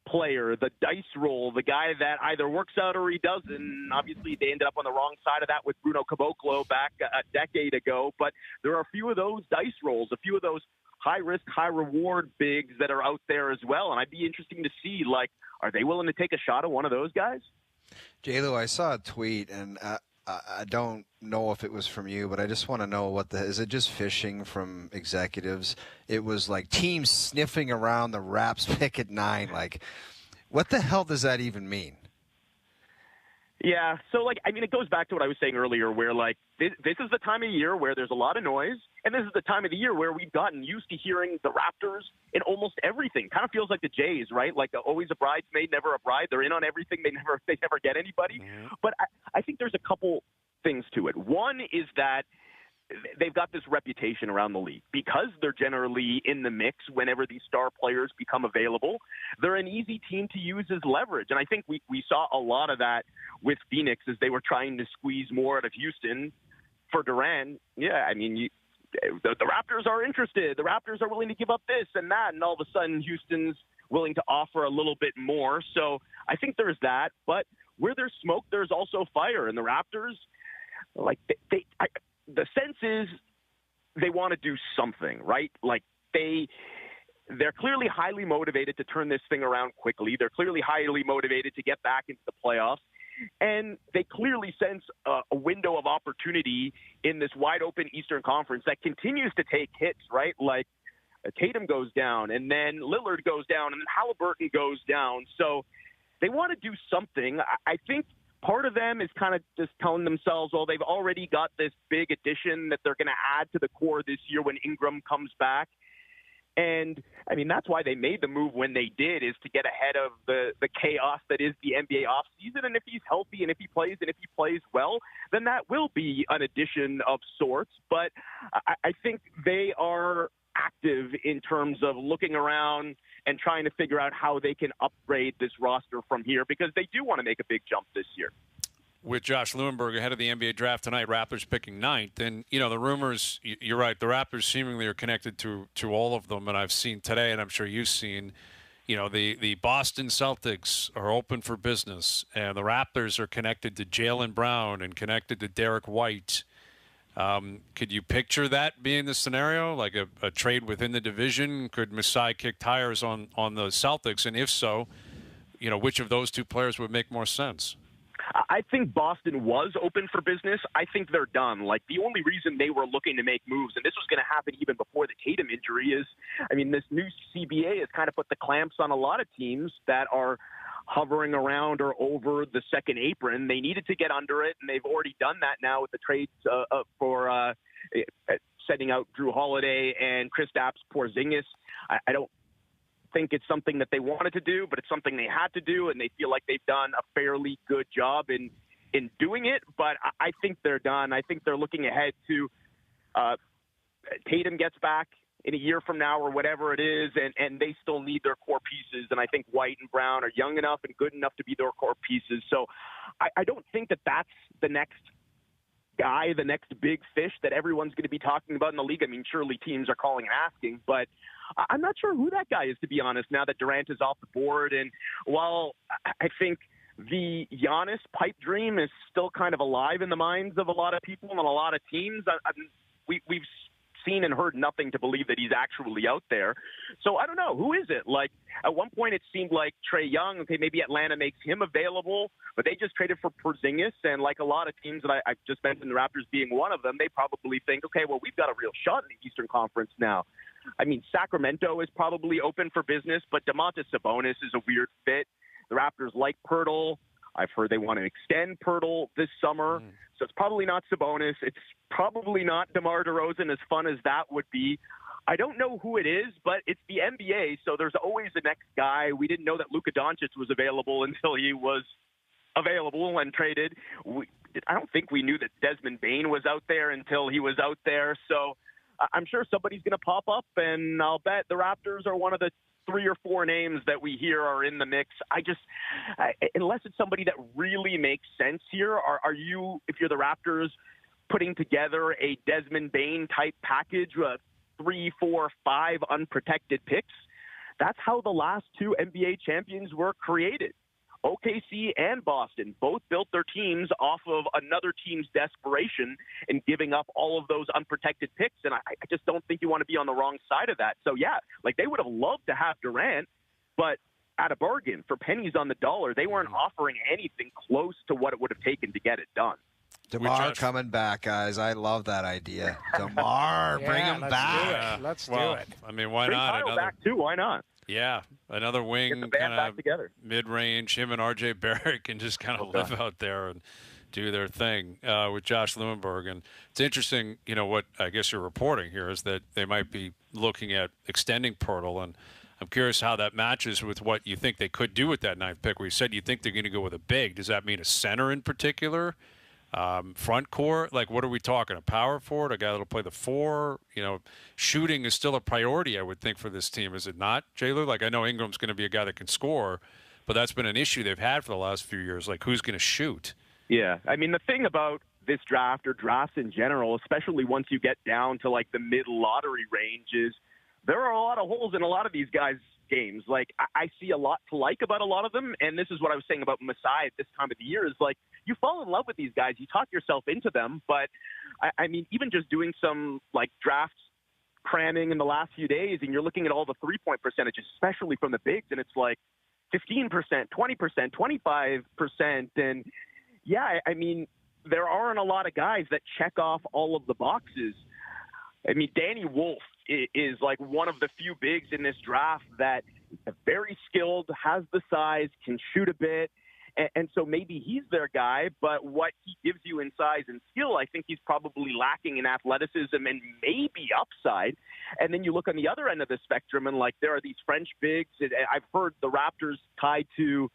player, the dice roll, the guy that either works out or he doesn't. Obviously, they ended up on the wrong side of that with Bruno Caboclo back a decade ago. But there are a few of those dice rolls, a few of those high-risk, high-reward bigs that are out there as well. And I'd be interesting to see, like, are they willing to take a shot at one of those guys? J-Lo, I saw a tweet, and I don't know if it was from you, but I just want to know is it just fishing from executives? It was like teams sniffing around the Raps pick at 9. Like, what the hell does that even mean? Yeah, so, like, I mean, it goes back to what I was saying earlier where, like, this is the time of year where there's a lot of noise, and this is the time of the year where we've gotten used to hearing the Raptors in almost everything. Kind of feels like the Jays, right? Like, always a bridesmaid, never a bride. They're in on everything. They never get anybody. Mm-hmm. But I think there's a couple things to it. One is that they've got this reputation around the league because they're generally in the mix whenever these star players become available. They're an easy team to use as leverage. And I think we saw a lot of that with Phoenix as they were trying to squeeze more out of Houston for Durant. Yeah, I mean, the Raptors are interested. The Raptors are willing to give up this and that. And all of a sudden, Houston's willing to offer a little bit more. So I think there's that. But where there's smoke, there's also fire. And the Raptors, like, the sense is they want to do something, right? Like they're clearly highly motivated to turn this thing around quickly. They're clearly highly motivated to get back into the playoffs. And they clearly sense a window of opportunity in this wide open Eastern Conference that continues to take hits, right? Like Tatum goes down and then Lillard goes down and then Halliburton goes down. So they want to do something. I think part of them is kind of just telling themselves, well, they've already got this big addition that they're going to add to the core this year when Ingram comes back. And, I mean, that's why they made the move when they did, is to get ahead of the chaos that is the NBA offseason. And if he's healthy and if he plays well, then that will be an addition of sorts. But I think they are active in terms of looking around and trying to figure out how they can upgrade this roster from here because they do want to make a big jump this year. With Josh Lewenberg ahead of the NBA draft tonight, Raptors picking 9th. And, you know, the rumors, you're right, the Raptors seemingly are connected to all of them. And I've seen today, and I'm sure you've seen, the Boston Celtics are open for business, and the Raptors are connected to Jaylen Brown and connected to Derek White. Could you picture that being the scenario, like a trade within the division? Could Masai kick tires on the Celtics? And if so, which of those two players would make more sense? I think Boston was open for business. I think they're done. Like, the only reason they were looking to make moves, and this was going to happen even before the Tatum injury, is, this new CBA has kind of put the clamps on a lot of teams that are hovering around or over the second apron. They needed to get under it, and they've already done that now with the trades for setting out Drew Holiday and Kristaps Porzingis. I don't think it's something that they wanted to do, but it's something they had to do, and they feel like they've done a fairly good job in doing it. But I think they're done. I think they're looking ahead to Tatum gets back in a year from now or whatever it is, and they still need their core pieces. And I think White and Brown are young enough and good enough to be their core pieces. So I don't think that that's the next guy, the next big fish that everyone's going to be talking about in the league. Surely teams are calling and asking, but I'm not sure who that guy is, to be honest, now that Durant is off the board. And while I think the Giannis pipe dream is still kind of alive in the minds of a lot of people and a lot of teams, we've seen and heard nothing to believe that he's actually out there. So I don't know. Who is it? Like, at one point it seemed like Trae Young, okay, maybe Atlanta makes him available, but they just traded for Porzingis. And like a lot of teams that I've just mentioned, the Raptors being one of them, they probably think, okay, well, we've got a real shot in the Eastern Conference now. Sacramento is probably open for business, but Domantas Sabonis is a weird fit. The Raptors like Poeltl. I've heard they want to extend Poeltl this summer. So it's probably not Sabonis. It's probably not DeMar DeRozan, as fun as that would be. I don't know who it is, but it's the NBA, so there's always the next guy. We didn't know that Luka Doncic was available until he was available and traded. I don't think we knew that Desmond Bane was out there until he was out there. So I'm sure somebody's going to pop up, and I'll bet the Raptors are one of the 3 or 4 names that we hear are in the mix. Unless it's somebody that really makes sense here, are you, if you're the Raptors, putting together a Desmond Bane type package with 3, 4, 5 unprotected picks? That's how the last 2 NBA champions were created. OKC and Boston both built their teams off of another team's desperation and giving up all of those unprotected picks. And I just don't think you want to be on the wrong side of that. So, yeah, like, they would have loved to have Durant, but at a bargain, for pennies on the dollar, they weren't offering anything close to what it would have taken to get it done. DeMar coming back, guys. I love that idea. DeMar, bring him back. Let's do it. Why bring not? Kyle back, too. Why not? Yeah, another wing, kind of mid-range. Him and R.J. Barrett can just kind of live out there and do their thing with Josh Lewenberg. And it's interesting, what I guess you're reporting here is that they might be looking at extending Poeltl, and I'm curious how that matches with what you think they could do with that 9th pick, where you said you think they're going to go with a big. Does that mean a center in particular? Front court, like, what are we talking? A power forward, a guy that'll play the 4? Shooting is still a priority, I would think, for this team, is it not, J-Lou? Like, I know Ingram's going to be a guy that can score, but that's been an issue they've had for the last few years. Like, who's going to shoot? Yeah, the thing about this draft or drafts in general, especially once you get down to like the mid-lottery range, is there are a lot of holes in a lot of these guys' games. Like, I see a lot to like about a lot of them, and this is what I was saying about Masai at this time of the year, is like, you fall in love with these guys, you talk yourself into them, but even just doing some like draft cramming in the last few days, and you're looking at all the 3-point percentages, especially from the bigs, and it's like 15%, 20%, 25%, and yeah, there aren't a lot of guys that check off all of the boxes. Danny Wolf is like one of the few bigs in this draft that is very skilled, has the size, can shoot a bit. And so maybe he's their guy, but what he gives you in size and skill, I think he's probably lacking in athleticism and maybe upside. And then you look on the other end of the spectrum, and like, there are these French bigs. I've heard the Raptors tied to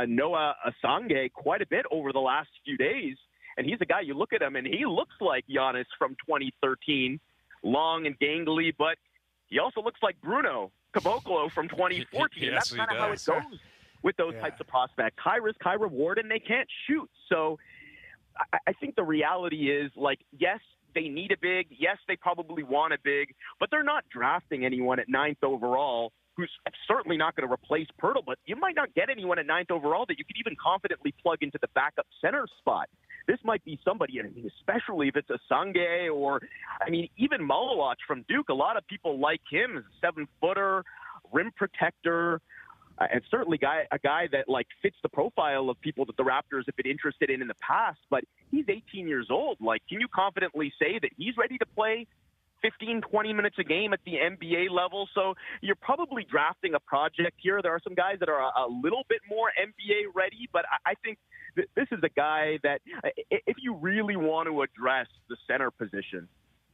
Noah Asange quite a bit over the last few days. And he's a guy, you look at him, and he looks like Giannis from 2013, long and gangly, but he also looks like Bruno Caboclo from 2014. Yes, that's kind of how it goes with those types of prospects. High risk, high reward, and they can't shoot. So I think the reality is, like, yes, they need a big. Yes, they probably want a big, but they're not drafting anyone at 9th overall who's certainly not going to replace Pirtle, but you might not get anyone at 9th overall that you could even confidently plug into the backup center spot. This might be somebody, especially if it's a Sungay or, even Malawach from Duke. A lot of people like him as a 7-footer, rim protector, and certainly a guy that fits the profile of people that the Raptors have been interested in the past. But he's 18 years old. Can you confidently say that he's ready to play 15, 20 minutes a game at the NBA level? So you're probably drafting a project here. There are some guys that are a little bit more NBA ready, but I think this is a guy that if you really want to address the center position,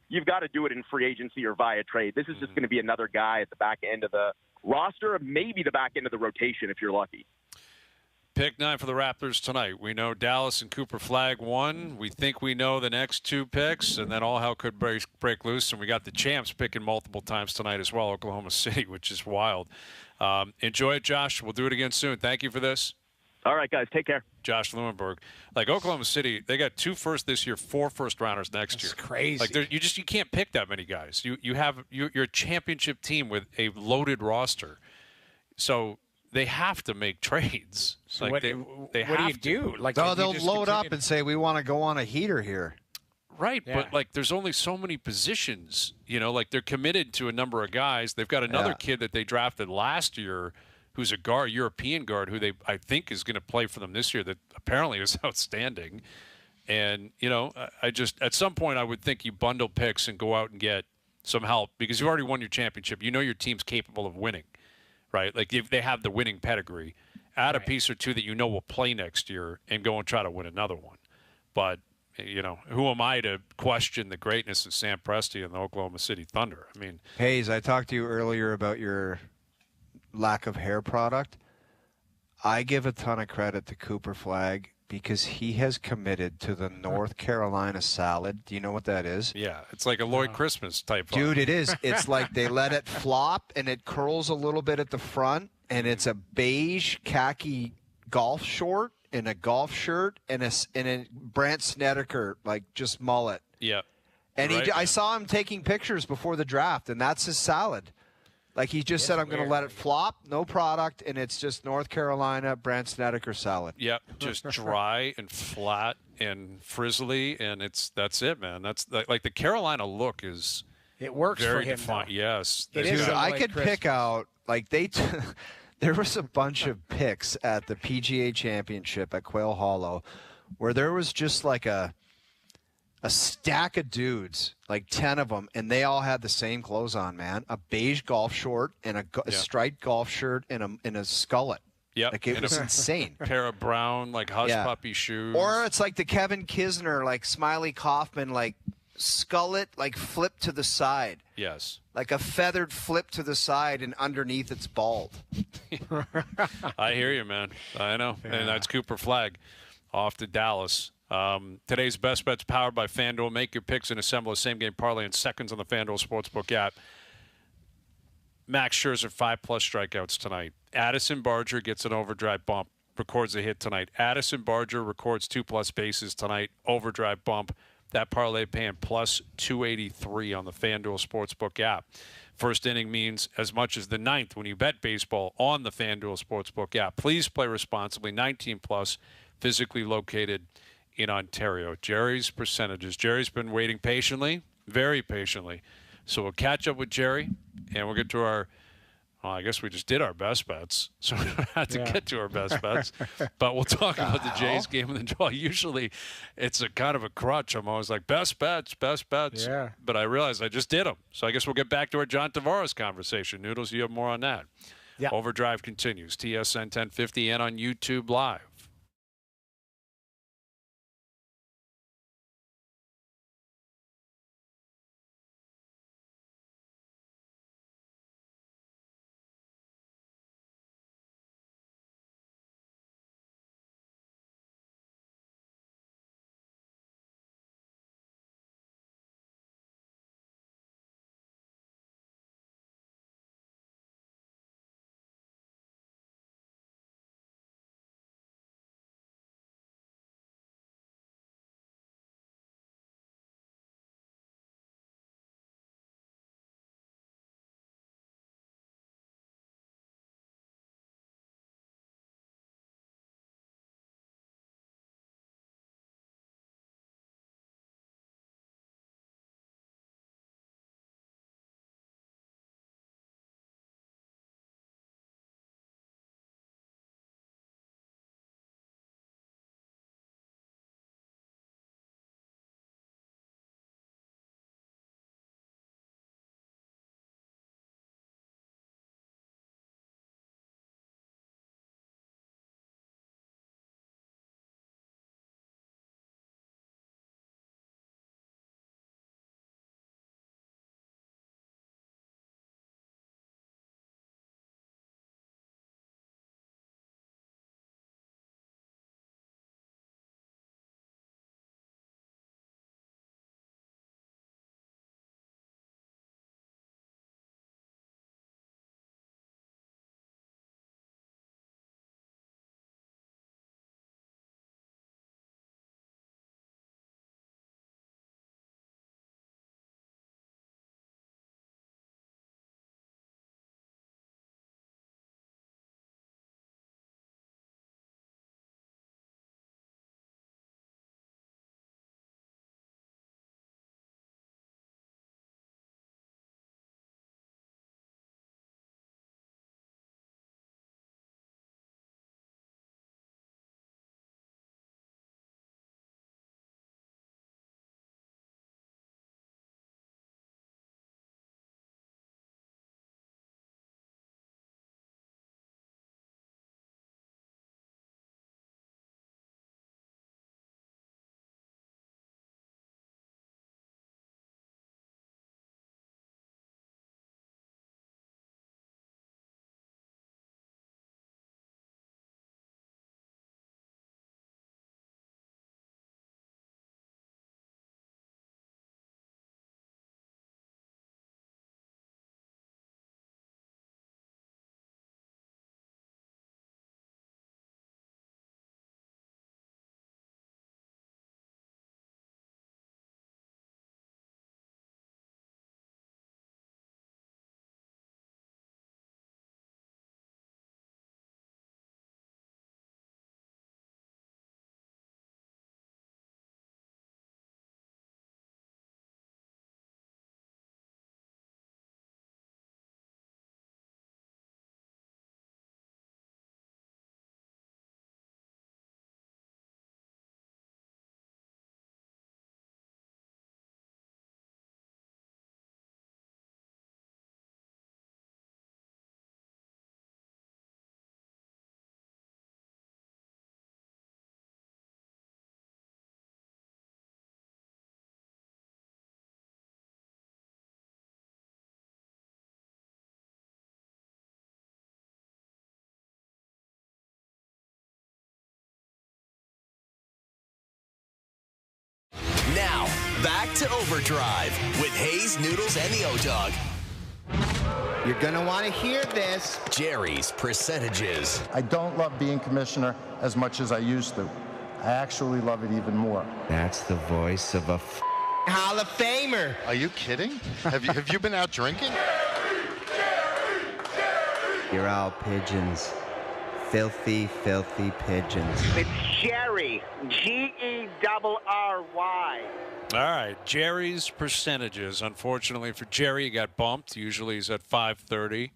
you've got to do it in free agency or via trade. This is just going to be another guy at the back end of the roster, maybe the back end of the rotation if you're lucky. Pick 9 for the Raptors tonight. We know Dallas and Cooper Flag won. We think we know the next 2 picks, and then all hell could break loose. And we got the champs picking multiple times tonight as well, Oklahoma City, which is wild. Enjoy it, Josh. We'll do it again soon. Thank you for this. All right, guys. Take care. Josh Lewenberg. Oklahoma City, they got 2 firsts this year, 4 first-rounders next year. That's crazy. You can't pick that many guys. You're a championship team with a loaded roster. So they have to make trades. So they what have do you do? They'll load up and say, we want to go on a heater here. Right, Yeah. but there's only so many positions. They're committed to a number of guys. They've got another kid that they drafted last year who's a guard, European guard, who I think is going to play for them this year that apparently is outstanding. And, I just at some point I would think you bundle picks and go out and get some help because you've already won your championship. You know your team's capable of winning, right? If they have the winning pedigree, add a piece or two that will play next year and go and try to win another one. But, who am I to question the greatness of Sam Presti and the Oklahoma City Thunder? Hayes, I talked to you earlier about your lack of hair product. I give a ton of credit to Cooper Flag because he has committed to the North Carolina salad. Do you know what that is? Yeah, it's like a Lloyd Christmas type. Dude, it is. It's like they let it flop and it curls a little bit at the front, and it's a beige khaki golf short and a golf shirt and a Brant Snedeker just mullet. Yeah. And right, I saw him taking pictures before the draft, and that's his salad. He just said, I'm going to let it flop, no product, and it's just North Carolina Brant Snedeker salad. Yep, just dry and flat and frizzly, and that's it, man. That's the Carolina look is it works very for him. defined. Yes, It Dude, is. I could pick out there was a bunch of picks at the PGA Championship at Quail Hollow where there was just a stack of dudes, 10 of them, and they all had the same clothes on, man. A beige golf short and a striped golf shirt and a skullet. Yep. It was insane. Pair of brown, hush puppy shoes. Or it's like the Kevin Kisner, Smiley Kaufman, skullet, flipped to the side. Yes. Like a feathered flip to the side, and underneath it's bald. I hear you, man. I know. Yeah. And that's Cooper Flag off to Dallas. Today's best bets powered by FanDuel. Make your picks and assemble a same-game parlay in seconds on the FanDuel Sportsbook app. Max Scherzer, 5+ strikeouts tonight. Addison Barger gets an overdrive bump, records a hit tonight. Addison Barger records 2+ bases tonight, overdrive bump. That parlay paying plus 283 on the FanDuel Sportsbook app. First inning means as much as the ninth when you bet baseball on the FanDuel Sportsbook app. Please play responsibly. 19+, physically located in Ontario. Jerry's percentages. Jerry's been waiting patiently, very patiently. So we'll catch up with Jerry, and we'll get to our, I guess we just did our best bets, so we don't have to get to our best bets. But we'll talk about the Jays game and the draw. Usually it's a kind of a crutch. I'm always like, best bets. Yeah. But I realized I just did them. So I guess we'll get back to our John Tavares conversation. Noodles, you have more on that. Yeah. Overdrive continues. TSN 1050 and on YouTube Live. Back to Overdrive with Hayes, Noodles, and the O-Dog. You're going to want to hear this. Jerry's percentages. I don't love being commissioner as much as I used to. I actually love it even more. That's the voice of a Hall of Famer. Are you kidding? Have you been out drinking? You're all pigeons. Filthy, filthy pigeons. It's Jerry. Gerry. All right, Jerry's percentages. Unfortunately for Jerry, he got bumped. Usually he's at 530.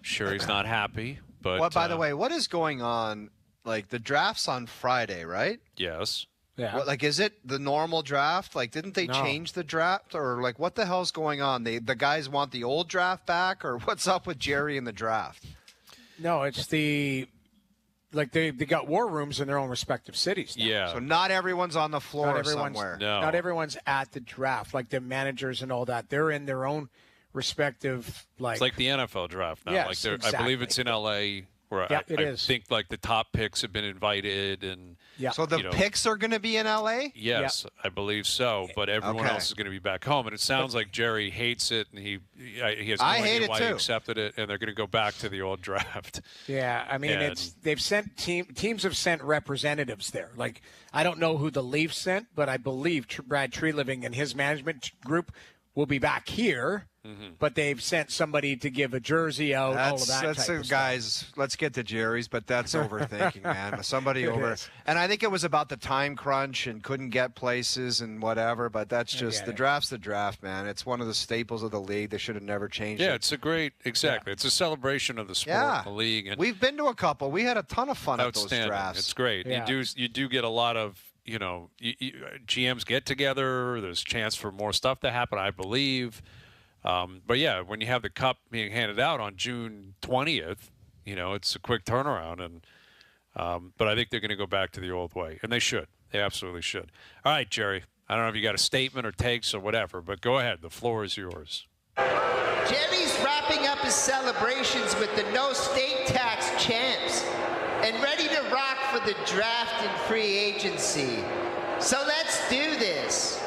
Sure, he's not happy. But Well, by the way, what is going on? Like, the draft's on Friday, right? Yes. Yeah. What, like, is it the normal draft? Like, didn't they No. change the draft? Or, like, what the hell's going on? The guys want the old draft back? Or what's up with Jerry and the draft? No, it's they got war rooms in their own respective cities now. Yeah. So not everyone's on the floor Not everyone's, somewhere. No. not everyone's at the draft, like the managers and all that. They're in their own respective, like. It's like the NFL draft now. Yes, like I believe exactly. it's in L.A. where Yeah, I it is. think like the top picks have been invited and Yeah. So the you know, picks are going to be in L.A.? yes, I believe so. But everyone Okay. else is going to be back home, and it sounds like Jerry hates it, and he has no I hate idea it why he too. accepted it, and they're going to go back to the old draft. Yeah, I mean, And- they've sent teams have sent representatives there. Like, I don't know who the Leafs sent, but I believe Brad Treliving and his management group will be back here. But they've sent somebody to give a jersey out, all of that That's type of stuff. guys. Let's get to Jerry's, but that's overthinking, man. Somebody It over, is. and I think it was about the time crunch and couldn't get places and whatever. But that's just get the it. draft's the draft, man. It's one of the staples of the league. They should have never changed Yeah, it. it's a great exactly. It's a celebration of the sport, Yeah. the league, and We've been to a couple. We had a ton of fun at those outstanding. drafts. It's great. Yeah. You do get a lot of GMs get together. There's a chance for more stuff to happen, I believe. But yeah, when you have the cup being handed out on June 20th, it's a quick turnaround. And but I think they're going to go back to the old way, and they should. They absolutely should. All right, Jerry. I don't know if you got a statement or takes or whatever, but go ahead. The floor is yours. Jerry's wrapping up his celebrations with the no state tax champs and ready to rock for the draft and free agency. So let's do this.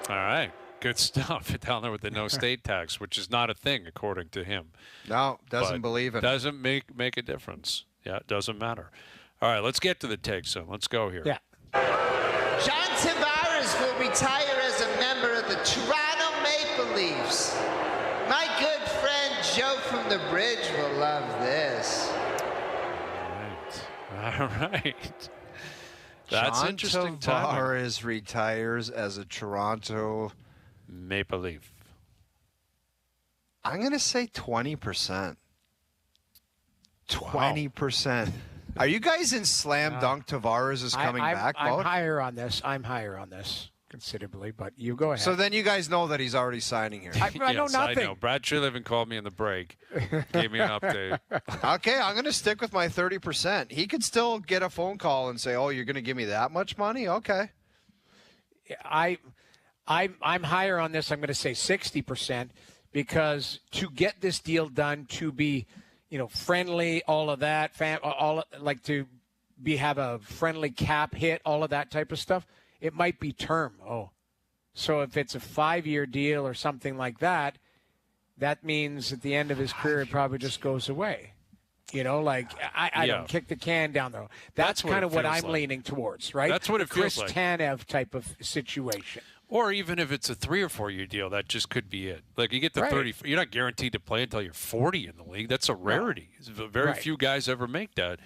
All right. Good stuff down there with the no state tax, which is not a thing according to him. No, doesn't But believe it. Doesn't make a difference. Yeah, it doesn't matter. All right, let's get to the takes then. Let's go here. Yeah. John Tavares will retire as a member of the Toronto Maple Leafs. My good friend Joe from the Bridge will love this. All right. That's John interesting timing. Tavares retires as a Toronto Maple Leaf. I'm going to say 20%. 20%. Are you guys in slam dunk Tavares is coming back I'm mode? higher on this. I'm higher on this considerably, but you go ahead. So then you guys know that he's already signing here. I know Yes, nothing. I know. Brad Treliving called me in the break, gave me an update. Okay, I'm going to stick with my 30%. He could still get a phone call and say, "Oh, you're going to give me that much money?" Okay. I'm higher on this. I'm going to say 60% because to get this deal done, to be, friendly, all of that, have a friendly cap hit, all of that type of stuff. It might be term. So if it's a 5-year deal or something like that, that means at the end of his career, it probably just goes away. I Yeah. don't kick the can down the road. That's That's what kind it of what feels I'm like. leaning towards, right? That's what it feels Chris like. Tanev type of situation. Or even if it's a 3 or 4 year deal, that just could be it. Like you get to Right. 30, you're not guaranteed to play until you're 40 in the league. That's a rarity. Very Right. few guys ever make that.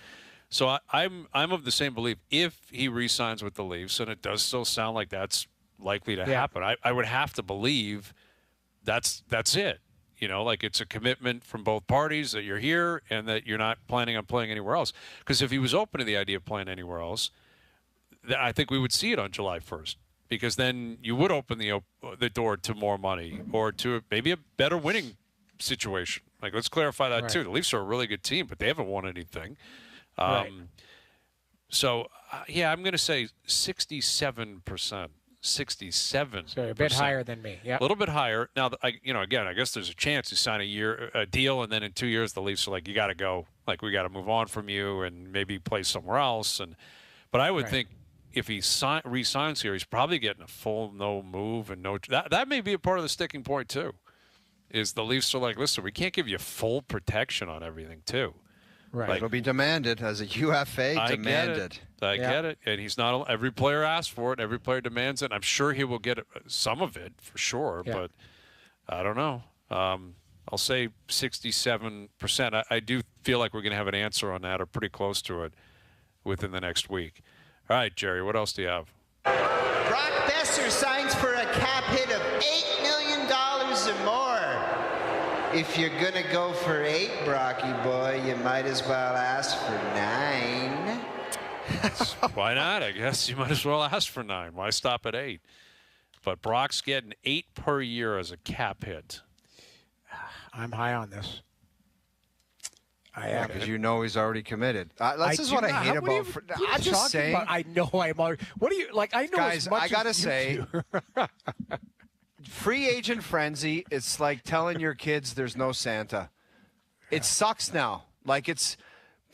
So I'm of the same belief. If he re-signs with the Leafs, and it does still sound like that's likely to happen, I would have to believe that's it. Like it's a commitment from both parties that you're here and that you're not planning on playing anywhere else. Because if he was open to the idea of playing anywhere else, I think we would see it on July 1st. Because then you would open the door to more money or to maybe a better winning situation. Like, let's clarify that, too. The Leafs are a really good team, but they haven't won anything. Right. So, I'm going to say 67%. 67%. So a bit higher than me. Yeah. A little bit higher. Now, again, I guess there's a chance you sign a deal, and then in 2 years the Leafs are like, you got to go. Like, we got to move on from you and maybe play somewhere else. But I would think, if he re-signs here, he's probably getting a full no move and no. That may be a part of the sticking point too. Is the Leafs are like, listen, we can't give you full protection on everything too. Right. Like, It'll be demanded as a UFA. Demanded. I get it. And he's not. Every player asks for it. Every player demands it. I'm sure he will get some of it for sure. Yeah. But I don't know. I'll say 67%. I do feel like we're going to have an answer on that or pretty close to it within the next week. All right, Jerry, what else do you have? Brock Besser signs for a cap hit of $8 million or more. If you're going to go for 8, Brocky boy, you might as well ask for 9. Why not? I guess you might as well ask for 9. Why stop at 8? But Brock's getting 8 per year as a cap hit. I'm high on this. I am. Because you know he's already committed. This is what I hate about. I'm just saying. I know I'm already. What do you like? I know guys. as much I gotta as you say, free agent frenzy. It's like telling your kids there's no Santa. It sucks now. Like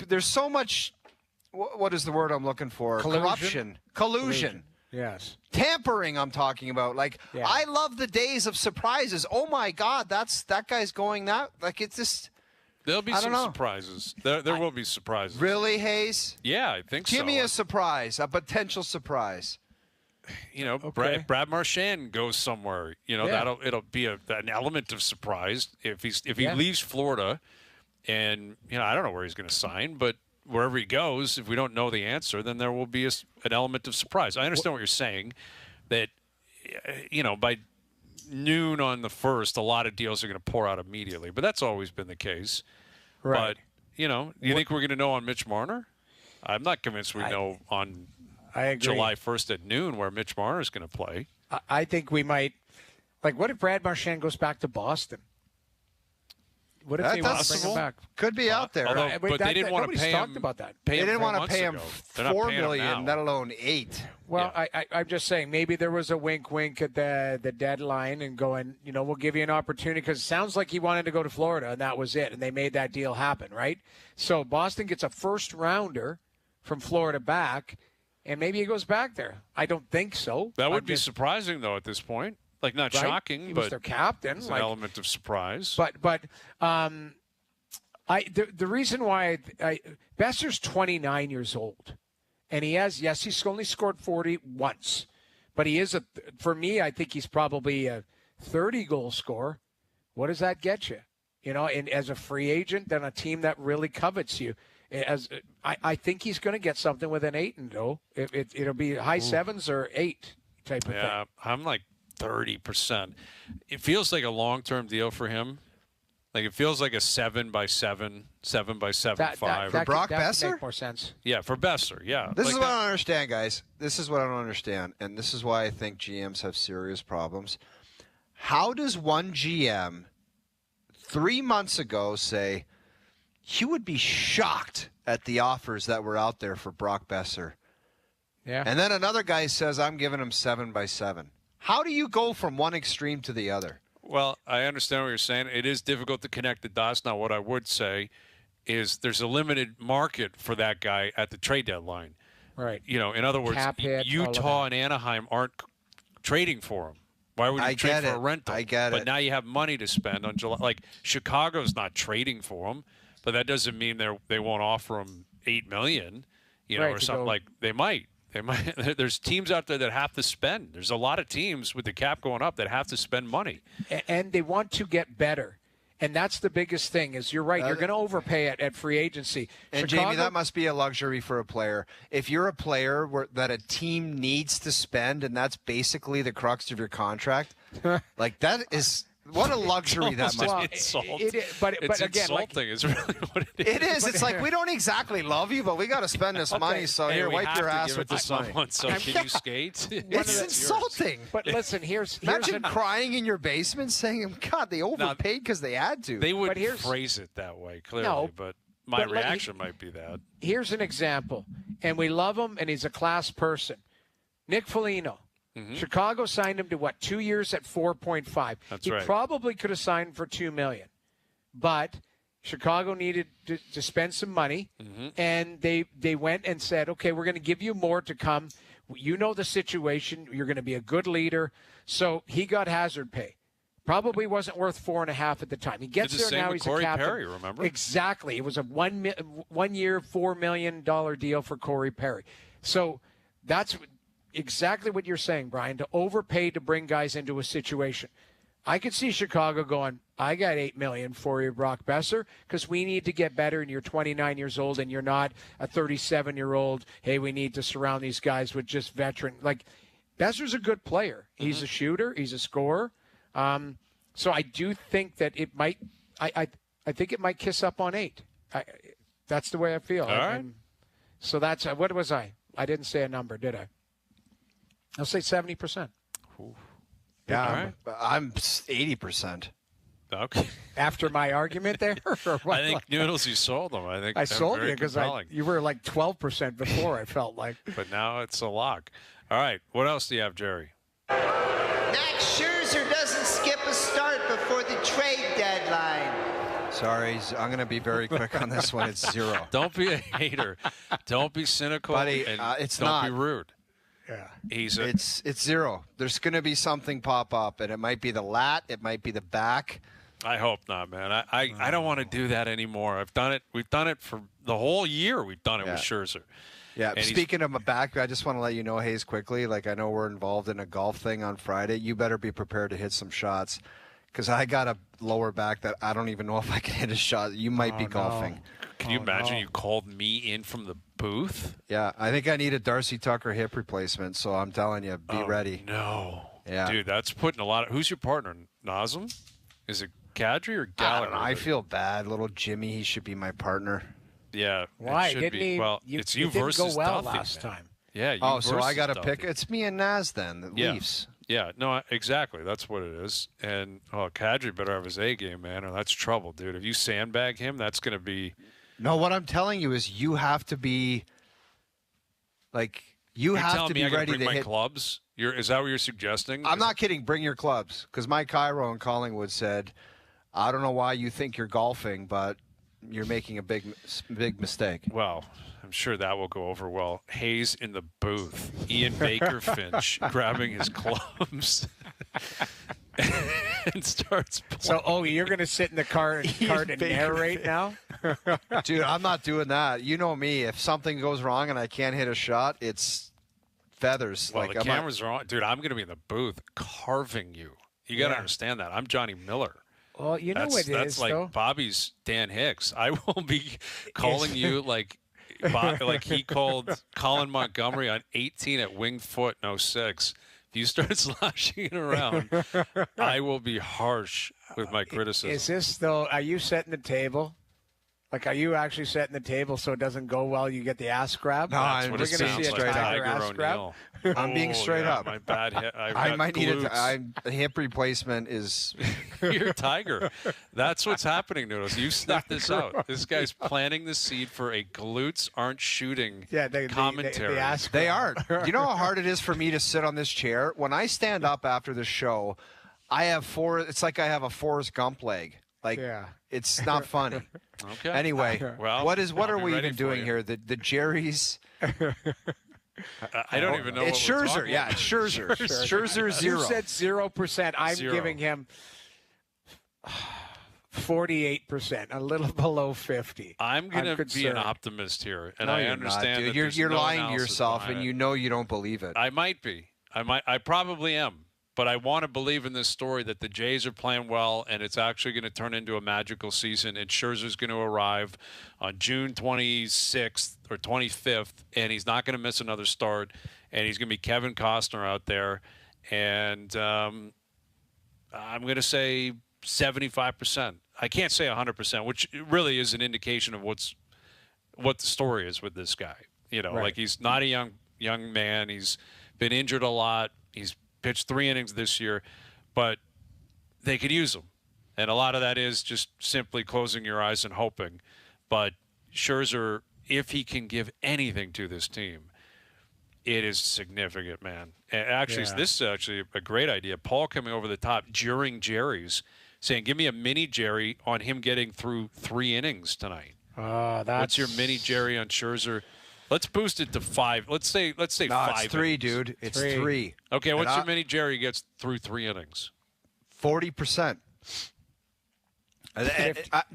there's so much. What is the word I'm looking for? Collusion? Collusion. Yes. Tampering, I'm talking about. Like, yeah. I love the days of surprises. Oh, my God, that guy's going that. Like, it's just. There'll be some surprises. There will be surprises. Really, Hayes? Yeah, I think so. Give me a surprise, a potential surprise. You know, okay. Brad Marchand goes somewhere. You know, it'll be an element of surprise if he leaves Florida, and I don't know where he's going to sign, but wherever he goes, if we don't know the answer, then there will be an element of surprise. I understand what you're saying, that by noon on the 1st, a lot of deals are going to pour out immediately, but that's always been the case. Right. But you think we're going to know on Mitch Marner? I'm not convinced we know on July 1st at noon where Mitch Marner is going to play. I think we might. Like, what if Brad Marchand goes back to Boston? What if they want to bring him back? Could be out there. But they didn't want to pay him. They didn't want to pay him $4 million, let alone $8. Well, I'm just saying maybe there was a wink at the deadline and going, we'll give you an opportunity, because it sounds like he wanted to go to Florida and that was it, and they made that deal happen, right? So Boston gets a first rounder from Florida back, and maybe he goes back there. I don't think so. That would be surprising though at this point. Like, not shocking, he but was their captain. It's an element of surprise. But the reason why Besser's 29 years old, and he's only scored 40 once, but he is for me, I think he's probably a 30-goal scorer. What does that get you? And as a free agent, then a team that really covets you. I think he's going to get something with an 8, though. It'll be high 7s or 8 type of thing. Yeah, I'm like 30%. It feels like a long-term deal for him. Like, it feels like a 7x7, 7x7.5. For Brock Besser? Make more sense. Yeah, for Besser. Yeah. This is what I don't understand, guys. This is what I don't understand, and this is why I think GMs have serious problems. How does one GM 3 months ago say he would be shocked at the offers that were out there for Brock Besser? Yeah. And then another guy says, I'm giving him 7x7. How do you go from one extreme to the other? Well, I understand what you're saying. It is difficult to connect the dots. Now, what I would say is there's a limited market for that guy at the trade deadline. Right. In other words, Utah and Anaheim aren't trading for him. Why would you trade for a rental? I get it. But now you have money to spend on July. Like, Chicago's not trading for him, but that doesn't mean they won't offer him $8 million, or something. Like, they might. There's teams out there that have to spend. There's a lot of teams with the cap going up that have to spend money. And they want to get better. And that's the biggest thing is you're right. You're going to overpay it at free agency. And Chicago, Jamie, that must be a luxury for a player. If you're a player that a team needs to spend, and that's basically the crux of your contract, like that is... What a luxury that must be. But it's again, insulting. It's really what it is. It is. It's like, we don't exactly love you, but we got to spend this money. So here, wipe your ass with this money. So can you skate? It's insulting. But listen, imagine crying in your basement saying, God, they overpaid because they had to. They would phrase it that way, clearly, but my reaction might be that. Here's an example, and we love him, and he's a class person. Nick Foligno. Mm-hmm. Chicago signed him to 2 years at 4.5. That's right. He probably could have signed for $2 million, but Chicago needed to spend some money, and they went and said, okay, we're going to give you more to come You know the situation. You're going to be a good leader. So he got hazard pay. Probably wasn't worth 4.5 at the time. He gets Did the there same now. with He's a Corey captain. Perry, remember? Exactly. It was a 1 year, $4 million deal for Corey Perry. So that's exactly what you're saying, Brian, to overpay to bring guys into a situation. I could see Chicago going, I got $8 million for you, Brock Besser, because we need to get better, and you're 29 years old, and you're not a 37-year-old. Hey, we need to surround these guys with just veteran. Like, Besser's a good player. He's a shooter. He's a scorer. So I do think that it might. I think it might kiss up on 8. That's the way I feel. All right. And so that's what was I? I didn't say a number, did I? I'll say 70%. Yeah, All right. I'm 80%. Okay. After my argument there, or what? I think Noodles, you sold them. I think I they're sold very you because compelling. you were like 12% before. I felt like. But now it's a lock. All right. What else do you have, Jerry? Max Scherzer doesn't skip a start before the trade deadline. Sorry, I'm going to be very quick on this one. It's 0. Don't be a hater. Don't be cynical. Buddy, and it's don't not. be rude. Yeah. It's 0. There's going to be something pop up, and it might be the lat, it might be the back. I hope not, man. I don't want to do that anymore. I've done it. We've done it for the whole year. We've done it with Scherzer. Yeah, And speaking of a back, I just want to let you know, Hayes, quickly, like I know we're involved in a golf thing on Friday. You better be prepared to hit some shots because I got a lower back that I don't even know if I can hit a shot. You might be golfing. Can you imagine you called me in from the booth? Yeah, I think I need a Darcy Tucker hip replacement, so I'm telling you, be ready. No. Yeah. Dude, that's putting a lot of – who's your partner? Nazem? Is it Kadri or Gallagher? I feel bad. Little Jimmy, he should be my partner. Yeah. Why? It should Didn't be. he? Well, it's you versus didn't go well Duffy, last man. time. Yeah. Oh, so I got to to pick. It's me and Naz then, the Yeah. Leafs. Yeah, no, exactly. That's what it is. And Kadri better have his A game, man, or that's trouble, dude. If you sandbag him, that's going to be. No, what I'm telling you is you have to be like you You're have telling to me be I gotta ready bring to my hit. clubs? Is that what you're suggesting? I'm not kidding. Bring your clubs because Mike Cairo in Collingwood said, "I don't know why you think you're golfing, but you're making a big mistake." Well, I'm sure that will go over well. Hayes in the booth. Ian Baker Finch grabbing his clubs and starts playing. So, you're going to sit in the car and narrate now? Dude, I'm not doing that. You know me. If something goes wrong and I can't hit a shot, it's feathers. Well, like the camera's are on. Dude, I'm going to be in the booth carving you. You got to understand that. I'm Johnny Miller. Well, you know what it that's is, like though. Bobby's Dan Hicks. I will be calling you like he called Colin Montgomery on 18 at Winged Foot in 06. If you start slashing it around, I will be harsh with my criticism. Is this, though, are you setting the table? Like, are you actually setting the table so it doesn't go well, you get the ass grab? No, That's I'm what We're it going to sounds see a like. Tiger Tiger ass grab? O'Neill. I'm being straight up. My bad hip. I might need it. A hip replacement is. You're a Tiger. That's what's happening, Noodles. You sniffed this out. This guy's planting the seed for a glutes aren't shooting commentary. They aren't. You know how hard it is for me to sit on this chair? When I stand up after the show, I have it's like I have a Forrest Gump leg. Like, it's not funny. Okay. Anyway, well, what I'll are be we ready even for doing you. here? The Jerry's. I don't even know. It's what we're Scherzer. talking Yeah, about. it's Scherzer. Scherzer 0. You said 0%. I'm 0. giving him 48%, a little below 50. I'm going to be concerned. an optimist here, and No, I you're understand not, dude. that there's You're no lying to analysis yourself, behind and it. you know you don't believe it. I might be. I probably am. But I want to believe in this story that the Jays are playing well, and it's actually going to turn into a magical season. And Scherzer's going to arrive on June 26th or 25th, and he's not going to miss another start. And he's going to be Kevin Costner out there. And I'm going to say 75%. I can't say 100%, which really is an indication of what the story is with this guy. You know, like he's not a young man. He's been injured a lot. He's pitched 3 innings this year, but they could use him. And a lot of that is just simply closing your eyes and hoping. But Scherzer, if he can give anything to this team, it is significant, man. And actually, this is actually a great idea. Paul coming over the top during Jerry's, saying, give me a mini Jerry on him getting through 3 innings tonight. That's... What's your mini Jerry on Scherzer Let's boost it to 5. Let's say No, 5. it's 3, innings. dude. It's 3. Okay, what's your mini Jerry gets through 3 innings? 40%.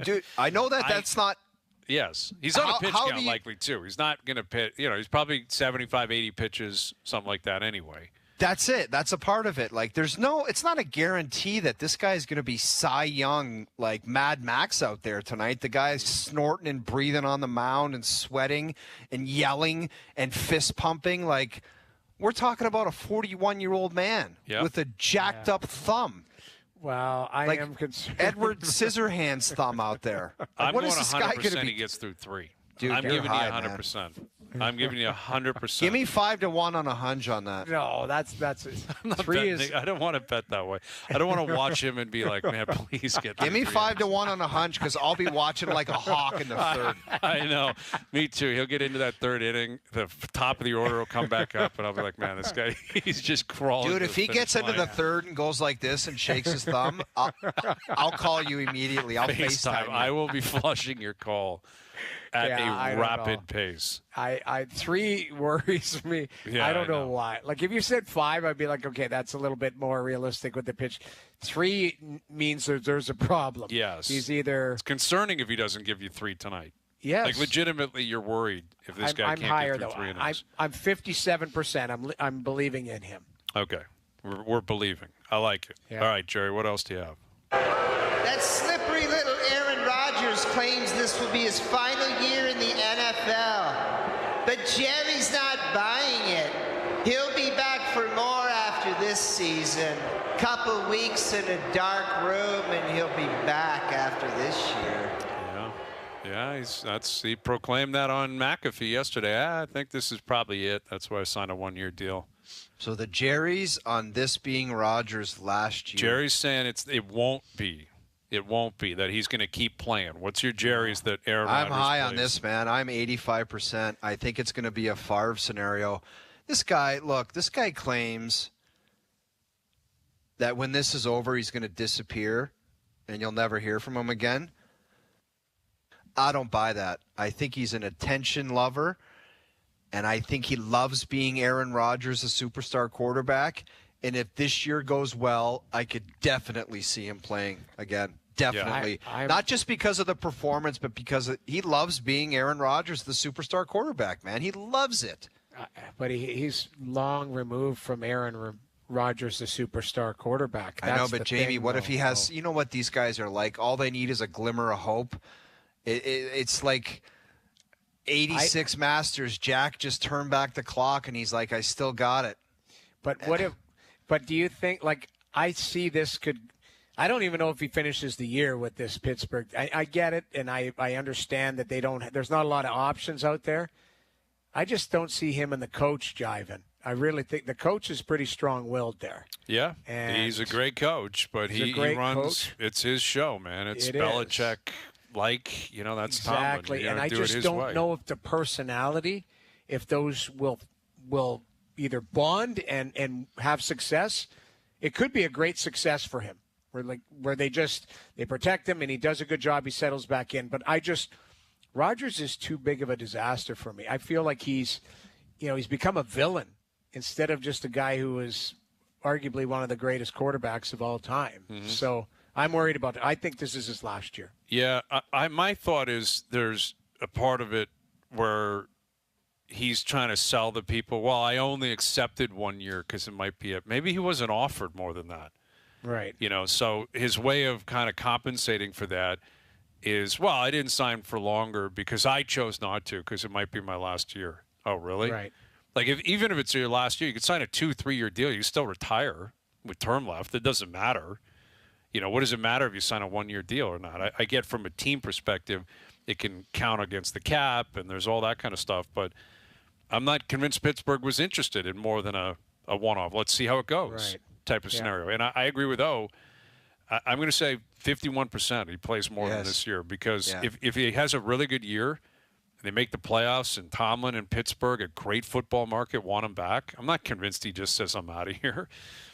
Dude, I know that's not. Yes. He's on a pitch count likely, too. He's not going to pitch. He's probably 75, 80 pitches, something like that anyway. That's it. That's a part of it. Like, it's not a guarantee that this guy's going to be Cy Young, like Mad Max out there tonight. The guy's snorting and breathing on the mound and sweating and yelling and fist pumping. Like, we're talking about a 41-year-old man with a jacked up thumb. Well, I am concerned. Edward Scissorhands thumb out there. I'm what going is this guy going to 100% be? he gets through 3. Dude, I'm giving high, you 100%. I'm giving you 100%. Give me 5-1 on a hunch on that. No, that's I'm not 3 betting is. I don't want to bet that way. I don't want to watch him and be like, man, please get. Give me 3 5-1 on a hunch because I'll be watching like a hawk in the third. I know. Me too. He'll get into that 3rd inning. The top of the order will come back up, and I'll be like, man, this guy, he's just crawling. Dude, if he gets into the 3rd and goes like this and shakes his thumb, I'll call you immediately. I'll FaceTime you. I will be flushing your call at a rapid pace. 3 worries me. Yeah, I don't know why. Like, if you said 5, I'd be like, okay, that's a little bit more realistic with the pitch. 3 means there's a problem. Yes. He's either. It's concerning if he doesn't give you 3 tonight. Yes. Like, legitimately, you're worried if this guy I'm can't higher, get through though. 3 innings. I'm 57%. I'm believing in him. Okay. We're believing. I like it. Yeah. All right, Jerry, what else do you have? That slippery little Aaron Rodgers claims this will be his final year in the NFL. But Jerry's not buying it. He'll be back for more after this season. Couple weeks in a dark room, and he'll be back after this year. Yeah, he proclaimed that on McAfee yesterday. I think this is probably it. That's why I signed a 1-year deal. So the Jerry's on this being Rodgers last year. Jerry's saying it won't be. It won't be that he's going to keep playing. What's your Jerry's that Aaron Rodgers I'm high plays? on this, man. I'm 85%. I think it's going to be a Favre scenario. This guy claims that when this is over, he's going to disappear and you'll never hear from him again. I don't buy that. I think he's an attention lover, and I think he loves being Aaron Rodgers, a superstar quarterback. And if this year goes well, I could definitely see him playing again. Definitely. Yeah, not just because of the performance, but because he loves being Aaron Rodgers, the superstar quarterback, man. He loves it. But he's long removed from Aaron Rodgers, the superstar quarterback. I know, but Jamie, what if he has – you know what these guys are like? All they need is a glimmer of hope. It's like 86 Masters. Jack just turned back the clock, and he's like, I still got it. But what if? But do you think, like, I see this could – I don't even know if he finishes the year with this Pittsburgh. I get it, and I understand that they don't – there's not a lot of options out there. I just don't see him and the coach jiving. I really think the coach is pretty strong-willed there. Yeah, and he's a great coach, but he runs coach. It's his show, man. It's Belichick. Like, that's exactly. Tomlin. And I just don't know if the personality, if those will either bond and have success. It could be a great success for him, where they protect him and he does a good job. He settles back in. But Rodgers is too big of a disaster for me. I feel like he's become a villain instead of just a guy who is arguably one of the greatest quarterbacks of all time. Mm-hmm. So I'm worried about it. I think this is his last year. Yeah, my thought is there's a part of it where he's trying to sell the people. Well, I only accepted 1 year because it might be maybe he wasn't offered more than that. Right. So his way of kind of compensating for that is, well, I didn't sign for longer because I chose not to because it might be my last year. Oh, really? Right. Like, even if it's your last year, you could sign a 2-3-year deal. You still retire with term left. It doesn't matter. What does it matter if you sign a 1-year deal or not? I get from a team perspective, it can count against the cap, and there's all that kind of stuff. But I'm not convinced Pittsburgh was interested in more than a one-off. Let's see how it goes type of scenario. And I agree with O. I'm going to say 51% he plays more than this year because if he has a really good year, they make the playoffs, and Tomlin and Pittsburgh, a great football market, want him back. I'm not convinced he just says, I'm out of here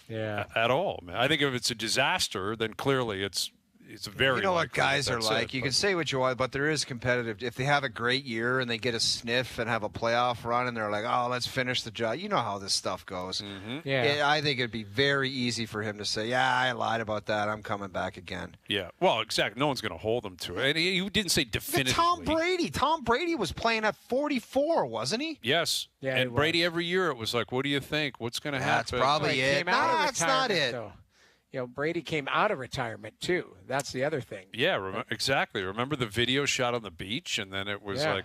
at all, man. I think if it's a disaster, then clearly it's it's very. You know what likely guys are that's like. it, You but- can say what you want, but there is competitive. If they have a great year and they get a sniff and have a playoff run, and they're like, "Oh, let's finish the job." You know how this stuff goes. Yeah. I think it'd be very easy for him to say, "Yeah, I lied about that. I'm coming back again." Yeah. Well, exactly. No one's going to hold him to it. And he didn't say Look at definitively. Tom Brady. Tom Brady was playing at 44, wasn't he? Yes. Yeah, he and Brady was. every year it was like, what do you think? What's going to That's happen? probably But he it. came out of That's not retirement, it. though. You know, Brady came out of retirement too. That's the other thing. Yeah, exactly. Remember the video shot on the beach, and then it was Yeah. like,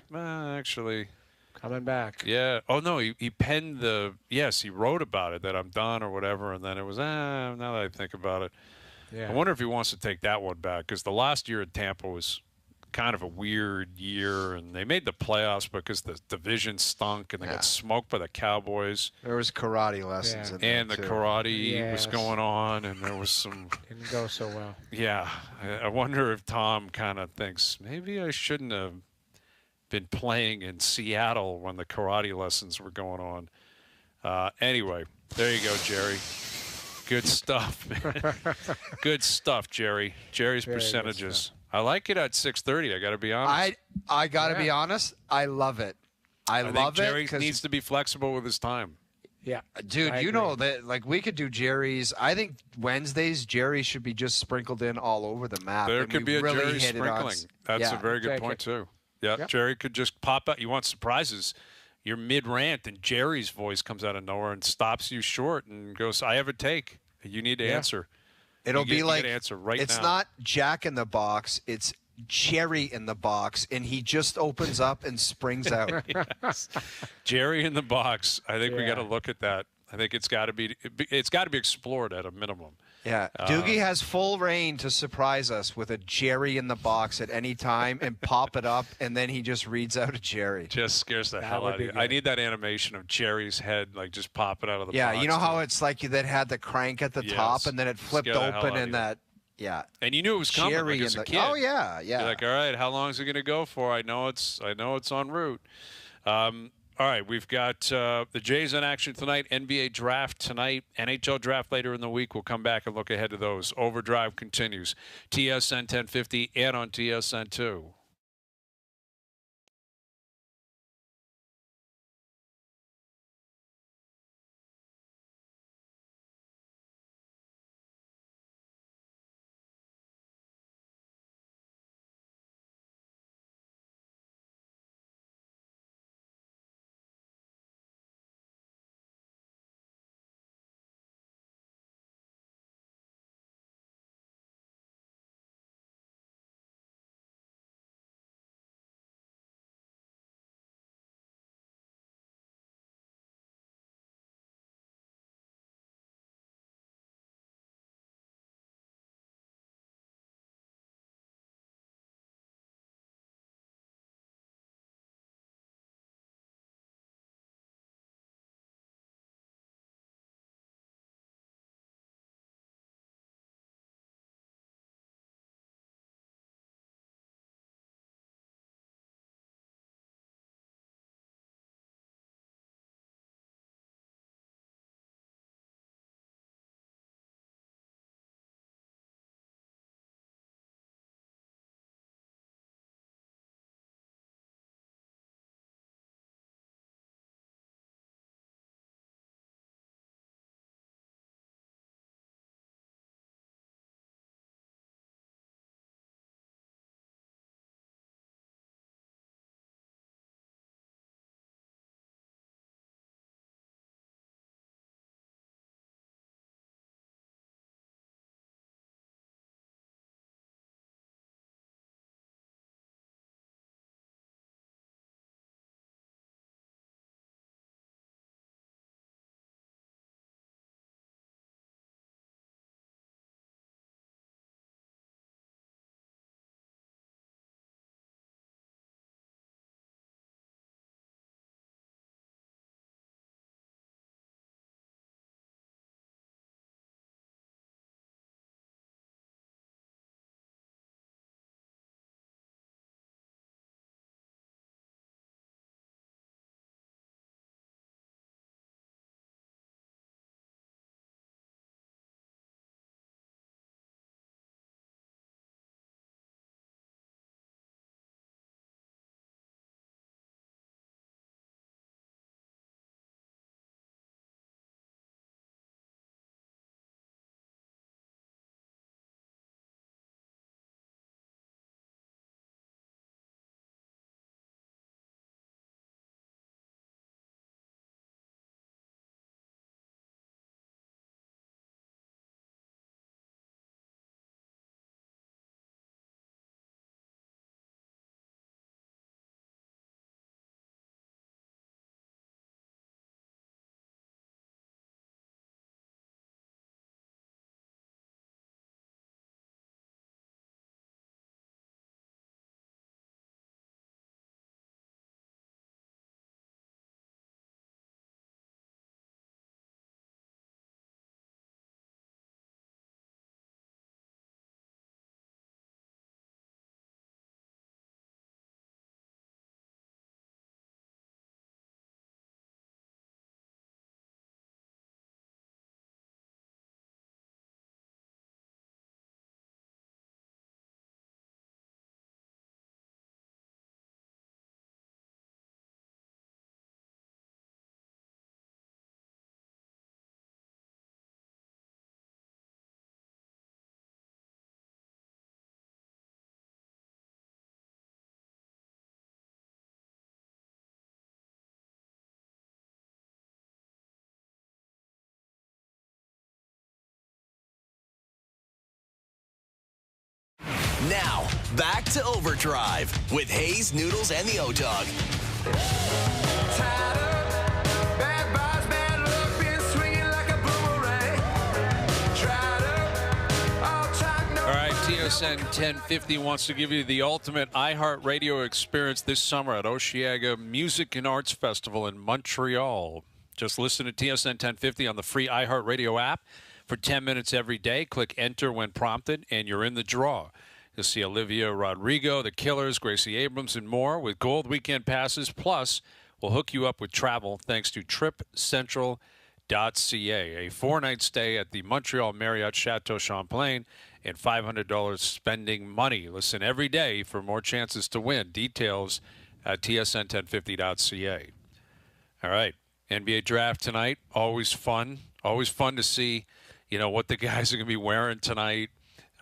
actually, Coming back. yeah. Oh no, he penned the he wrote about it that I'm done or whatever, and then it was now that I think about it, Yeah. I wonder if he wants to take that one back because the last year at Tampa was kind of a weird year, and they made the playoffs because the division stunk and they got smoked by the Cowboys. There was karate lessons Yeah. in there, And the too. karate was Yes. going on, and there was some. Didn't go so well. Yeah, I wonder if Tom kind of thinks maybe I shouldn't have been playing in Seattle when the karate lessons were going on. Anyway, there you go, Jerry. Good stuff. Good stuff, Jerry. Jerry's Very good percentages. I like it at 6:30. I got to be honest. I got to be honest. I love it. I think love Jerry it. 'Cause needs to be flexible with his time. Yeah. Dude, I you agree. know that like we could do Jerry's. I think Wednesdays Jerry should be just sprinkled in all over the map. There and could we be a really Jerry hit it on sprinkling. That's yeah. a very good Take point it. too. Yeah, Yep. Jerry could just pop out. You want surprises? You're mid rant, and Jerry's voice comes out of nowhere and stops you short and goes, "I have a take. You need to answer." It'll You be get like an answer right it's now. not Jack in the Box. It's Jerry in the box, and he just opens up and springs out. Yes. Jerry in the box. I think we got to Yeah. look at that. I think it's got to be explored at a minimum. Yeah, Doogie has full reign to surprise us with a Jerry in the box at any time and pop it up, and then he just reads out a Jerry. Just scares the hell would out of be you. good. I need that animation of Jerry's head like just popping out of the Yeah, box. you know how too. it's like that had the crank at the Yes. top, and then it flipped Scare the hell open, out of and you. that yeah. And you knew it was coming Jerry like, as in a the kid. oh yeah, yeah. You're like, all right, how long is it going to go for? I know it's en route. All right, we've got the Jays in action tonight, NBA draft tonight, NHL draft later in the week. We'll come back and look ahead to those. Overdrive continues. TSN 1050 and on TSN 2. Now, back to Overdrive with Hayes, Noodles, and the O-Dog. All right, TSN 1050 wants to give you the ultimate iHeartRadio experience this summer at Osheaga Music and Arts Festival in Montreal. Just listen to TSN 1050 on the free iHeartRadio app for 10 minutes every day. Click enter when prompted, and you're in the draw. You'll see Olivia Rodrigo, The Killers, Gracie Abrams, and more with gold weekend passes. Plus, we'll hook you up with travel thanks to TripCentral.ca. A 4-night stay at the Montreal Marriott Chateau Champlain and $500 spending money. Listen every day for more chances to win. Details at tsn1050.ca. All right, NBA draft tonight. Always fun. Always fun to see, what the guys are going to be wearing tonight.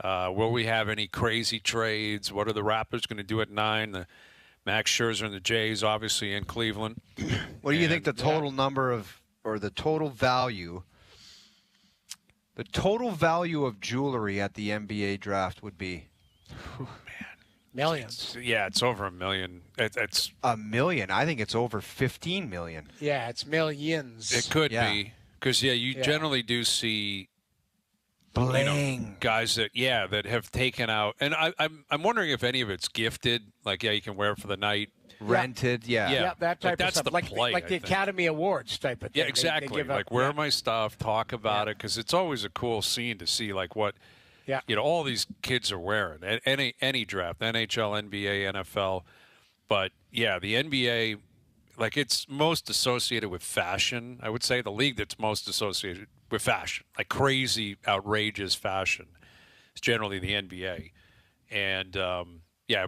Will we have any crazy trades? What are the Raptors going to do at 9? The Max Scherzer and the Jays, obviously, in Cleveland. What do you think the total number of, or the total value of jewelry at the NBA draft would be? Millions. It's over $1 million. It's $1 million. I think it's over 15 million. Yeah, it's millions. It could be because you generally do see bling guys that have taken out, and I'm wondering if any of it's gifted. Like you can wear it for the night. Rented, that type of stuff. The play, like the Academy Awards type of thing. Yeah, exactly. They give wear my stuff, talk about it, because it's always a cool scene to see, what all these kids are wearing. Any draft, NHL, NBA, NFL, but the NBA, it's most associated with fashion. I would say the league that's most associated with fashion, like crazy, outrageous fashion, is generally the NBA, and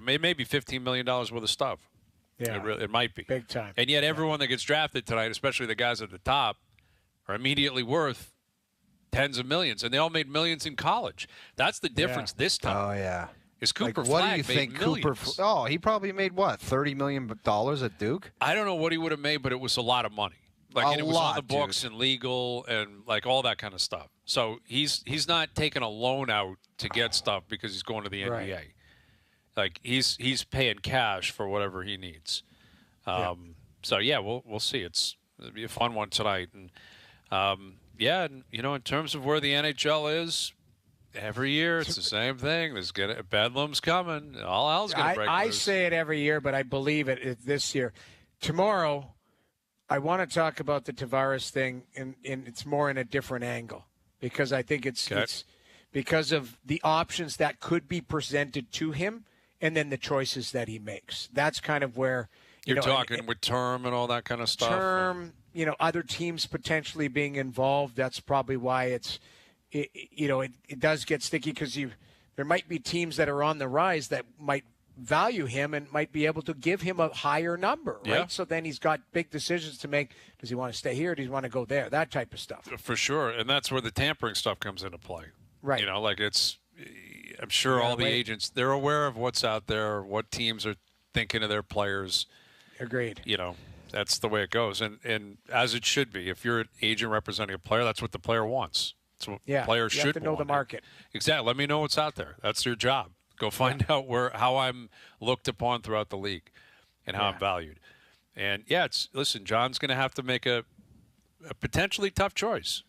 maybe $15 million worth of stuff. Yeah, it might be. Big time. And yet everyone that gets drafted tonight, especially the guys at the top, are immediately worth tens of millions. And they all made millions in college. That's the difference this time. Oh, yeah. Is Cooper what Flagg do you think millions. he probably made, $30 million at Duke? I don't know what he would have made, but it was a lot of money. And it was on the books and legal and, all that kind of stuff. So he's not taking a loan out to get stuff because he's going to the NBA. He's paying cash for whatever he needs. So we'll see. It'll be a fun one tonight. And in terms of where the NHL is, every year it's the same thing. Bedlam's coming. All hell's going to break loose. I say it every year, but I believe it this year. Tomorrow, I want to talk about the Tavares thing, and it's more in a different angle because I think it's because of the options that could be presented to him. And then the choices that he makes. That's kind of where you're talking with term and all that kind of stuff. Term, other teams potentially being involved. That's probably why it does get sticky because there might be teams that are on the rise that might value him and might be able to give him a higher number, right? Yeah. So then he's got big decisions to make. Does he want to stay here? Does he want to go there? That type of stuff. For sure, and that's where the tampering stuff comes into play. Right. I'm sure all the agents, they're aware of what's out there, what teams are thinking of their players. Agreed. That's the way it goes. And as it should be. If you're an agent representing a player, that's what the player wants. That's what players should want. You have to know the market. Exactly. Let me know what's out there. That's your job. Go find out how I'm looked upon throughout the league and how I'm valued. And, listen, John's going to have to make a potentially tough choice.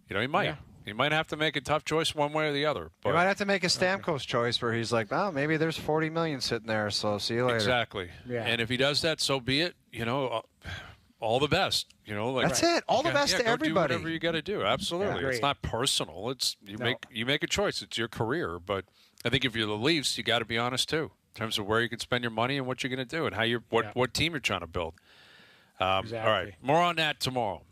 He might. Yeah. He might have to make a tough choice one way or the other. But he might have to make a Stamkos choice where he's like, maybe there's $40 million sitting there, so see you later. Exactly. Yeah. And if he does that, so be it. All the best. That's it. All the best to everybody. Do whatever you got to do. Absolutely. Yeah, it's not personal. It's you make a choice. It's your career. But I think if you're the Leafs, you got to be honest too in terms of where you can spend your money and what you're going to do and what team you're trying to build. Exactly. All right. More on that tomorrow.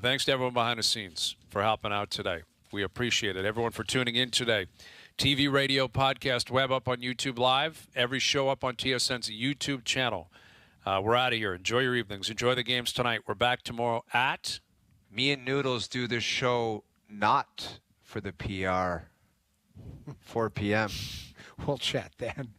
Thanks to everyone behind the scenes for helping out today. We appreciate it. Everyone for tuning in today. TV, radio, podcast, web up on YouTube Live. Every show up on TSN's YouTube channel. We're out of here. Enjoy your evenings. Enjoy the games tonight. We're back tomorrow at... Me and Noodles do this show not for the PR. 4 p.m. We'll chat then.